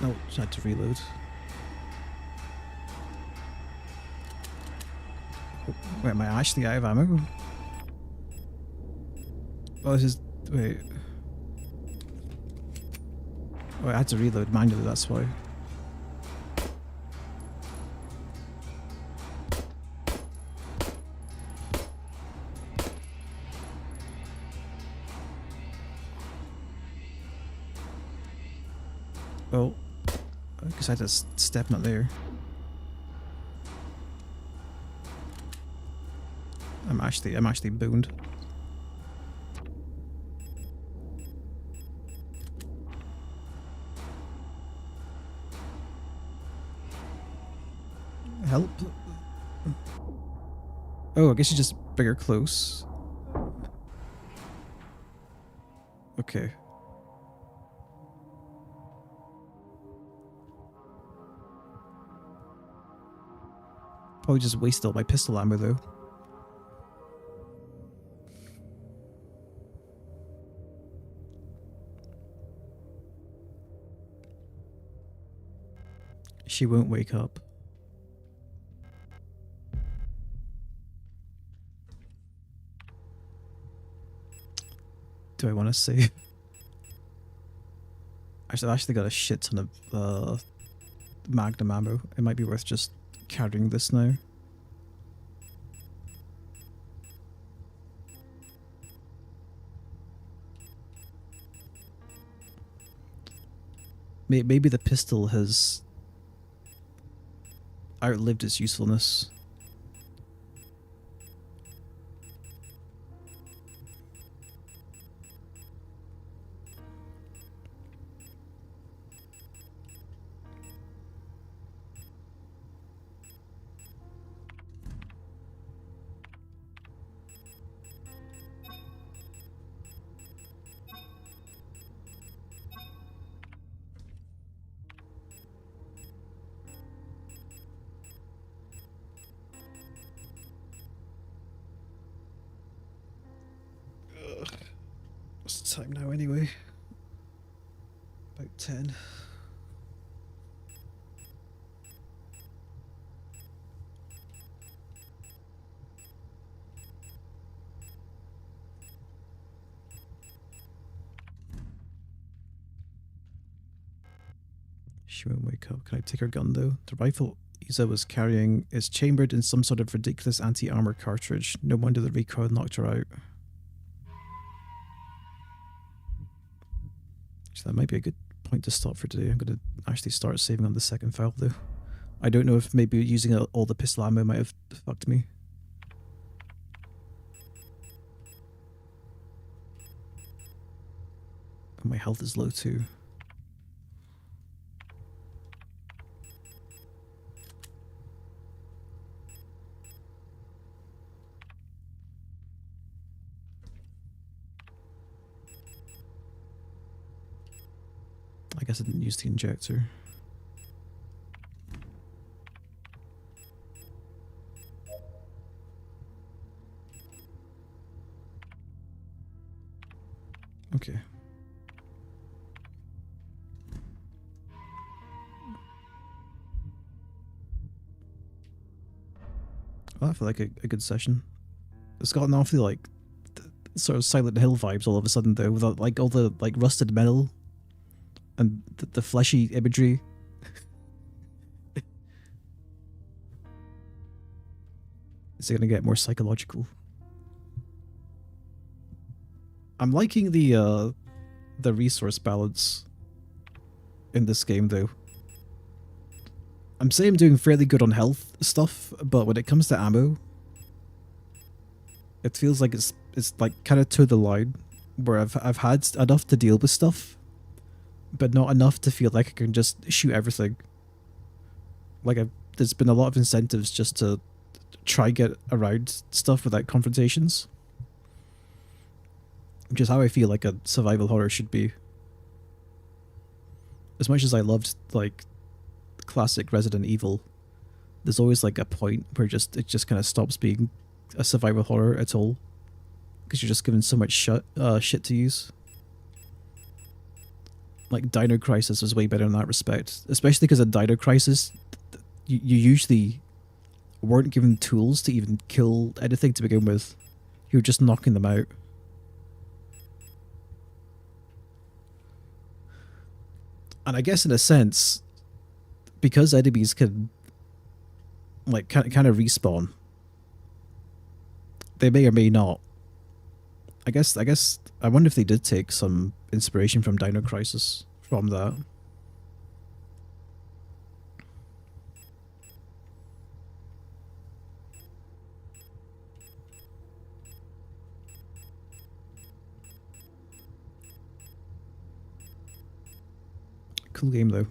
No, just had to reload. Wait, am I actually out of ammo? Oh, this is... Wait. Oh, I had to reload manually, that's why. Oh. I guess I had to step not there. I'm actually boned. Help? Oh, I guess you just bring her close. Okay. Probably just wasted all my pistol ammo though. She won't wake up. Do I want to save? I've actually got a shit ton of magnum ammo. It might be worth just carrying this now. Maybe the pistol has outlived its usefulness. What's the time now anyway? About 10. She won't wake up. Can I take her gun though? The rifle Isa was carrying is chambered in some sort of ridiculous anti-armor cartridge. No wonder the recoil knocked her out. So that might be a good point to stop for today. I'm going to actually start saving on the second file though. I don't know if maybe using all the pistol ammo might have fucked me. My health is low too. I guess I didn't use the injector. Okay. Well, I feel like a good session. It's got an awfully like sort of Silent Hill vibes all of a sudden though, with like all the like rusted metal and the fleshy imagery. Is it gonna get more psychological? I'm liking the resource balance in this game though. I'm saying I'm doing fairly good on health stuff, but when it comes to ammo, it feels like it's like kind of to the line where I've had enough to deal with stuff, but not enough to feel like I can just shoot everything. Like there's been a lot of incentives just to try get around stuff without confrontations. Which is how I feel like a survival horror should be. As much as I loved like classic Resident Evil, there's always like a point where it just kind of stops being a survival horror at all, because you're just given so much shit to use. Like Dino Crisis was way better in that respect, especially because in Dino Crisis, you usually weren't given tools to even kill anything to begin with. You were just knocking them out. And I guess in a sense, because enemies can like kind of respawn, they may or may not. I guess I wonder if they did take some inspiration from Dino Crisis from that. Cool game though.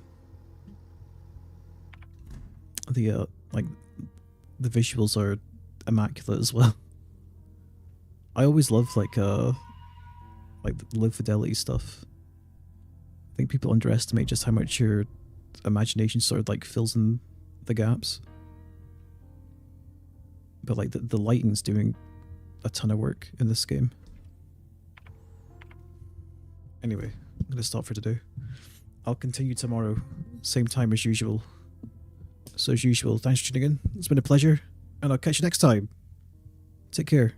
The like the visuals are immaculate as well. I always love like the low fidelity stuff. I think people underestimate just how much your imagination sort of like fills in the gaps. But like the lighting's doing a ton of work in this game. Anyway, I'm gonna stop for today. I'll continue tomorrow, same time as usual. So as usual, thanks for tuning in. It's been a pleasure, and I'll catch you next time. Take care.